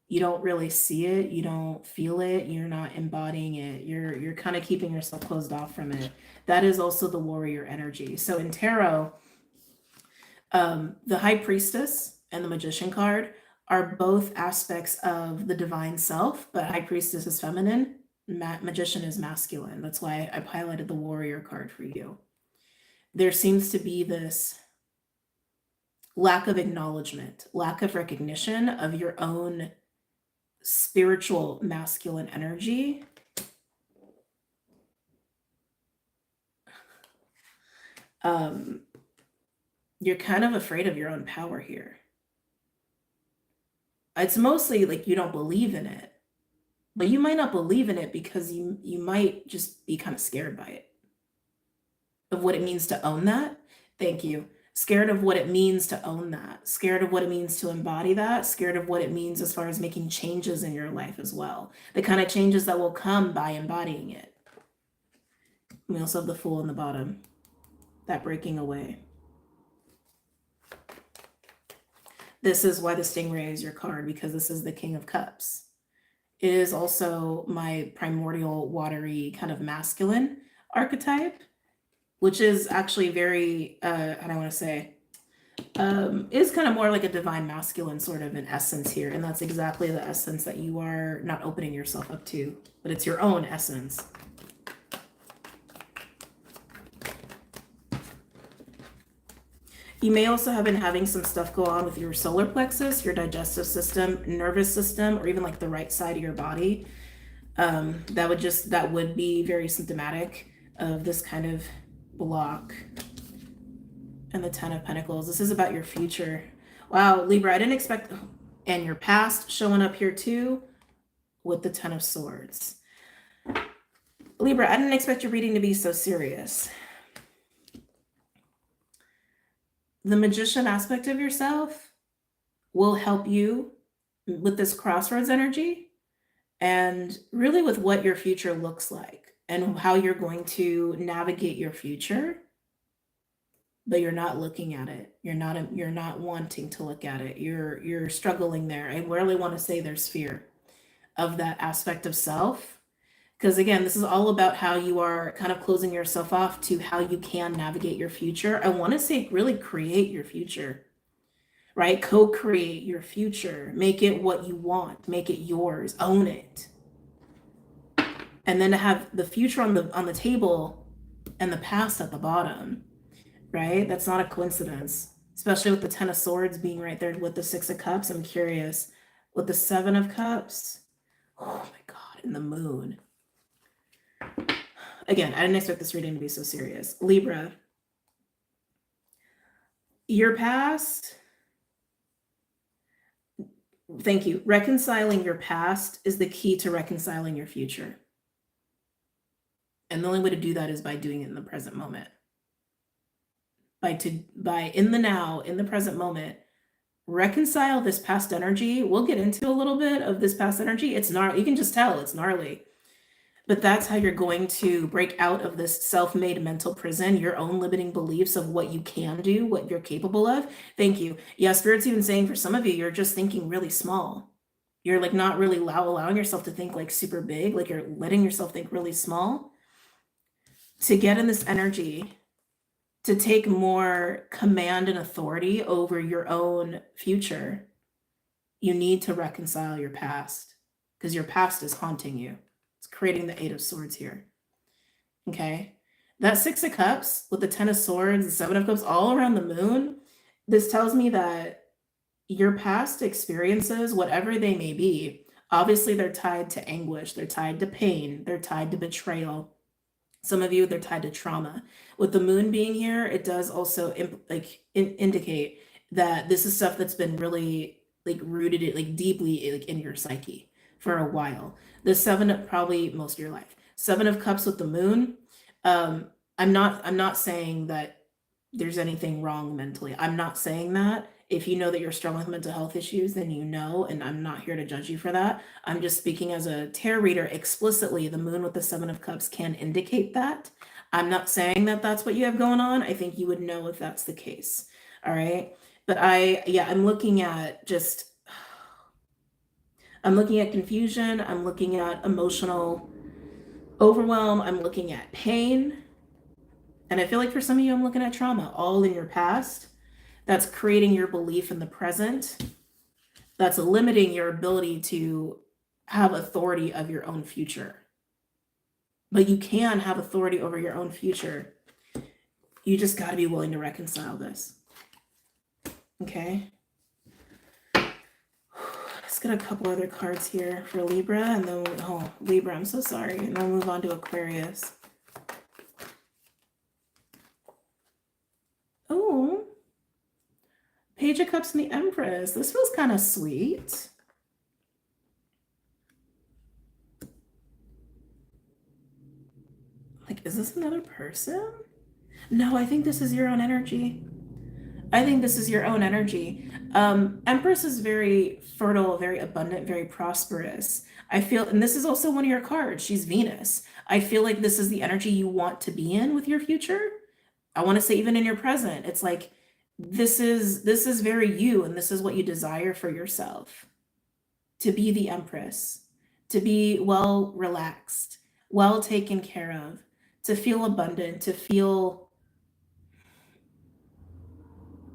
You don't really see it. You don't feel it. You're not embodying it. You're kind of keeping yourself closed off from it. That is also the warrior energy. So in tarot, the High Priestess and the Magician card are both aspects of the divine self, but High Priestess is feminine, Magician is masculine. That's why I highlighted the warrior card for you. There seems to be this lack of acknowledgement, lack of recognition of your own spiritual masculine energy. You're kind of afraid of your own power here. It's mostly like you don't believe in it, but you might not believe in it because you might just be kind of scared by it, of what it means to own that. Thank you. Scared of what it means to own that, scared of what it means to embody that, scared of what it means as far as making changes in your life as well. The kind of changes that will come by embodying it. We also have the Fool on the bottom, that breaking away. This is why the Stingray is your card, because this is the King of Cups. It is also my primordial, watery, kind of masculine archetype, which is actually very, I don't want to say, is kind of more like a divine masculine sort of an essence here. And that's exactly the essence that you are not opening yourself up to, but it's your own essence. You may also have been having some stuff go on with your solar plexus, your digestive system, nervous system, or even like the right side of your body. That would be very symptomatic of this kind of block. And the Ten of Pentacles. This is about your future. Wow, Libra, I didn't expect, and your past showing up here too with the Ten of Swords. Libra, I didn't expect your reading to be so serious. The magician aspect of yourself will help you with this crossroads energy and really with what your future looks like and how you're going to navigate your future. But you're not looking at it. You're not wanting to look at it. You're struggling there. I really want to say there's fear of that aspect of self. Because again, this is all about how you are kind of closing yourself off to how you can navigate your future. I want to say really create your future, right? Co-create your future. Make it what you want. Make it yours. Own it. And then to have the future on the table and the past at the bottom, right? That's not a coincidence, especially with the 10 of Swords being right there with the 6 of Cups. I'm curious. With the 7 of Cups, oh my God, and the Moon. Again, I didn't expect this reading to be so serious. Libra, your past, thank you. Reconciling your past is the key to reconciling your future. And the only way to do that is by doing it in the present moment. By in the now, in the present moment, reconcile this past energy. We'll get into a little bit of this past energy. It's gnarly. You can just tell it's gnarly. But that's how you're going to break out of this self-made mental prison, your own limiting beliefs of what you can do, what you're capable of. Thank you. Yeah, Spirit's even saying for some of you, you're just thinking really small. You're like not really allowing yourself to think like super big, like you're letting yourself think really small. To get in this energy, to take more command and authority over your own future, you need to reconcile your past because your past is haunting you. It's creating the 8 of Swords here. Okay. That 6 of Cups with the 10 of Swords, the 7 of Cups, all around the Moon. This tells me that your past experiences, whatever they may be, obviously they're tied to anguish. They're tied to pain. They're tied to betrayal. Some of you, they're tied to trauma. With the Moon being here, it does also indicate that this is stuff that's been really like rooted like deeply like in your psyche for a while. The 7, probably most of your life. 7 of Cups with the Moon. I'm not saying that there's anything wrong mentally. I'm not saying that. If you know that you're struggling with mental health issues, then you know, and I'm not here to judge you for that. I'm just speaking as a tarot reader explicitly. The Moon with the 7 of Cups can indicate that. I'm not saying that that's what you have going on. I think you would know if that's the case. All right. But I'm looking at confusion. I'm looking at emotional overwhelm. I'm looking at pain. And I feel like for some of you, I'm looking at trauma, all in your past. That's creating your belief in the present. That's limiting your ability to have authority of your own future. But you can have authority over your own future. You just got to be willing to reconcile this. Okay. Let's get a couple other cards here for Libra, and then Libra, I'm so sorry. And then we'll move on to Aquarius. Oh, Page of Cups and the Empress. This feels kind of sweet. Like, is this another person? No, I think this is your own energy. Empress is very fertile, very abundant, very prosperous. I feel, and this is also one of your cards. She's Venus. I feel like this is the energy you want to be in with your future. I want to say even in your present. It's like, this is very you, and this is what you desire for yourself. To be the Empress, to be well relaxed, well taken care of, to feel abundant, to feel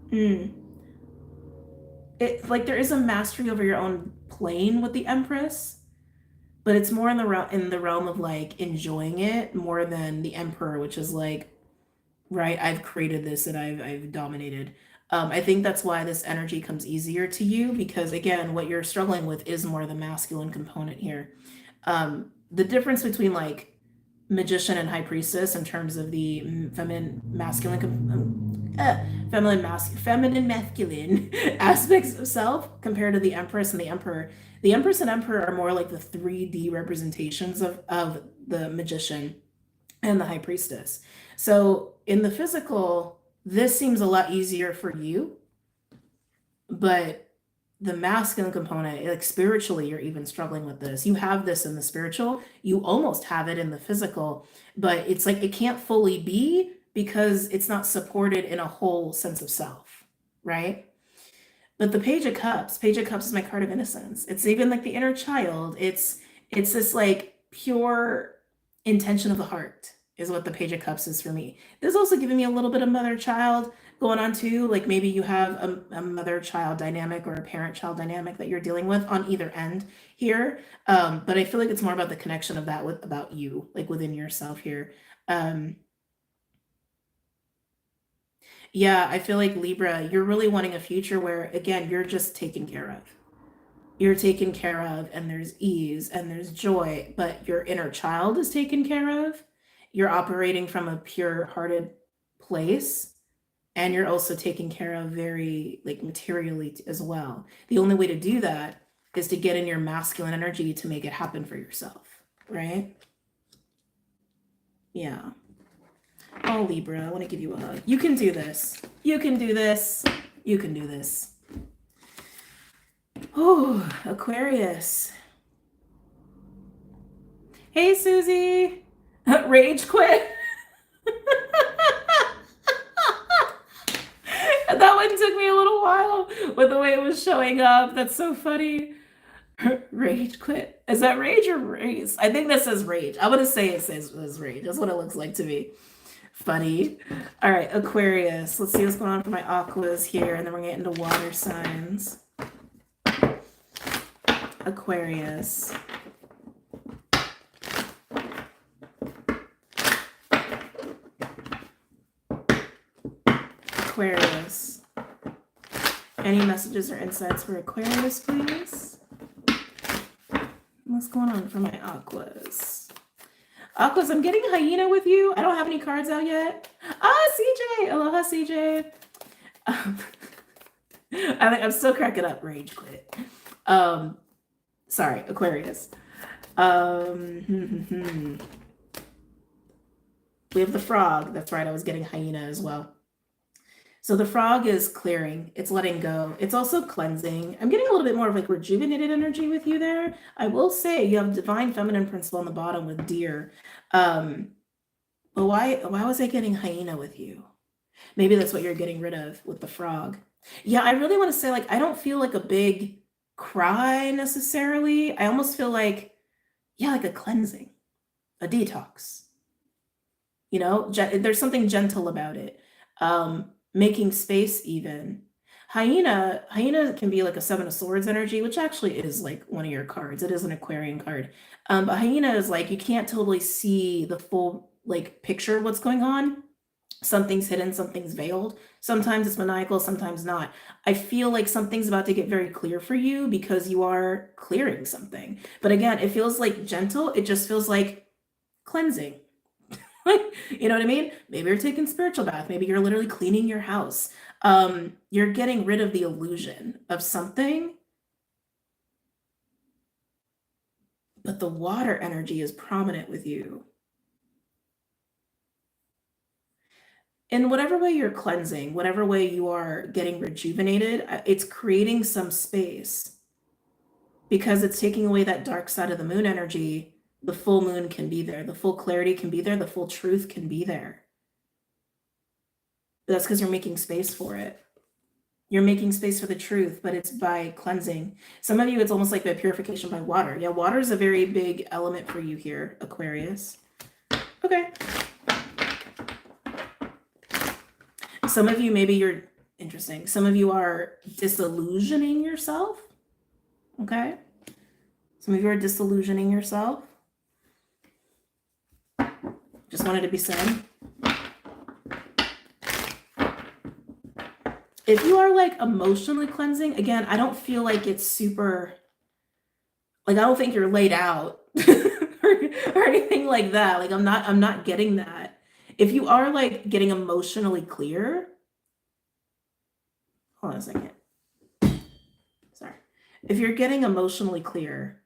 it like there is a mastery over your own plane with the Empress, but it's more in the realm of like enjoying it more than the Emperor, which is like, right, I've created this and I've dominated. I think that's why this energy comes easier to you, because again, what you're struggling with is more the masculine component here. The difference between like Magician and High Priestess in terms of the feminine masculine feminine, masculine aspects of self compared to the Empress and the Emperor. The Empress and Emperor are more like the 3D representations of the Magician and the High Priestess. So in the physical, this seems a lot easier for you, but the masculine component, like spiritually, you're even struggling with this. You have this in the spiritual, you almost have it in the physical, but it's like it can't fully be because it's not supported in a whole sense of self, right? But the Page of Cups is my card of innocence. It's even like the inner child. It's this like pure intention of the heart is what the Page of Cups is for me. This is also giving me a little bit of mother-child going on too. Like maybe you have a mother-child dynamic or a parent-child dynamic that you're dealing with on either end here. But I feel like it's more about the connection of that with about you, like within yourself here. Yeah, I feel like Libra, you're really wanting a future where, again, you're just taken care of. You're taken care of, and there's ease and there's joy, but your inner child is taken care of. You're operating from a pure-hearted place, and you're also taken care of very, like, materially as well. The only way to do that is to get in your masculine energy to make it happen for yourself, right? Yeah. Oh, Libra, I want to give you a hug. You can do this. You can do this. You can do this. Oh, Aquarius. Hey, Susie. Rage quit. That one took me a little while with the way it was showing up. That's so funny. Rage quit. Is that rage or race? I think that says rage. I'm going to say it says rage. That's what it looks like to me. Funny. All right, Aquarius. Let's see what's going on for my aquas here, and then we're getting into water signs. Aquarius. Aquarius. Any messages or insights for Aquarius, please? What's going on for my aquas? Aquas, I'm getting hyena with you. I don't have any cards out yet. Ah, CJ. Aloha, CJ. I'm still cracking up. Rage quit. Sorry, Aquarius. We have the frog. That's right. I was getting hyena as well. So the frog is clearing. It's letting go. It's also cleansing. I'm getting a little bit more of like rejuvenated energy with you there. I will say you have divine feminine principle on the bottom with deer. But why was I getting hyena with you? Maybe that's what you're getting rid of with the frog. Yeah, I really want to say, like, I don't feel like a big cry necessarily. I almost feel like, yeah, like a cleansing, a detox. You know, there's something gentle about it. Making space even. Hyena can be like a Seven of Swords energy, which actually is like one of your cards. It is an Aquarian card. But hyena is like, you can't totally see the full like picture of what's going on. Something's hidden, something's veiled. Sometimes it's maniacal, sometimes not. I feel like something's about to get very clear for you because you are clearing something. But again, it feels like gentle. It just feels like cleansing. You know what I mean? Maybe you're taking spiritual bath. Maybe you're literally cleaning your house. You're getting rid of the illusion of something. But the water energy is prominent with you. In whatever way you're cleansing, whatever way you are getting rejuvenated, it's creating some space because it's taking away that dark side of the moon energy. The full moon can be there. The full clarity can be there. The full truth can be there. But that's because you're making space for it. You're making space for the truth, but it's by cleansing. Some of you, it's almost like the purification by water. Yeah, water is a very big element for you here, Aquarius. Okay. Some of you, maybe you're interesting. Some of you are disillusioning yourself. Okay. Some of you are disillusioning yourself. Just wanted to be said. If you are like emotionally cleansing, again, I don't feel like it's super, like, I don't think you're laid out or anything like that. Like, I'm not getting that. If you are like getting emotionally clear, hold on a second. Sorry. If you're getting emotionally clear,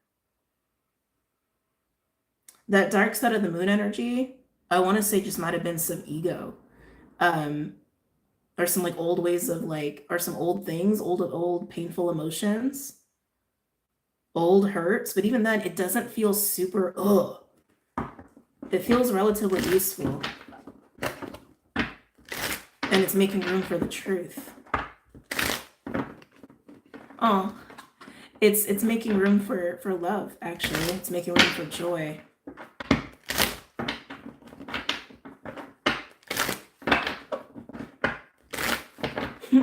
that dark side of the moon energy, I want to say just might have been some ego. Or some like old ways of like, or some old things, old painful emotions, old hurts. But even then, it doesn't feel super, ugh. It feels relatively useful. And it's making room for the truth. Oh, it's making room for love, actually. It's making room for joy.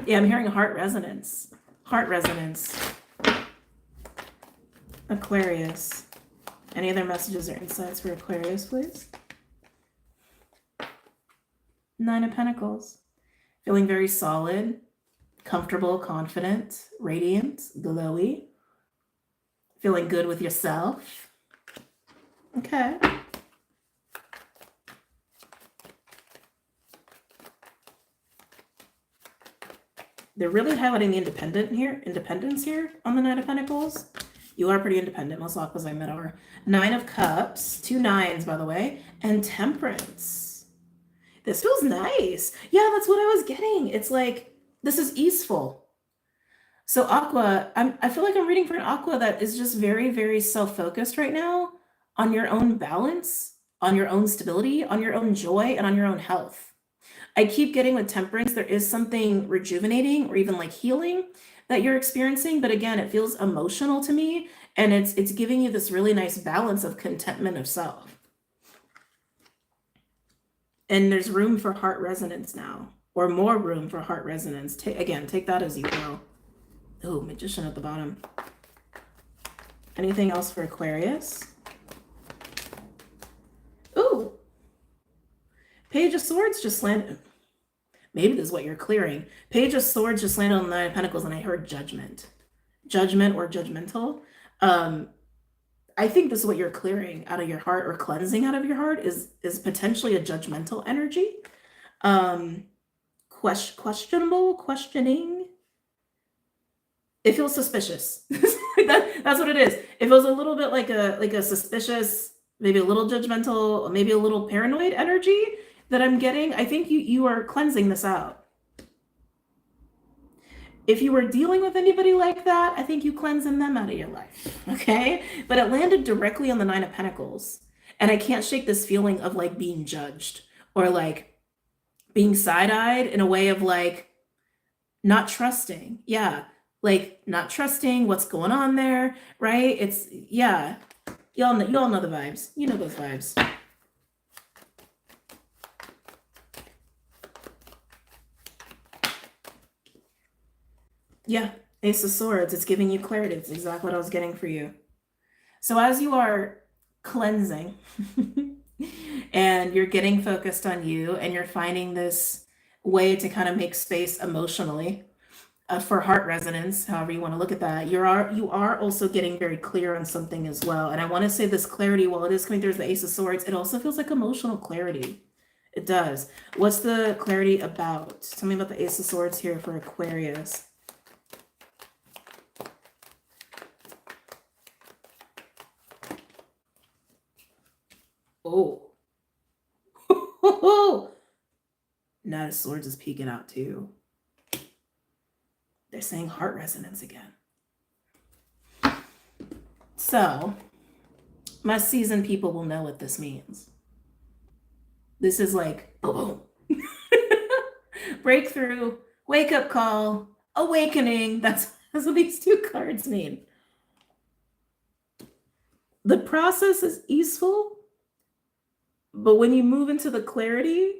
Yeah, I'm hearing heart resonance. Heart resonance. Aquarius. Any other messages or insights for Aquarius, please? 9 of Pentacles. Feeling very solid, comfortable, confident, radiant, glowy. Feeling good with yourself. Okay. They're really highlighting the independence here on the 9 of Pentacles. You are pretty independent. Most Aquas I met are. 9 of Cups, 2 9s, by the way, and Temperance. This feels nice. Yeah, that's what I was getting. It's like, this is easeful. So Aqua, I feel like I'm reading for an Aqua that is just very, very self-focused right now on your own balance, on your own stability, on your own joy, and on your own health. I keep getting with Temperance, there is something rejuvenating or even like healing that you're experiencing. But again, it feels emotional to me. And it's giving you this really nice balance of contentment of self. And there's room for heart resonance now, or more room for heart resonance. Again, take that as you will. Oh, Magician at the bottom. Anything else for Aquarius? Ooh. Page of Swords just landed. Maybe this is what you're clearing. Page of Swords just landed on the 9 of Pentacles, and I heard judgment. Judgment or judgmental. I think this is what you're clearing out of your heart, or cleansing out of your heart, is potentially a judgmental energy. Questionable, questioning. It feels suspicious. That's what it is. It feels a little bit like a suspicious, maybe a little judgmental, maybe a little paranoid energy that I'm getting. I think you are cleansing this out. If you were dealing with anybody like that, I think you cleansing them out of your life, okay? But it landed directly on the 9 of Pentacles. And I can't shake this feeling of like being judged, or like being side-eyed in a way of like not trusting. Yeah, like not trusting what's going on there, right? It's, yeah, y'all know the vibes. You know those vibes. Yeah, Ace of Swords, it's giving you clarity. It's exactly what I was getting for you. So as you are cleansing and you're getting focused on you, and you're finding this way to kind of make space emotionally for heart resonance, however you want to look at that, you are also getting very clear on something as well. And I want to say this clarity, while it is coming through as the Ace of Swords, it also feels like emotional clarity. It does. What's the clarity about? Tell me about the Ace of Swords here for Aquarius. Oh. Knight of Swords is peeking out too. They're saying heart resonance again. So, my seasoned people will know what this means. This is like, boom. Breakthrough, wake-up call, awakening. That's what these 2 cards mean. The process is easeful, but when you move into the clarity,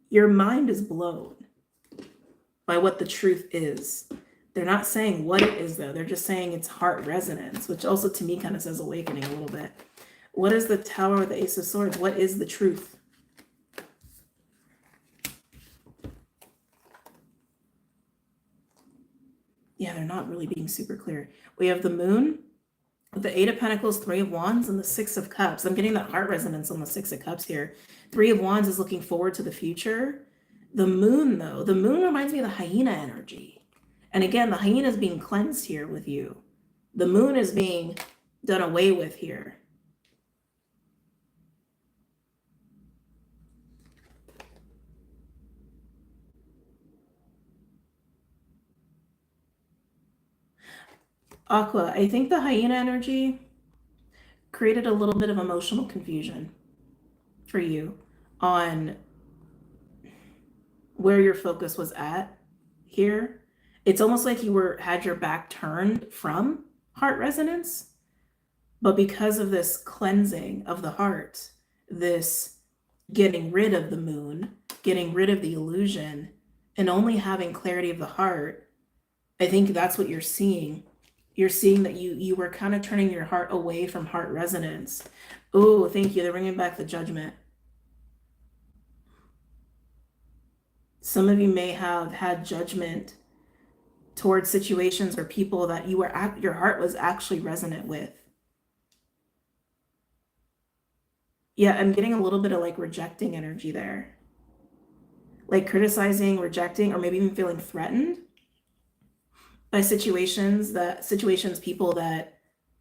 your mind is blown by what the truth is. They're not saying what it is, though. They're just saying it's heart resonance, which also to me kind of says awakening a little bit. What is the Tower with the Ace of Swords? What is the truth? Yeah, they're not really being super clear. We have the Moon with the 8 of Pentacles, 3 of Wands, and the 6 of Cups. I'm getting that heart resonance on the 6 of Cups here. 3 of Wands is looking forward to the future. The moon, though, the moon reminds me of the hyena energy. And again, the hyena is being cleansed here with you. The moon is being done away with here. Aqua, I think the hyena energy created a little bit of emotional confusion for you on where your focus was at here. It's almost like you had your back turned from heart resonance, but because of this cleansing of the heart, this getting rid of the moon, getting rid of the illusion, and only having clarity of the heart, I think that's what you're seeing. You're seeing that you were kind of turning your heart away from heart resonance. Oh, thank you. They're bringing back the Judgment. Some of you may have had judgment towards situations or people that your heart was actually resonant with. Yeah, I'm getting a little bit of like rejecting energy there. Like criticizing, rejecting, or maybe even feeling threatened by situations, people that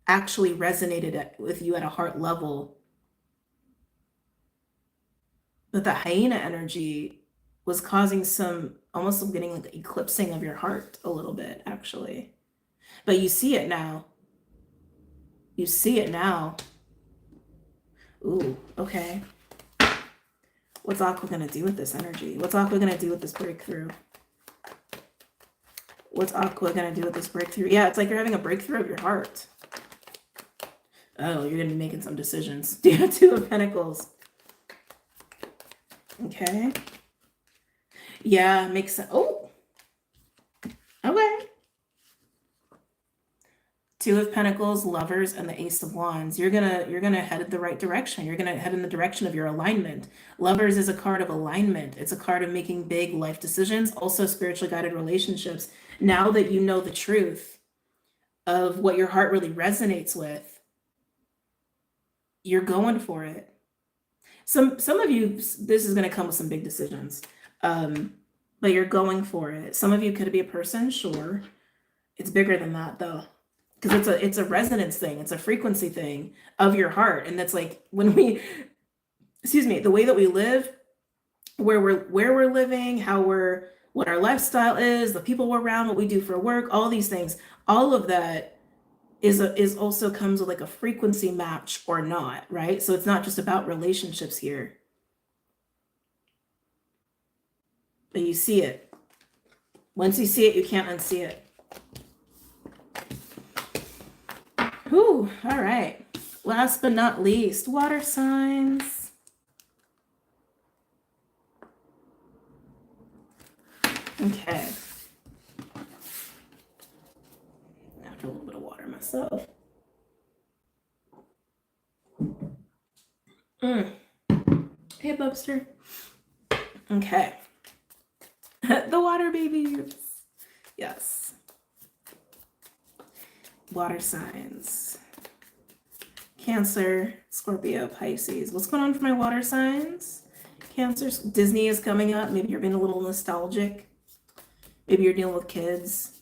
actually resonated with you at a heart level. But the hyena energy was causing some, almost getting like eclipsing of your heart a little bit, actually. But you see it now. You see it now. Ooh, okay. What's Aqua gonna do with this energy? What's Aqua gonna do with this breakthrough? What's Aqua gonna do with this breakthrough? Yeah, it's like you're having a breakthrough of your heart. Oh, you're gonna be making some decisions. Two of Pentacles. Okay. Yeah, makes sense. Oh, okay. Two of Pentacles, Lovers, and the Ace of Wands. You're gonna head in the right direction. You're gonna head in the direction of your alignment. Lovers is a card of alignment. It's a card of making big life decisions, also spiritually guided relationships. Now that you know the truth of what your heart really resonates with, you're going for it. Some of you, this is gonna come with some big decisions, but you're going for it. Some of you could be a person, sure. It's bigger than that though. Because it's a resonance thing, it's a frequency thing of your heart. And that's like when we, the way that we live, where we're living, what our lifestyle is, the people we're around, what we do for work, all these things, all of that is also comes with like a frequency match or not, right? So it's not just about relationships here. But you see it. Once you see it, you can't unsee it. Whew, all right. Last but not least, water signs. Okay. After a little bit of water myself. Hey, Bubster. Okay. The water babies. Yes. Water signs. Cancer, Scorpio, Pisces. What's going on for my water signs? Cancer, Disney is coming up. Maybe you're being a little nostalgic. Maybe you're dealing with kids.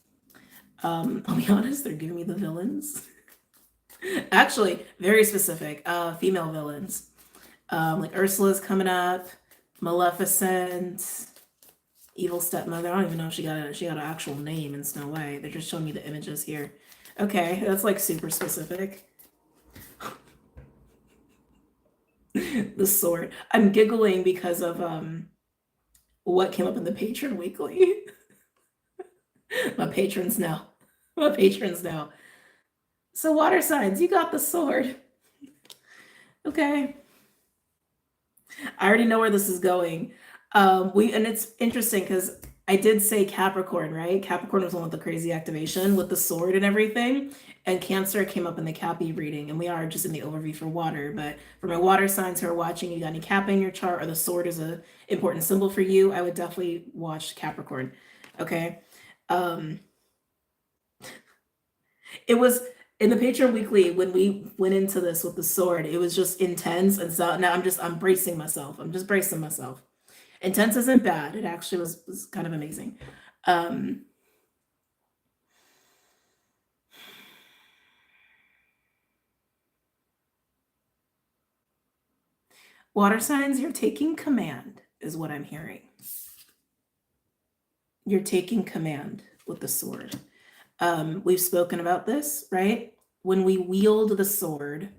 I'll be honest, they're giving me the villains. Actually, very specific, female villains. Like Ursula's coming up, Maleficent, Evil Stepmother. I don't even know if she got an actual name in Snow White. They're just showing me the images here. Okay, that's like super specific. The sword. I'm giggling because of what came up in the Patron Weekly. My patrons know. So water signs, you got the sword. Okay. I already know where this is going. And it's interesting because I did say Capricorn, right? Capricorn was one with the crazy activation with the sword and everything. And Cancer came up in the Cappy reading. And we are just in the overview for water. But for my water signs who are watching, you got any Cap in your chart or the sword is an important symbol for you, I would definitely watch Capricorn. Okay. It was in the Patreon Weekly when we went into this with the sword, it was just intense. And so now I'm bracing myself. I'm just bracing myself. Intense isn't bad. It actually was kind of amazing. Water signs, you're taking command, is what I'm hearing. You're taking command with the sword. We've spoken about this, right? When we wield the sword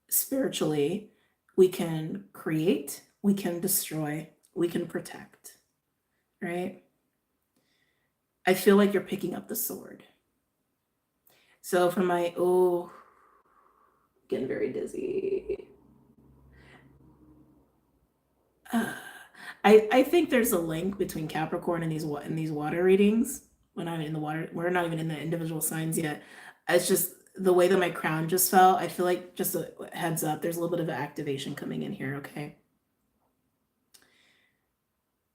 spiritually, we can create, we can destroy, we can protect, right? I feel like you're picking up the sword. So for my, getting very dizzy. I think there's a link between Capricorn and these water readings. When I'm in the water, we're not even in the individual signs yet. It's just the way that my crown just fell. I feel like, just a heads up, there's a little bit of an activation coming in here, okay?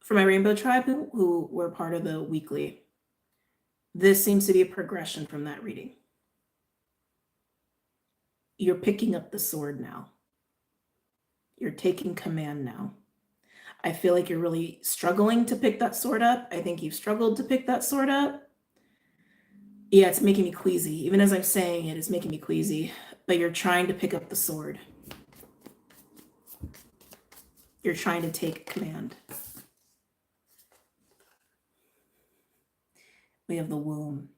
For my rainbow tribe who were part of the weekly, this seems to be a progression from that reading. You're picking up the sword now. You're taking command now. I feel like you're really struggling to pick that sword up. I think you've struggled to pick that sword up. Yeah, it's making me queasy. Even as I'm saying it, it's making me queasy. But you're trying to pick up the sword. You're trying to take command. We have the womb.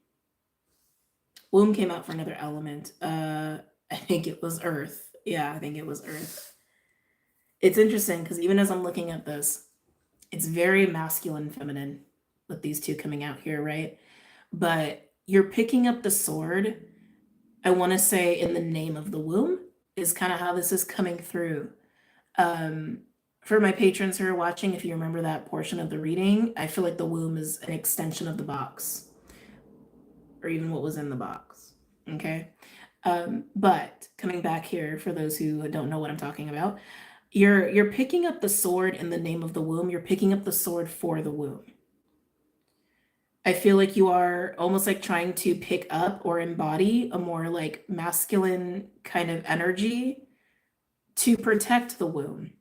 Womb came out for another element. I think it was Earth. Yeah, I think it was Earth. It's interesting because even as I'm looking at this, it's very masculine, feminine with these two coming out here, right? But you're picking up the sword, I want to say, in the name of the womb is kind of how this is coming through. For my patrons who are watching, if you remember that portion of the reading, I feel like the womb is an extension of the box, or even what was in the box, okay? But coming back here, for those who don't know what I'm talking about, you're picking up the sword in the name of the womb. You're picking up the sword for the womb. I feel like you are almost like trying to pick up or embody a more like masculine kind of energy to protect the womb.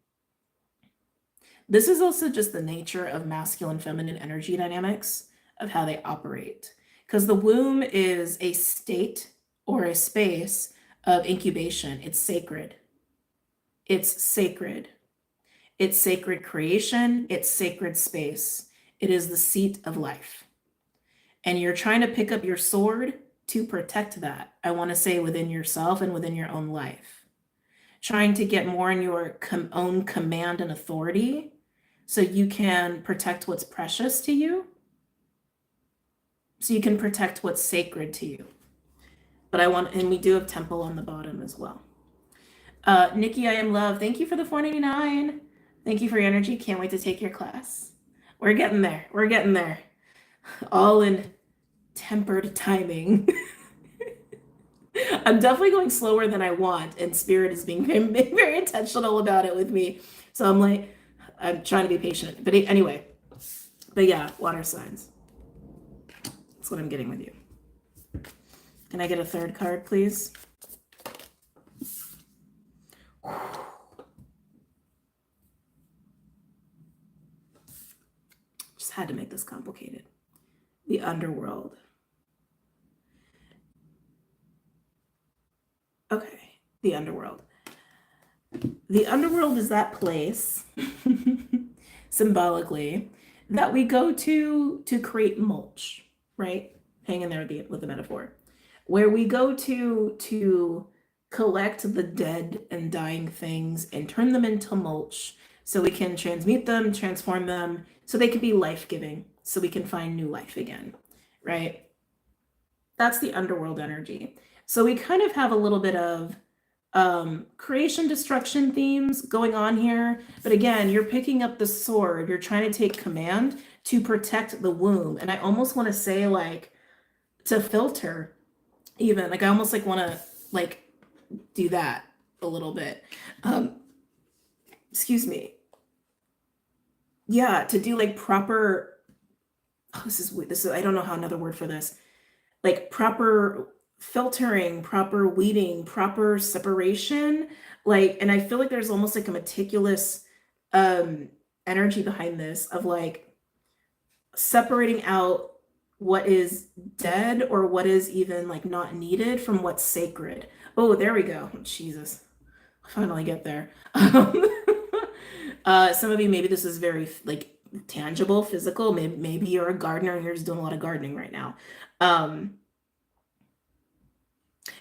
This is also just the nature of masculine, feminine energy dynamics of how they operate. Because the womb is a state or a space of incubation. It's sacred. It's sacred. It's sacred creation. It's sacred space. It is the seat of life. And you're trying to pick up your sword to protect that. I want to say within yourself and within your own life. Trying to get more in your own command and authority so you can protect what's precious to you. So you can protect what's sacred to you. But and we do have temple on the bottom as well. Nikki, I am love. Thank you for the $4.99. Thank you for your energy. Can't wait to take your class. We're getting there. We're getting there. All in tempered timing. I'm definitely going slower than I want, and Spirit is being very, very intentional about it with me. So I'm trying to be patient. But anyway, but yeah, water signs. That's what I'm getting with you. Can I get a third card, please? Just had to make this complicated. The underworld. Okay, the underworld. The underworld is that place, symbolically, that we go to create mulch, right? Hang in there with the metaphor. Where we go to collect the dead and dying things and turn them into mulch so we can transmute them, transform them, so they can be life-giving, so we can find new life again, right? That's the underworld energy. So we kind of have a little bit of creation destruction themes going on here. But again, you're picking up the sword. You're trying to take command to protect the womb. And I almost want to say like to filter even. Like I almost like want to like do that a little bit. Excuse me. Yeah, to do like proper, this is, I don't know how another word for this, like proper filtering, proper weeding, proper separation. Like, and I feel like there's almost like a meticulous energy behind this of like separating out what is dead or what is even like not needed from what's sacred. Oh, there we go. Jesus. Finally get there. Some of you, maybe this is very like tangible, physical. Maybe you're a gardener and you're just doing a lot of gardening right now.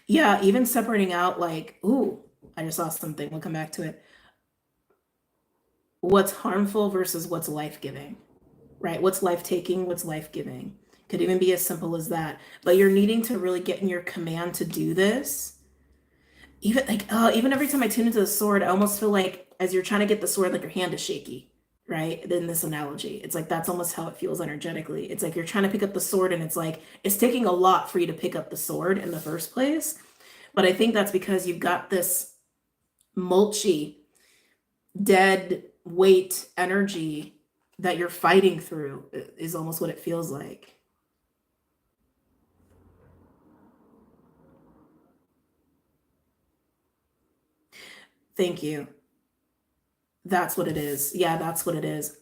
Yeah, even separating out like, ooh, I just saw something. We'll come back to it. What's harmful versus what's life-giving, right? What's life-taking, what's life-giving. Could even be as simple as that. But you're needing to really get in your command to do this. Even like, even every time I tune into the sword, I almost feel like as you're trying to get the sword, like your hand is shaky, right? In this analogy, it's like that's almost how it feels energetically. It's like you're trying to pick up the sword, and it's like it's taking a lot for you to pick up the sword in the first place. But I think that's because you've got this mulchy, dead weight energy that you're fighting through, is almost what it feels like. Thank you. That's what it is. Yeah, that's what it is.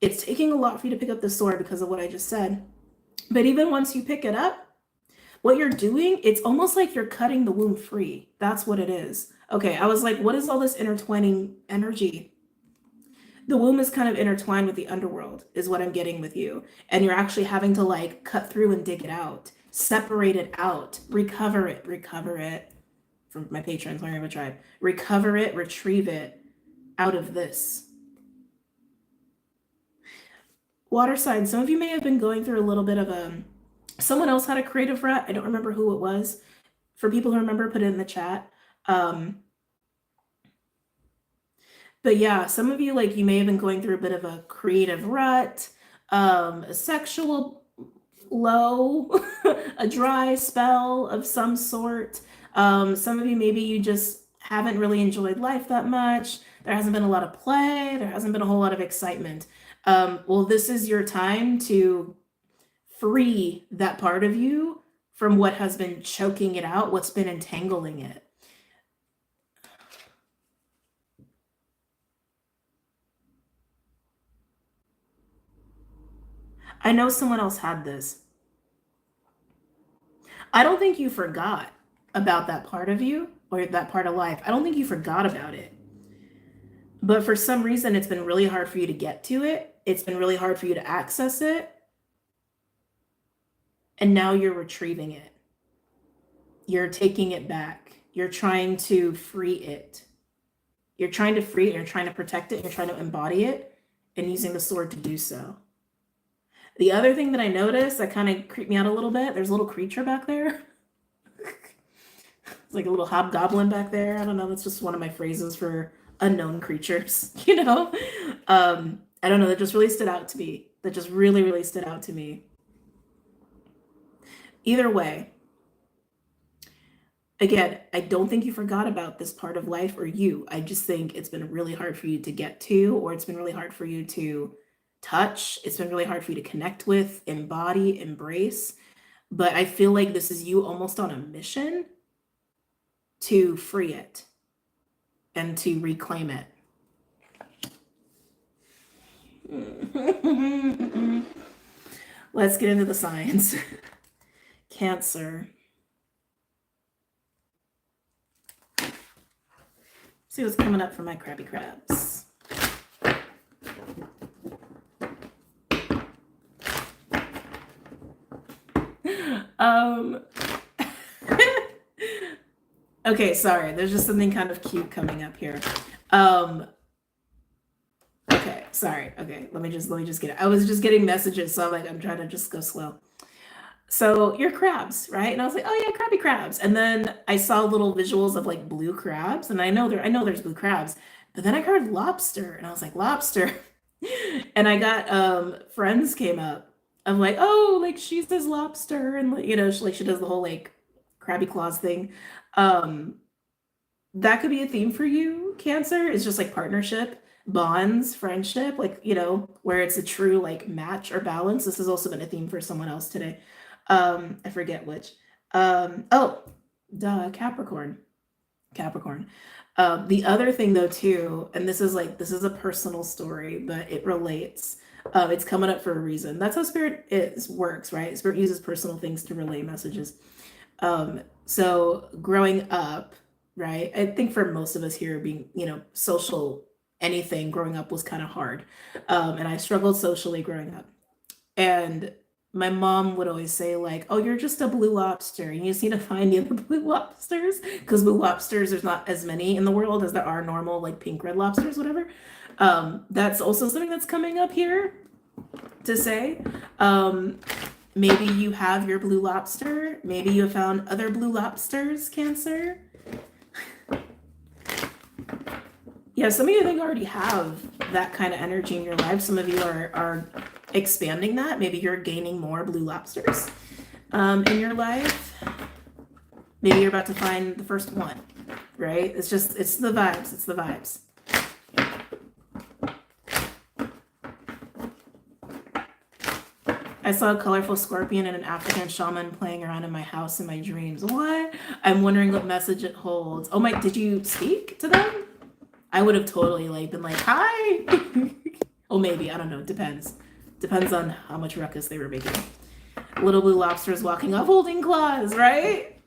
It's taking a lot for you to pick up the sword because of what I just said. But even once you pick it up, what you're doing, it's almost like you're cutting the womb free. That's what it is. Okay, I was like, what is all this intertwining energy? The womb is kind of intertwined with the underworld, is what I'm getting with you. And you're actually having to like cut through and dig it out, separate it out, recover it. From my patrons, my Rainbow Tribe. Recover it, retrieve it out of this. Water sign, some of you may have been going through a little bit of someone else had a creative rut. I don't remember who it was. For people who remember, put it in the chat. But yeah, some of you, like, you may have been going through a bit of a creative rut, a sexual low, a dry spell of some sort. Some of you, maybe you just haven't really enjoyed life that much. There hasn't been a lot of play. There hasn't been a whole lot of excitement. Well, this is your time to free that part of you from what has been choking it out, what's been entangling it. I know someone else had this. I don't think you forgot about that part of you or that part of life. I don't think you forgot about it. But for some reason, it's been really hard for you to get to it. It's been really hard for you to access it. And now you're retrieving it. You're taking it back. You're trying to free it. You're trying to free it. You're trying to protect it. You're trying to embody it and using the sword to do so. The other thing that I noticed that kind of creeped me out a little bit, there's a little creature back there. It's like a little hobgoblin back there. I don't know. That's just one of my phrases for unknown creatures, you know? I don't know. That just really stood out to me. That just really, really stood out to me. Either way, again, I don't think you forgot about this part of life or you. I just think it's been really hard for you to get to, or it's been really hard for you to touch. It's been really hard for you to connect with, embody, embrace. But I feel like this is you almost on a mission to free it and to reclaim it. Let's get into the signs. Cancer. See what's coming up for my crabby crabs. Okay, sorry. There's just something kind of cute coming up here. Okay, sorry. Okay, let me just get it. I was just getting messages, so I'm trying to just go slow. So you're crabs, right? And I was like, oh yeah, crabby crabs. And then I saw little visuals of like blue crabs, and I know there's blue crabs, but then I heard lobster, and I was like, lobster. And I got friends came up. I'm like, oh, like she says lobster, and like, you know, she does the whole like crabby claws thing. That could be a theme for you, Cancer. It's just like partnership, bonds, friendship, like, you know, where it's a true like match or balance. This has also been a theme for someone else today. I forget which. Oh, duh, Capricorn. The other thing though too, and this is a personal story, but it relates. It's coming up for a reason. That's how spirit works, right? Spirit uses personal things to relay messages. So growing up, right? I think for most of us here being, social, anything growing up was kind of hard. And I struggled socially growing up. And my mom would always say like, "Oh, you're just a blue lobster. You just need to find the other blue lobsters because blue lobsters, there's not as many in the world as there are normal like pink red lobsters, whatever." That's also something that's coming up here to say. Maybe you have your blue lobster. Maybe you have found other blue lobsters, Cancer. Yeah, some of you I think already have that kind of energy in your life. Some of you are expanding that. Maybe you're gaining more blue lobsters in your life. Maybe you're about to find the first one, right? It's the vibes. It's the vibes. I saw a colorful scorpion and an African shaman playing around in my house in my dreams. What? I'm wondering what message it holds. Oh my, did you speak to them? I would have totally been like, hi. Oh, maybe, I don't know. Depends on how much ruckus they were making. Little blue lobsters walking off holding claws, right?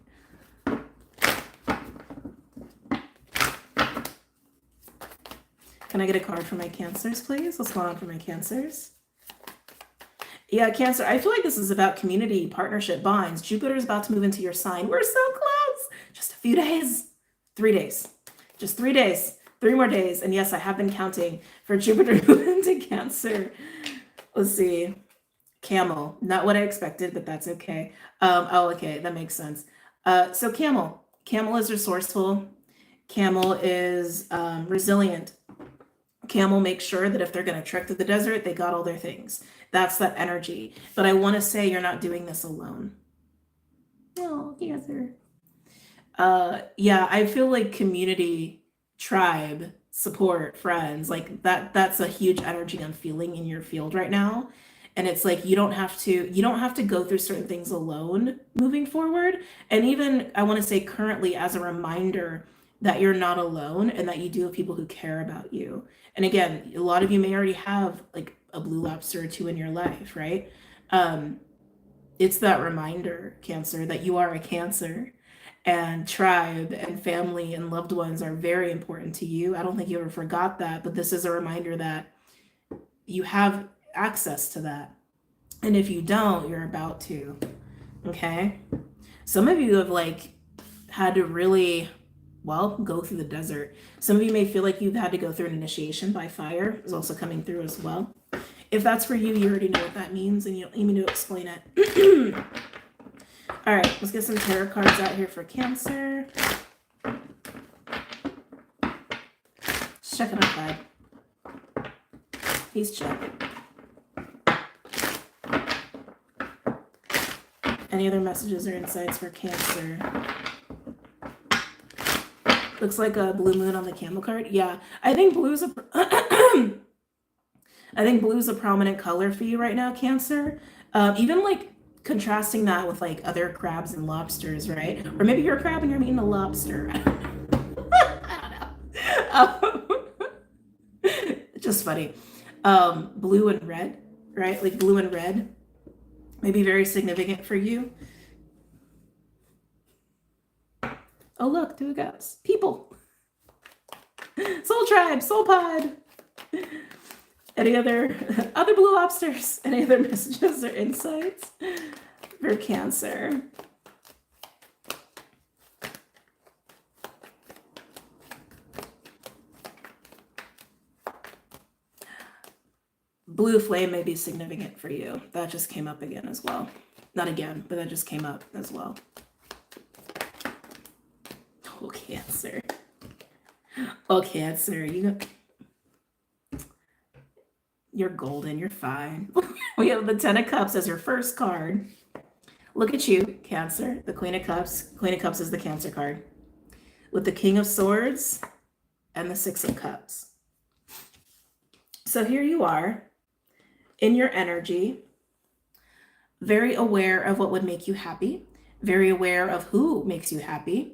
Can I get a card for my Cancers, please? What's going on for my Cancers? Yeah, Cancer, I feel like this is about community, partnership, bonds. Jupiter's about to move into your sign. We're so close. Just a few days. 3 days. Just 3 days. 3 more days. And yes, I have been counting for Jupiter to move into Cancer. Let's see. Camel. Not what I expected, but that's okay. Oh, okay. That makes sense. So Camel. Camel is resourceful. Camel is resilient. Camel makes sure that if they're going to trek through the desert, they got all their things. That's that energy. But I want to say you're not doing this alone. Oh, Cancer. Yeah, I feel like community, tribe, support, friends, like that's a huge energy I'm feeling in your field right now. And it's like you don't have to go through certain things alone moving forward. And even I want to say currently as a reminder that you're not alone and that you do have people who care about you. And again, a lot of you may already have like a blue lobster or two in your life, right? It's that reminder, Cancer, that you are a Cancer and tribe and family and loved ones are very important to you. I don't think you ever forgot that, but this is a reminder that you have access to that. And if you don't, you're about to. Okay? Some of you have had to really go through the desert. Some of you may feel like you've had to go through an initiation by fire. Is also coming through as well. If that's for you, you already know what that means and you don't need me to explain it. All right, let's get some tarot cards out here for Cancer. Just checking outside. He's checking. Any other messages or insights for Cancer? Looks like a blue moon on the camel card. Yeah, I think blue's a prominent color for you right now, Cancer. Even contrasting that with other crabs and lobsters, right? Or maybe you're a crab and you're eating a lobster. I don't know. Just funny. Blue and red, right? Like blue and red may be very significant for you. Oh, look, 2 ghosts. People. Soul tribe, soul pod. Any other blue lobsters? Any other messages or insights for Cancer? Blue flame may be significant for you. That just came up again as well. Not again, but that just came up as well. Oh, Cancer. Oh, Cancer. You're golden. You're fine. We have the 10 of Cups as your first card. Look at you, Cancer. The Queen of Cups. Queen of Cups is the Cancer card. With the King of Swords and the 6 of Cups. So here you are in your energy, very aware of what would make you happy, very aware of who makes you happy.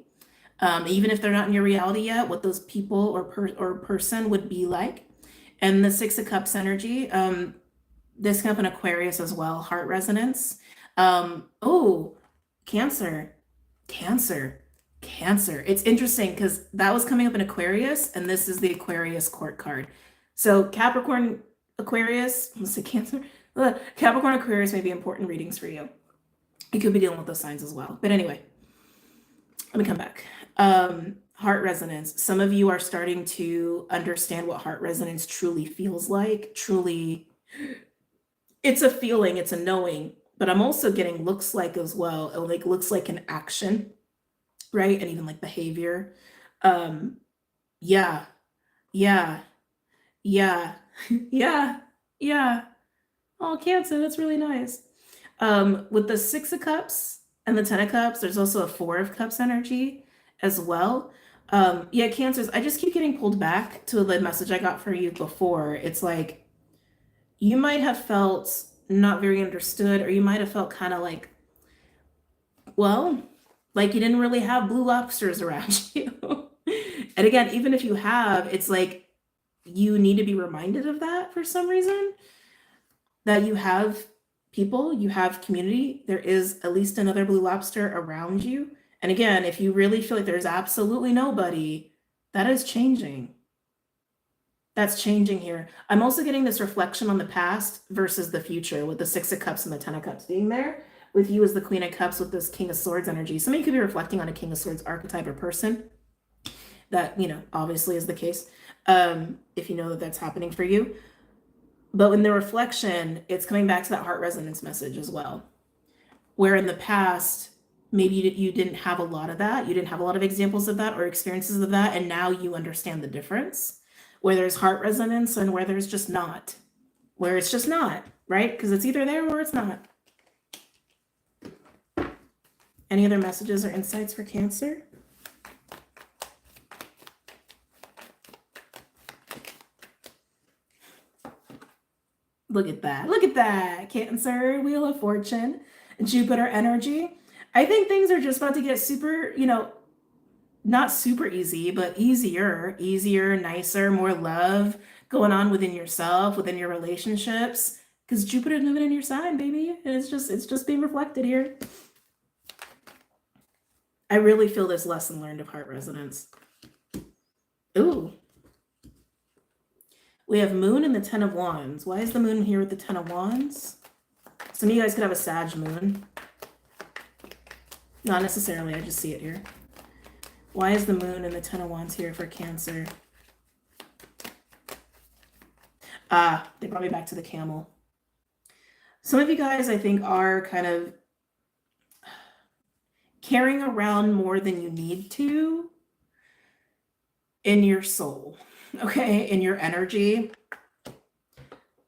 even if they're not in your reality yet, what those people or person would be like. And the Six of Cups energy, this can up in Aquarius as well, heart resonance. Oh, Cancer, Cancer, Cancer. It's interesting because that was coming up in Aquarius, and this is the Aquarius court card. So Capricorn, Aquarius, let's say Cancer. Capricorn, Aquarius may be important readings for you. You could be dealing with those signs as well. But anyway, let me come back. Heart resonance. Some of you are starting to understand what heart resonance truly feels like. Truly, it's a feeling, it's a knowing, but I'm also getting looks like as well. It like looks like an action, right? And even like behavior. Yeah, yeah, yeah, yeah, yeah. Oh, Cancer, that's really nice. With the Six of Cups and the Ten of Cups, there's also a Four of Cups energy as well. Yeah, Cancers, I just keep getting pulled back to the message I got for you before. It's like, you might have felt not very understood, or you might have felt kind of like, well, like you didn't really have blue lobsters around you. And again, even if you have, it's like you need to be reminded of that for some reason, that you have people, you have community, there is at least another blue lobster around you. And again, if you really feel like there's absolutely nobody, that is changing. That's changing here. I'm also getting this reflection on the past versus the future with the Six of Cups and the Ten of Cups being there, with you as the Queen of Cups with this King of Swords energy. Some of you could be reflecting on a King of Swords archetype or person. That, you know, obviously is the case, if you know that that's happening for you. But in the reflection, it's coming back to that heart resonance message as well. Where in the past, maybe you didn't have a lot of that. You didn't have a lot of examples of that or experiences of that. And now you understand the difference. Where there's heart resonance and where there's just not. Where it's just not, right? Because it's either there or it's not. Any other messages or insights for Cancer? Look at that. Look at that. Cancer, Wheel of Fortune, Jupiter energy. I think things are just about to get super, you know, not super easy, but easier, nicer, more love going on within yourself, within your relationships, because Jupiter's moving in your sign, baby. And it's just being reflected here. I really feel this lesson learned of heart resonance. Ooh. We have Moon and the Ten of Wands. Why is the Moon here with the Ten of Wands? Some of you guys could have a Sag Moon. Not necessarily, I just see it here. Why is the Moon and the Ten of Wands here for Cancer? Ah, they brought me back to the Camel. Some of you guys, I think, are kind of carrying around more than you need to in your soul, okay, in your energy,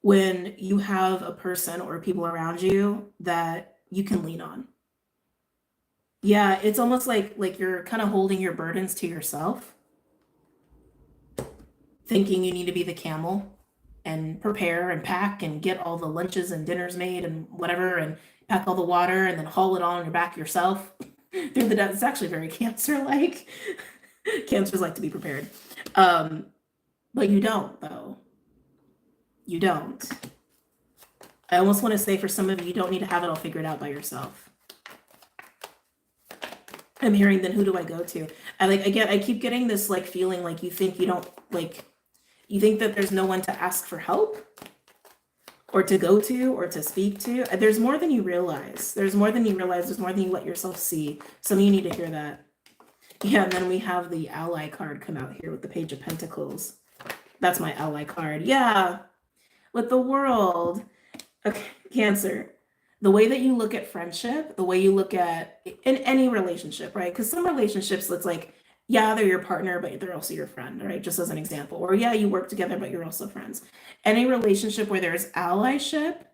when you have a person or people around you that you can lean on. Yeah, it's almost like you're kind of holding your burdens to yourself, thinking you need to be the camel and prepare and pack and get all the lunches and dinners made and whatever, and pack all the water and then haul it on your back yourself through the desert. It's actually very Cancer-like. Cancers like to be prepared. But you don't, though. You don't. I almost want to say for some of you, you don't need to have it all figured out by yourself. I'm hearing, then who do I go to? I keep getting this like feeling like you think you don't, like, you think that there's no one to ask for help or to go to or to speak to. There's more than you realize. There's more than you realize. There's more than you let yourself see. Some of you need to hear that. Yeah, and then we have the ally card come out here with the Page of Pentacles. That's my ally card. Yeah, with the World. Okay, Cancer. The way that you look at friendship, the way you look at in any relationship, right? Because some relationships, it's like, yeah, they're your partner, but they're also your friend, right? Just as an example. Or yeah, you work together, but you're also friends. Any relationship where there's allyship,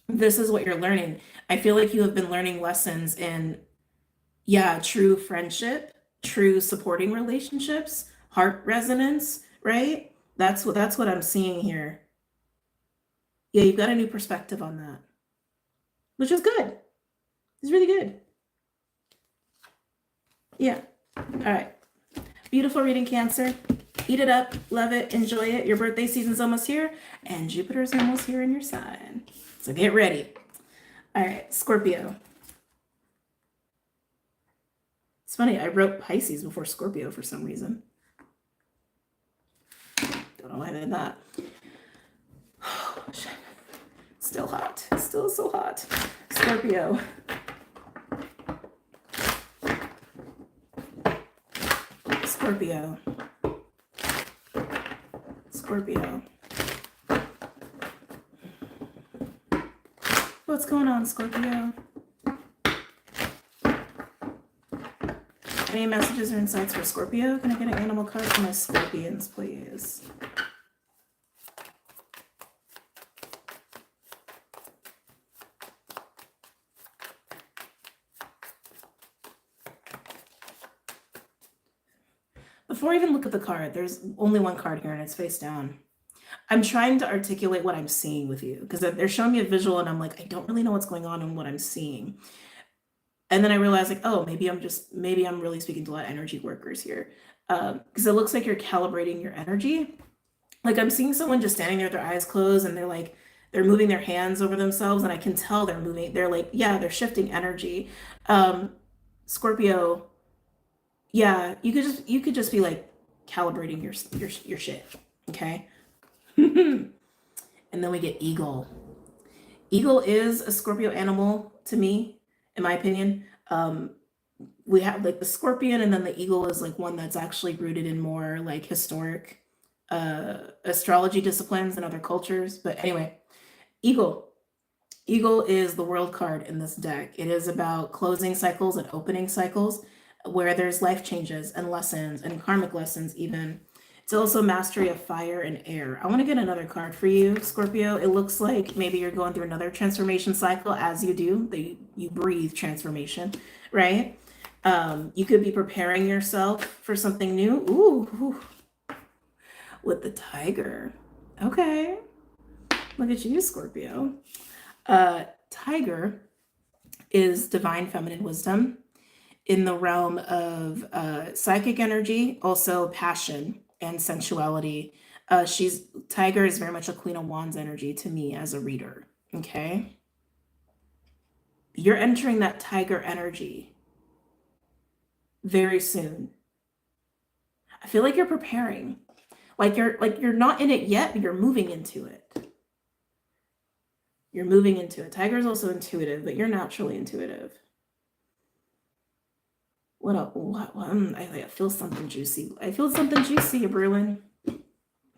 this is what you're learning. I feel like you have been learning lessons in, yeah, true friendship, true supporting relationships, heart resonance, right? That's what I'm seeing here. Yeah, you've got a new perspective on that, which is good. It's really good. Yeah. All right. Beautiful reading, Cancer. Eat it up, love it, enjoy it. Your birthday season's almost here, and Jupiter's almost here in your sign. So get ready. All right, Scorpio. It's funny, I wrote Pisces before Scorpio for some reason. Don't know why I did that. Oh, shit. Still hot. Still so hot. Scorpio. Scorpio. Scorpio. What's going on, Scorpio? Any messages or insights for Scorpio? Can I get an animal card for my Scorpions, please? Before I even look at the card, there's only one card here and it's face down. I'm trying to articulate what I'm seeing with you because they're showing me a visual and I'm like, I don't really know what's going on and what I'm seeing. And then I realized like, oh, maybe I'm really speaking to a lot of energy workers here. Because it looks like you're calibrating your energy. Like I'm seeing someone just standing there with their eyes closed and they're moving their hands over themselves and I can tell they're moving. They're like, yeah, they're shifting energy. Scorpio, yeah, you could just be like calibrating your shit. Okay. And then we get eagle. Eagle is a Scorpio animal to me, in my opinion. We have like the scorpion and then the eagle is like one that's actually rooted in more like historic astrology disciplines and other cultures. But anyway, eagle. Eagle is the world card in this deck. It is about closing cycles and opening cycles where there's life changes and lessons and karmic lessons even. It's also mastery of fire and air. I want to get another card for you, Scorpio. It looks like maybe you're going through another transformation cycle as you do. You breathe transformation, right? You could be preparing yourself for something new. Ooh, with the tiger. Okay. Look at you, Scorpio. Tiger is divine feminine wisdom in the realm of psychic energy, also passion and sensuality. Tiger is very much a Queen of Wands energy to me as a reader. Okay. You're entering that tiger energy very soon. I feel like you're preparing. Like you're not in it yet, but you're moving into it. You're moving into it. Tiger is also intuitive, but you're naturally intuitive. I feel something juicy. I feel something juicy, brewing.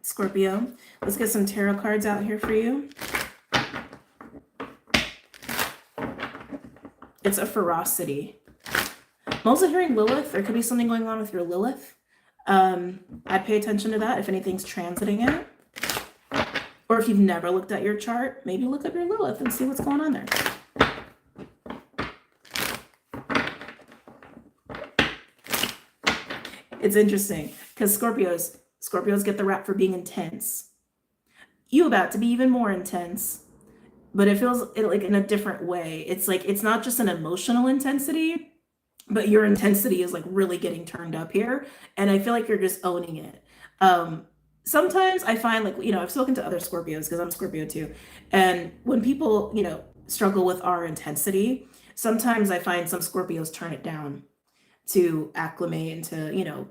Scorpio. Let's get some tarot cards out here for you. It's a ferocity. I'm also hearing Lilith. There could be something going on with your Lilith. I'd pay attention to that if anything's transiting it. Or if you've never looked at your chart, maybe look up your Lilith and see what's going on there. It's interesting because Scorpios get the rap for being intense. You about to be even more intense, but it feels like in a different way. It's like, it's not just an emotional intensity, but your intensity is like really getting turned up here. And I feel like you're just owning it. Sometimes I find like, I've spoken to other Scorpios because I'm Scorpio too. And when people, struggle with our intensity, sometimes I find some Scorpios turn it down to acclimate and to,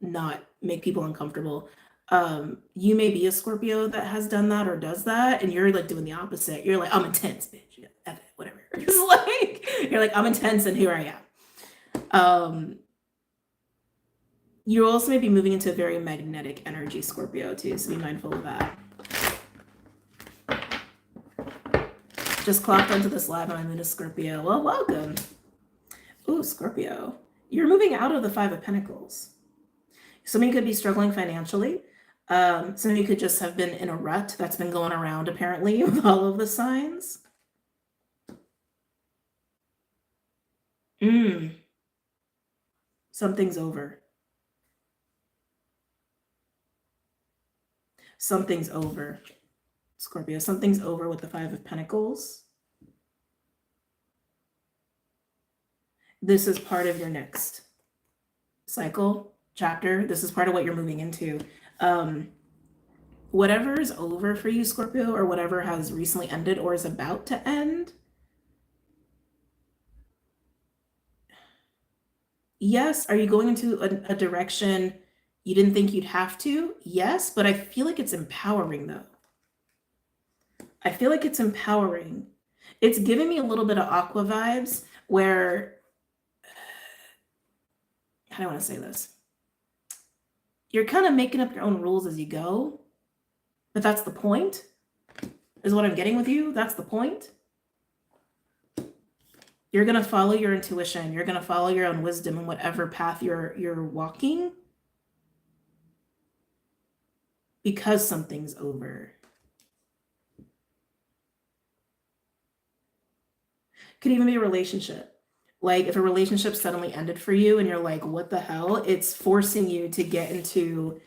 not make people uncomfortable. You may be a Scorpio that has done that or does that, and you're like doing the opposite. You're like, I'm intense, bitch. Yeah, whatever. It's like, you're like, I'm intense and here I am. You also may be moving into a very magnetic energy, Scorpio, too, so be mindful of that. Just clocked onto this live and I'm in a Scorpio. Well, welcome. Ooh, Scorpio. You're moving out of the Five of Pentacles. Some of you could be struggling financially. Some of you could just have been in a rut that's been going around, apparently, with all of the signs. Something's over. Something's over, Scorpio. Something's over with the Five of Pentacles. This is part of your next cycle, chapter. This is part of what you're moving into. Whatever is over for you, Scorpio, or whatever has recently ended or is about to end. Yes. Are you going into a direction you didn't think you'd have to? Yes, but I feel like it's empowering though. I feel like it's empowering. It's giving me a little bit of Aqua vibes where, how do I want to say this? You're kind of making up your own rules as you go, but that's the point, is what I'm getting with you. That's the point. You're going to follow your intuition. You're going to follow your own wisdom in whatever path you're walking, because something's over. Could even be a relationship. Like if a relationship suddenly ended for you and you're like, what the hell? It's forcing you to get into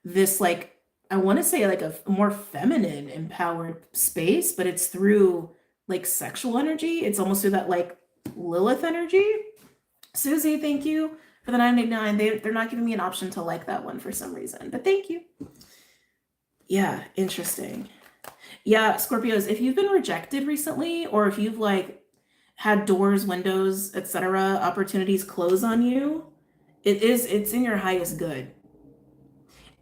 this, like, I want to say like a more feminine empowered space, but it's through like sexual energy. It's almost through that like Lilith energy. Susie, thank you for the 989. They're not giving me an option to like that one for some reason, but thank you. Yeah, interesting. Yeah, Scorpios, if you've been rejected recently, or if you've like had doors, windows, etc., opportunities close on you, it's in your highest good.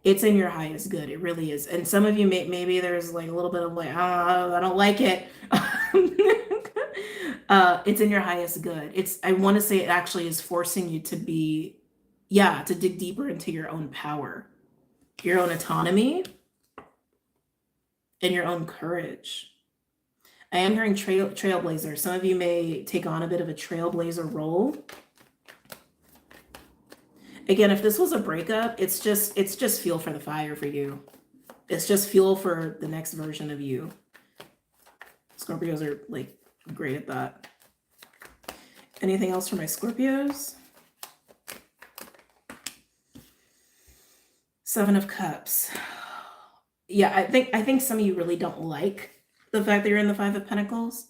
It's in your highest good. It really is. And some of you maybe there's like a little bit of like, I don't like it. It's in your highest good. I want to say it actually is forcing you to be, to dig deeper into your own power, your own autonomy, and your own courage. I am hearing trailblazer. Some of you may take on a bit of a trailblazer role. Again, if this was a breakup, it's just fuel for the fire for you. It's just fuel for the next version of you. Scorpios are like great at that. Anything else for my Scorpios? Seven of Cups. Yeah, I think some of you really don't like the fact that you're in the Five of Pentacles,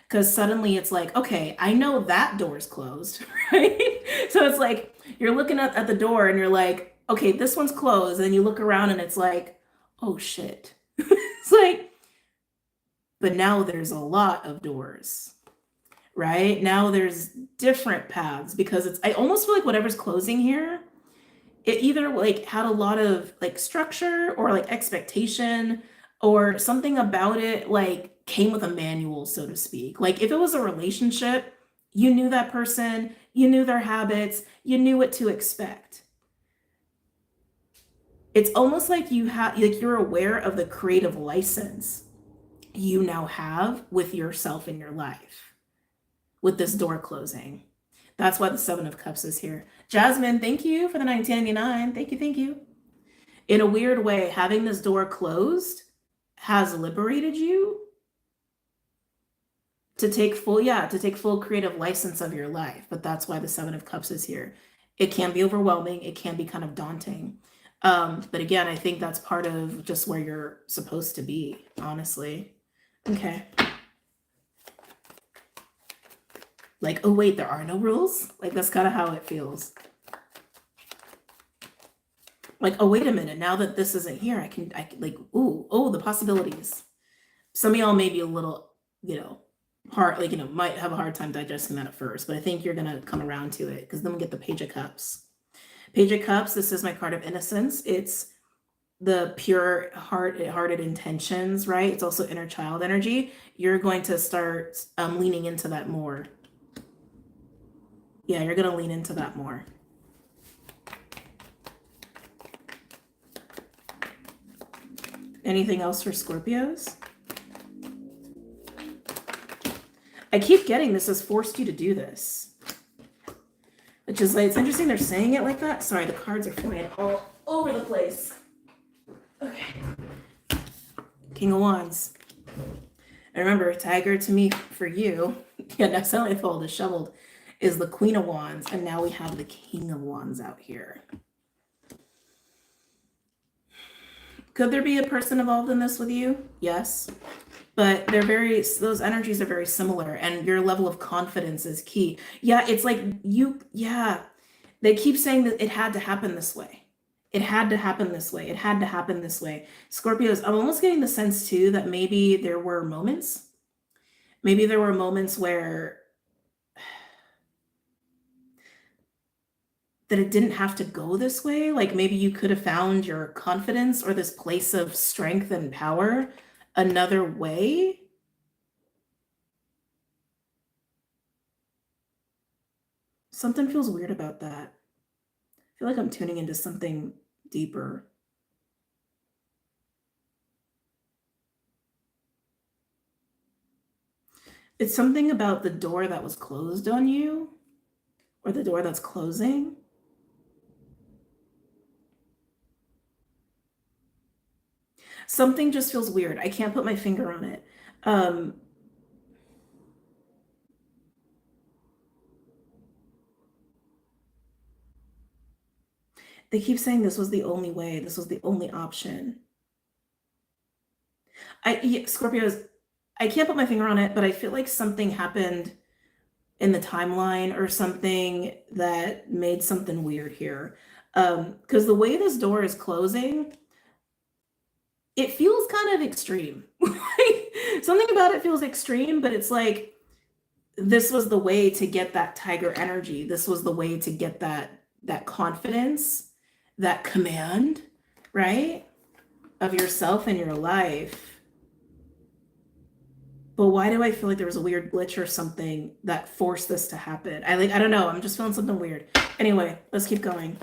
because suddenly it's like, okay, I know that door's closed, right? So it's like you're looking at the door and you're like, okay, this one's closed. And then you look around and it's like, oh shit. It's like, but now there's a lot of doors, right? Now there's different paths, because I almost feel like whatever's closing here, it either like had a lot of like structure or like expectation, or something about it like came with a manual, so to speak. Like if it was a relationship, you knew that person, you knew their habits, you knew what to expect. It's almost like you're aware of the creative license you now have with yourself in your life with this door closing. That's why the Seven of Cups is here. Jasmine, thank you for the 1999. Thank you. In a weird way, having this door closed has liberated you to take full creative license of your life. But that's why the Seven of Cups is here. It can be overwhelming. It can be kind of daunting. But again, I think that's part of just where you're supposed to be, honestly. Okay. Like, oh wait, there are no rules? Like, that's kind of how it feels. Like, oh, wait a minute, now that this isn't here, I can like, the possibilities. Some of y'all may be a little, hard, like, might have a hard time digesting that at first, but I think you're going to come around to it, because then we get the Page of Cups. Page of Cups, this is my card of innocence. It's the pure hearted intentions, right? It's also inner child energy. You're going to start leaning into that more. Yeah, you're going to lean into that more. Anything else for Scorpios? I keep getting this has forced you to do this. Which is like, it's interesting they're saying it like that. Sorry, the cards are flying all over the place. Okay. King of Wands. And remember, Tiger to me for you, next time I feel disheveled, is the Queen of Wands. And now we have the King of Wands out here. Could there be a person involved in this with you? Yes. But those energies are very similar, and your level of confidence is key. Yeah, it's like They keep saying that it had to happen this way. It had to happen this way. It had to happen this way. Scorpios, I'm almost getting the sense too that maybe there were moments. Maybe there were moments where that it didn't have to go this way. Like maybe you could have found your confidence or this place of strength and power another way. Something feels weird about that. I feel like I'm tuning into something deeper. It's something about the door that was closed on you, or the door that's closing. Something just feels weird. I can't put my finger on it. They keep saying this was the only way. This was the only option. Scorpios, I can't put my finger on it, but I feel like something happened in the timeline or something that made something weird here. Because the way this door is closing, it feels kind of extreme. Something about it feels extreme, but it's like this was the way to get that tiger energy. This was the way to get that confidence, that command, right? Of yourself and your life. But why do I feel like there was a weird glitch or something that forced this to happen? I don't know. I'm just feeling something weird. Anyway, let's keep going.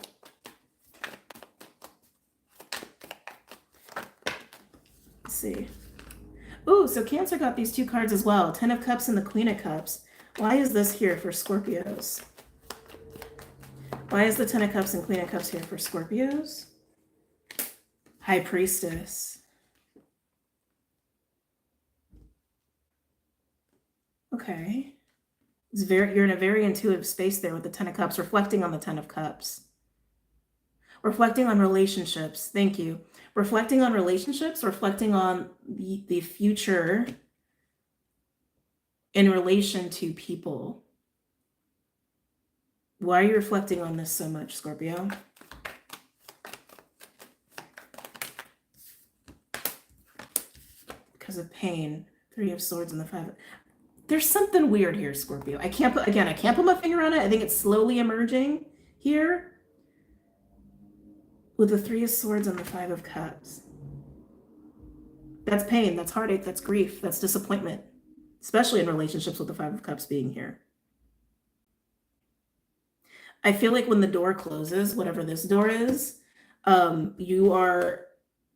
Let's see. Ooh, so Cancer got these two cards as well. 10 of Cups and the Queen of Cups. Why is this here for Scorpios? Why is the 10 of Cups and Queen of Cups here for Scorpios? High Priestess. Okay. You're in a very intuitive space there with the 10 of Cups, reflecting on the 10 of Cups. Reflecting on relationships. Thank you. Reflecting on relationships, reflecting on the future in relation to people. Why are you reflecting on this so much, Scorpio? Because of pain. 3 of Swords and the 5 of... There's something weird here, Scorpio. I can't put my finger on it. I think it's slowly emerging here with the 3 of Swords and the 5 of Cups. That's pain, that's heartache, that's grief, that's disappointment, especially in relationships with the 5 of Cups being here. I feel like when the door closes, whatever this door is, you are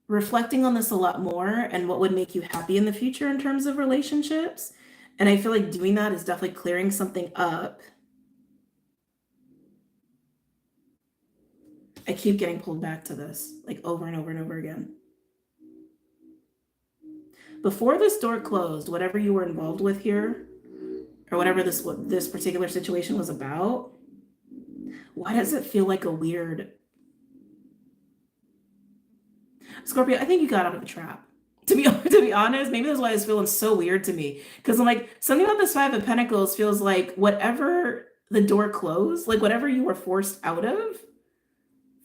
reflecting on this a lot more and what would make you happy in the future in terms of relationships. And I feel like doing that is definitely clearing something up. I keep getting pulled back to this, like over and over and over again. Before this door closed, whatever you were involved with here, or whatever this particular situation was about, why does it feel like a weird... Scorpio, I think you got out of a trap. To be honest, maybe that's why it's feeling so weird to me. Because I'm like, something about this 5 of Pentacles feels like whatever the door closed, like whatever you were forced out of,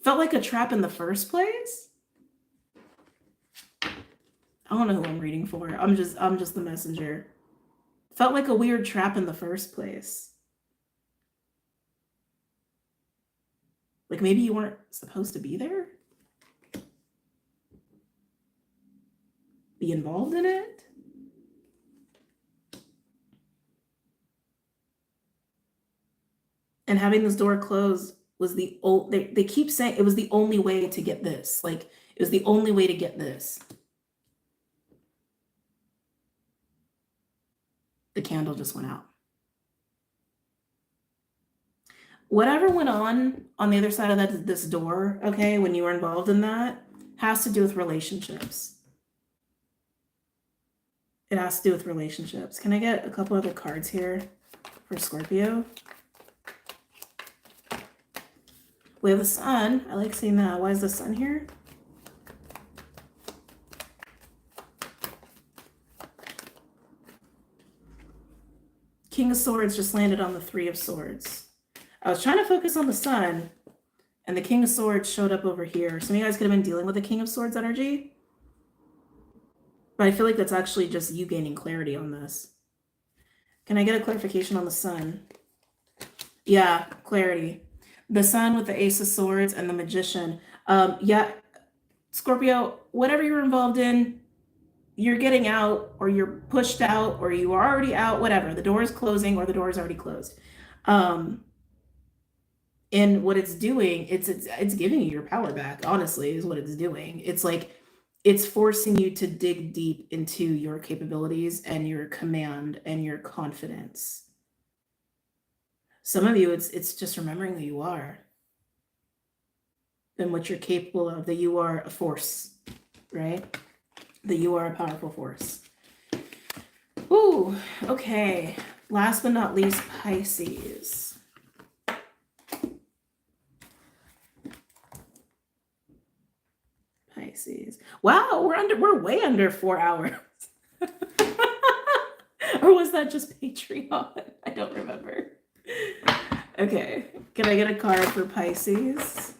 felt like a trap in the first place. I don't know who I'm reading for. I'm just the messenger. Felt like a weird trap in the first place. Like maybe you weren't supposed to be there? Be involved in it? And having this door closed was the old, they keep saying it was the only way to get this. Like it was the only way to get this. The candle just went out. Whatever went on the other side of this door, okay, when you were involved in that, has to do with relationships. It has to do with relationships. Can I get a couple other cards here for Scorpio? We have the Sun. I like seeing that. Why is the Sun here? King of Swords just landed on the 3 of Swords. I was trying to focus on the sun, and the King of Swords showed up over here. Some of you guys could have been dealing with the King of Swords energy. But I feel like that's actually just you gaining clarity on this. Can I get a clarification on the sun? Yeah, clarity. The sun with the Ace of Swords and the Magician. Yeah, Scorpio, whatever you're involved in, you're getting out, or you're pushed out, or you are already out, whatever. The door is closing, or the door is already closed. And what it's doing, it's giving you your power back, honestly, is what it's doing. It's like it's forcing you to dig deep into your capabilities and your command and your confidence. Some of you, it's just remembering who you are and what you're capable of, that you are a force, right? That you are a powerful force. Ooh, okay. Last but not least, Pisces. Pisces. Wow, we're way under 4 hours. Or was that just Patreon? I don't remember. Okay, can I get a card for Pisces?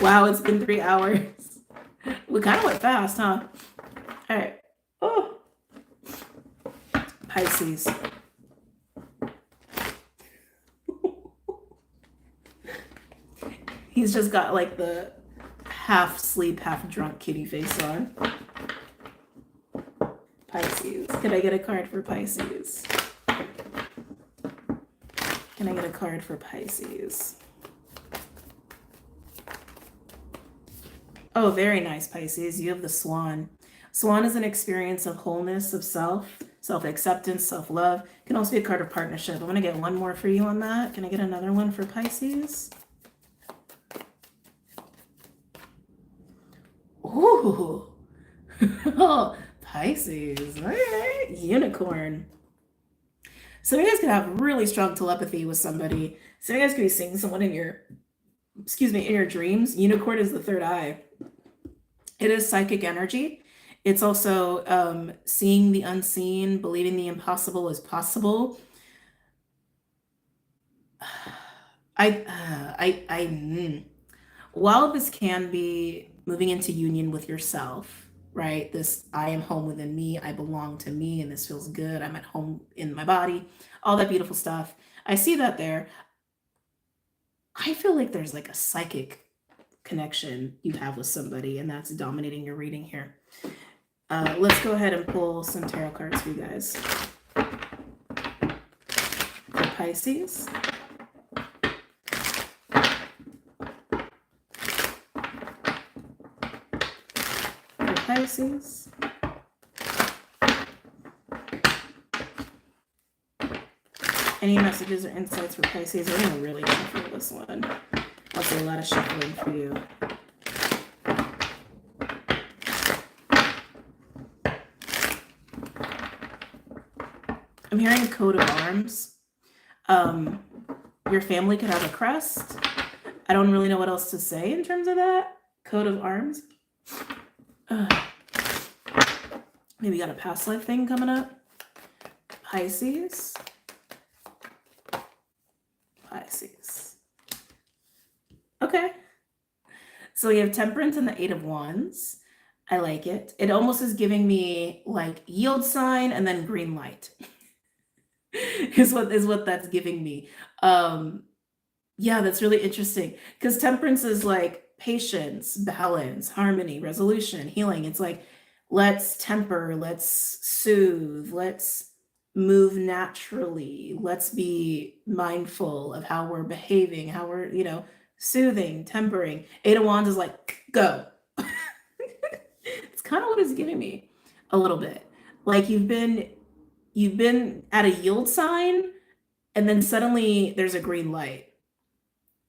Wow, it's been 3 hours. We kind of went fast, huh? All right. Oh, Pisces. He's just got like the half sleep, half drunk kitty face on. Pisces. Can I get a card for Pisces? Can I get a card for Pisces? Oh, very nice, Pisces. You have the Swan. Swan is an experience of wholeness, of self-acceptance, self-love. Can also be a card of partnership. I'm going to get one more for you on that. Can I get another one for Pisces? Ooh. Oh, Pisces. All right. Unicorn. Some of you guys could have really strong telepathy with somebody. Some of you guys could be seeing someone in your, in your dreams. Unicorn is the third eye. It is psychic energy. It's also seeing the unseen, believing the impossible is possible. While this can be moving into union with yourself, right? This, I am home within me, I belong to me, and this feels good. I'm at home in my body, all that beautiful stuff. I see that there. I feel like there's like a psychic connection you have with somebody, and that's dominating your reading here. Let's go ahead and pull some tarot cards for you guys. For Pisces. For Pisces. Any messages or insights for Pisces? We're going to really shuffle this one. I'll do a lot of shuffling for you. I'm hearing coat of arms. Your family could have a crest. I don't really know what else to say in terms of that. Coat of arms. Maybe you got a past life thing coming up. Pisces. Pisces. Okay. So we have Temperance and the Eight of Wands. I like it. It almost is giving me like yield sign and then green light. is what that's giving me. Yeah, that's really interesting, because Temperance is like patience, balance, harmony, resolution, healing. It's like, let's temper, let's soothe, let's move naturally, let's be mindful of how we're behaving, how we're, soothing, tempering. Eight of Wands is like, go. It's kind of what it's giving me a little bit. Like you've been at a yield sign, and then suddenly there's a green light,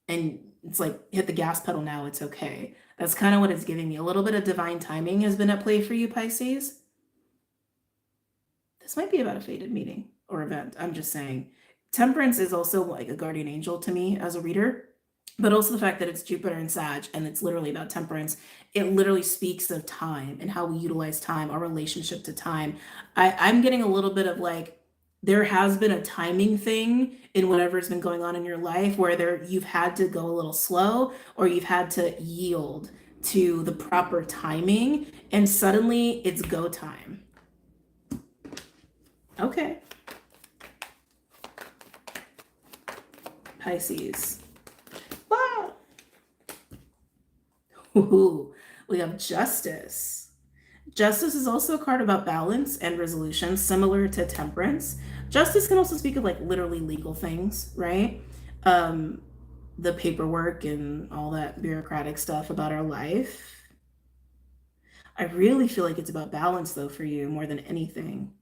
and it's like, hit the gas pedal now, it's okay. That's kind of what it's giving me. A little bit of divine timing has been at play for you, Pisces. This might be about a fated meeting or event. I'm just saying. Temperance is also like a guardian angel to me as a reader, but also the fact that it's Jupiter and Sag, and it's literally about temperance. It literally speaks of time and how we utilize time, our relationship to time. I'm getting a little bit of like there has been a timing thing in whatever's been going on in your life where you've had to go a little slow, or you've had to yield to the proper timing, and suddenly it's go time. Okay. Pisces. Wow. Ooh, we have Justice. Justice is also a card about balance and resolution, similar to Temperance. Justice can also speak of like literally legal things, right? The paperwork and all that bureaucratic stuff about our life. I really feel like it's about balance though for you more than anything.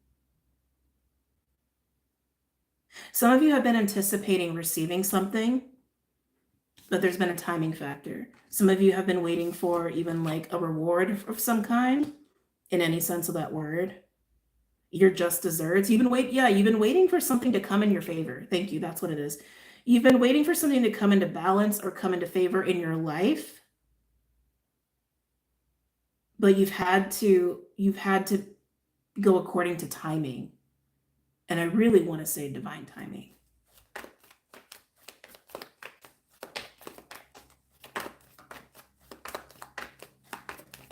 Some of you have been anticipating receiving something, but there's been a timing factor. Some of you have been waiting for even like a reward of some kind, in any sense of that word. Your just desserts. You've been waiting for something to come in your favor. Thank you. That's what it is. You've been waiting for something to come into balance or come into favor in your life, but you've had to go according to timing. And I really want to say divine timing.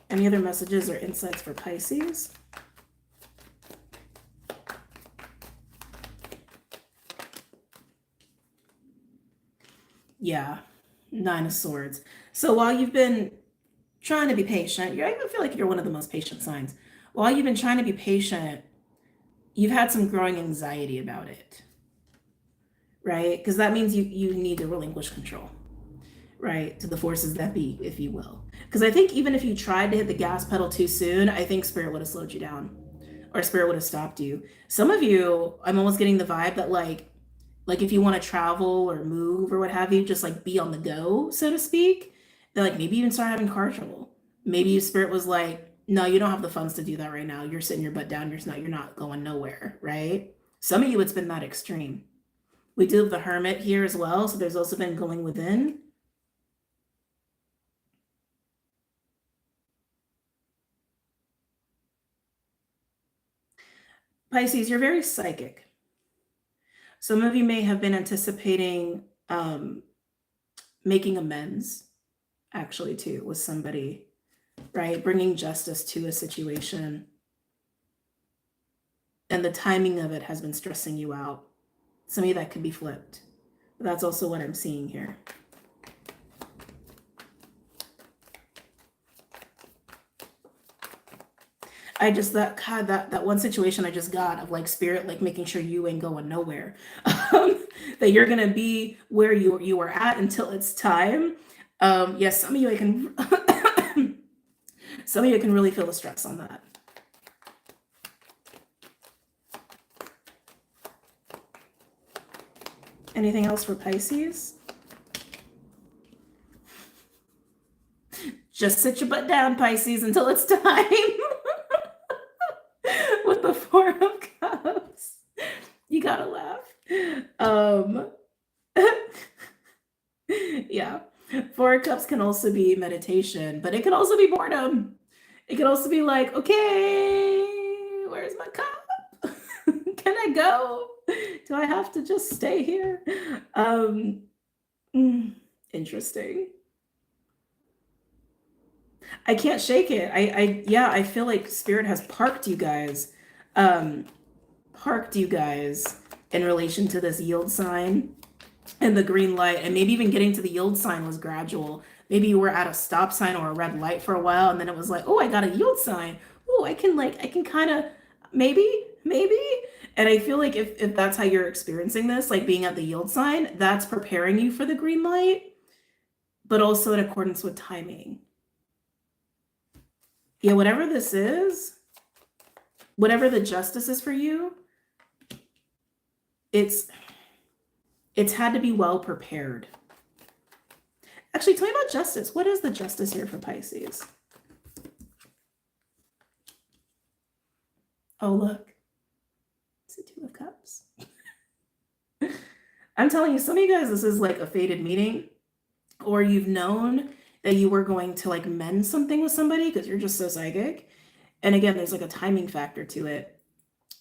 Any other messages or insights for Pisces? Yeah, Nine of Swords. So while you've been trying to be patient, I feel like you're one of the most patient signs. While you've been trying to be patient, you've had some growing anxiety about it, right? Because that means you need to relinquish control, right? To the forces that be, if you will. Because I think even if you tried to hit the gas pedal too soon, I think Spirit would have slowed you down, or Spirit would have stopped you. Some of you, I'm almost getting the vibe that like if you want to travel or move or what have you, just like be on the go, so to speak. That like maybe even start having car trouble. Maybe Spirit was like, no, you don't have the funds to do that right now. You're sitting your butt down. You're not going nowhere, right? Some of you, it's been that extreme. We do have the Hermit here as well. So there's also been going within. Pisces, you're very psychic. Some of you may have been anticipating making amends, actually, too, with somebody, right? Bringing justice to a situation. And the timing of it has been stressing you out. Some of you, that could be flipped. But that's also what I'm seeing here. I just that one situation I just got of like Spirit like making sure you ain't going nowhere, that you're gonna be where you are at until it's time. Yes, some of you can some of you can really feel the stress on that. Anything else for Pisces? Just sit your butt down, Pisces, until it's time. With the Four of Cups. You gotta laugh. Yeah. Four of Cups can also be meditation, but it can also be boredom. It can also be like, okay, where's my cup? Can I go? Do I have to just stay here? Interesting. I can't shake it. I feel like Spirit has parked you guys in relation to this yield sign and the green light, and maybe even getting to the yield sign was gradual. Maybe you were at a stop sign or a red light for a while, and then it was like, oh, I got a yield sign. Oh, I can kind of maybe. And I feel like if that's how you're experiencing this, like being at the yield sign, that's preparing you for the green light, but also in accordance with timing. Yeah, whatever this is, whatever the justice is for you, it's had to be well prepared. Actually, tell me about justice. What is the justice here for Pisces? Oh, look. It's the Two of Cups. I'm telling you, some of you guys, this is like a fated meeting, or you've known that you were going to like mend something with somebody because you're just so psychic. And again, there's like a timing factor to it.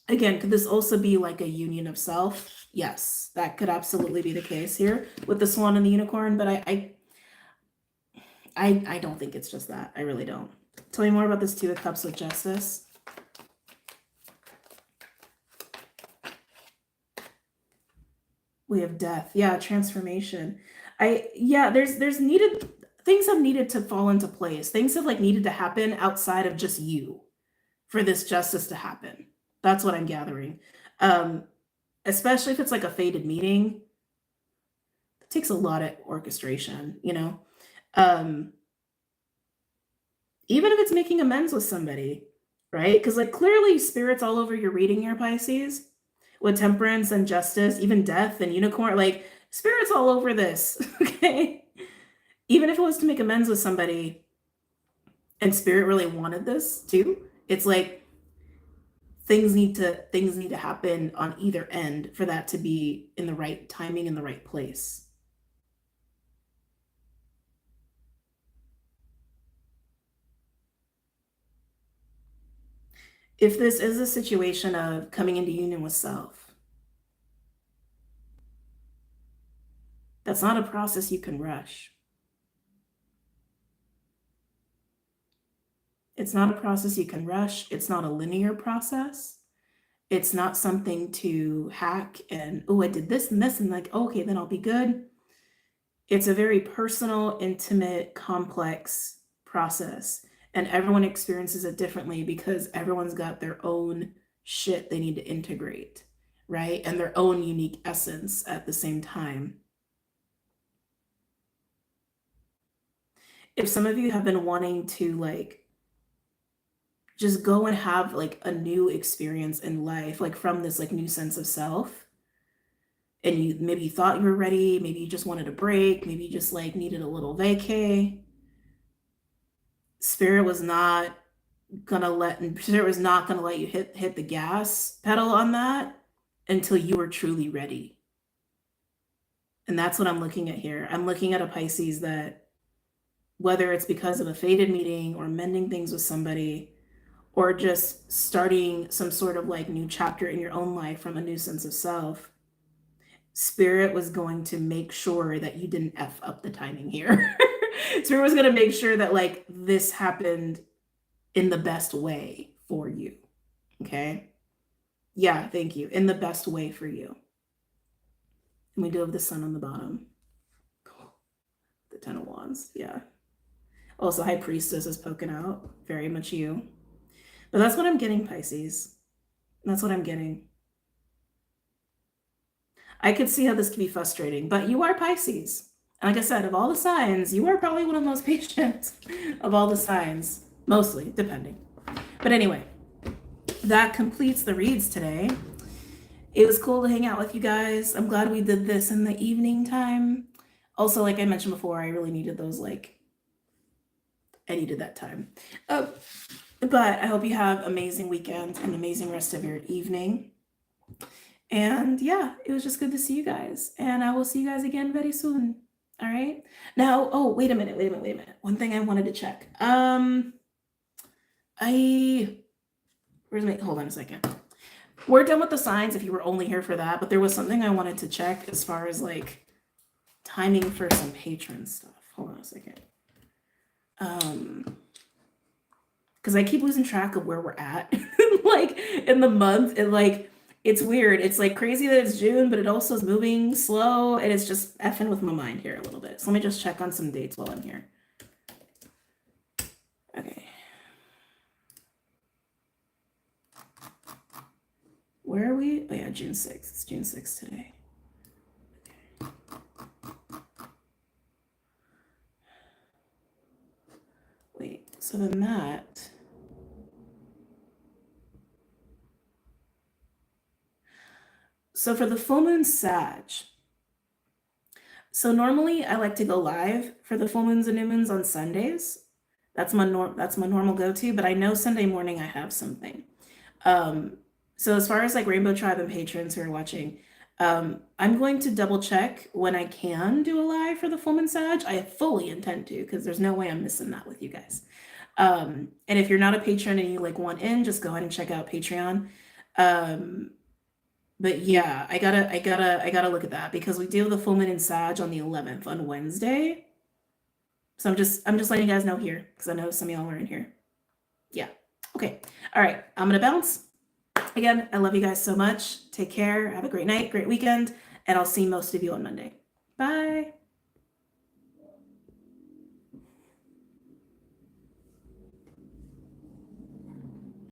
Again, could this also be like a union of self? Yes, that could absolutely be the case here with the swan and the unicorn, but I don't think it's just that. I really don't. Tell me more about this Two of Cups with Justice. We have death. Yeah, transformation. There's needed, things have needed to fall into place. Things have like needed to happen outside of just you for this justice to happen. That's what I'm gathering. Especially if it's like a fated meeting. It takes a lot of orchestration, you know? Even if it's making amends with somebody, right? Because like clearly spirit's all over your reading here, Pisces, with temperance and justice, even death and unicorn, like spirit's all over this. Okay, even if it was to make amends with somebody and spirit really wanted this too, it's like things need to happen on either end for that to be in the right timing, in the right place. If this is a situation of coming into union with self, that's not a process you can rush. It's not a process you can rush. It's not a linear process. It's not something to hack and, oh, I did this and this, and like, okay, then I'll be good. It's a very personal, intimate, complex process. And everyone experiences it differently because everyone's got their own shit they need to integrate, right? And their own unique essence at the same time. If some of you have been wanting to like just go and have like a new experience in life, like from this like new sense of self, and you maybe you thought you were ready, maybe you just wanted a break, maybe you just like needed a little vacay, spirit was not gonna let you hit the gas pedal on that until you were truly ready. And that's what I'm looking at here. I'm looking at a Pisces that, whether it's because of a fated meeting or mending things with somebody, or just starting some sort of like new chapter in your own life from a new sense of self, spirit was going to make sure that you didn't F up the timing here. Spirit was going to make sure that like this happened in the best way for you. Okay. Yeah, thank you. In the best way for you. And we do have the sun on the bottom. The Ten of Wands. Yeah. Also, High Priestess is poking out. Very much you. But that's what I'm getting, Pisces. That's what I'm getting. I could see how this could be frustrating, but you are Pisces. And like I said, of all the signs, you are probably one of the most patient of all the signs. Mostly, depending. But anyway, that completes the reads today. It was cool to hang out with you guys. I'm glad we did this in the evening time. Also, like I mentioned before, I really needed those, like, I needed that time. But I hope you have amazing weekend and amazing rest of your evening. And yeah, it was just good to see you guys. And I will see you guys again very soon. All right. Now, oh, wait a minute. One thing I wanted to check. Hold on a second. We're done with the signs if you were only here for that, but there was something I wanted to check as far as like timing for some patron stuff. Hold on a second. Because I keep losing track of where we're at like in the month, and like it's weird. It's like crazy that it's June, but it also is moving slow, and it's just effing with my mind here a little bit. So let me just check on some dates while I'm here. Okay. Where are we? Oh yeah, June 6th. It's June 6th today. Okay. Wait, so then that... So for the full moon Sag, so normally I like to go live for the full moons and new moons on Sundays. That's my normal go-to, but I know Sunday morning I have something. So as far as like Rainbow Tribe and patrons who are watching, I'm going to double check when I can do a live for the full moon Sag. I fully intend to, because there's no way I'm missing that with you guys. And if you're not a patron and you like want in, just go ahead and check out Patreon. But yeah, I gotta look at that because we deal with the full moon in Sag on the 11th on Wednesday. So I'm just letting you guys know here because I know some of y'all are in here. Yeah. Okay. All right. I'm gonna bounce. Again, I love you guys so much. Take care. Have a great night, great weekend, and I'll see most of you on Monday. Bye.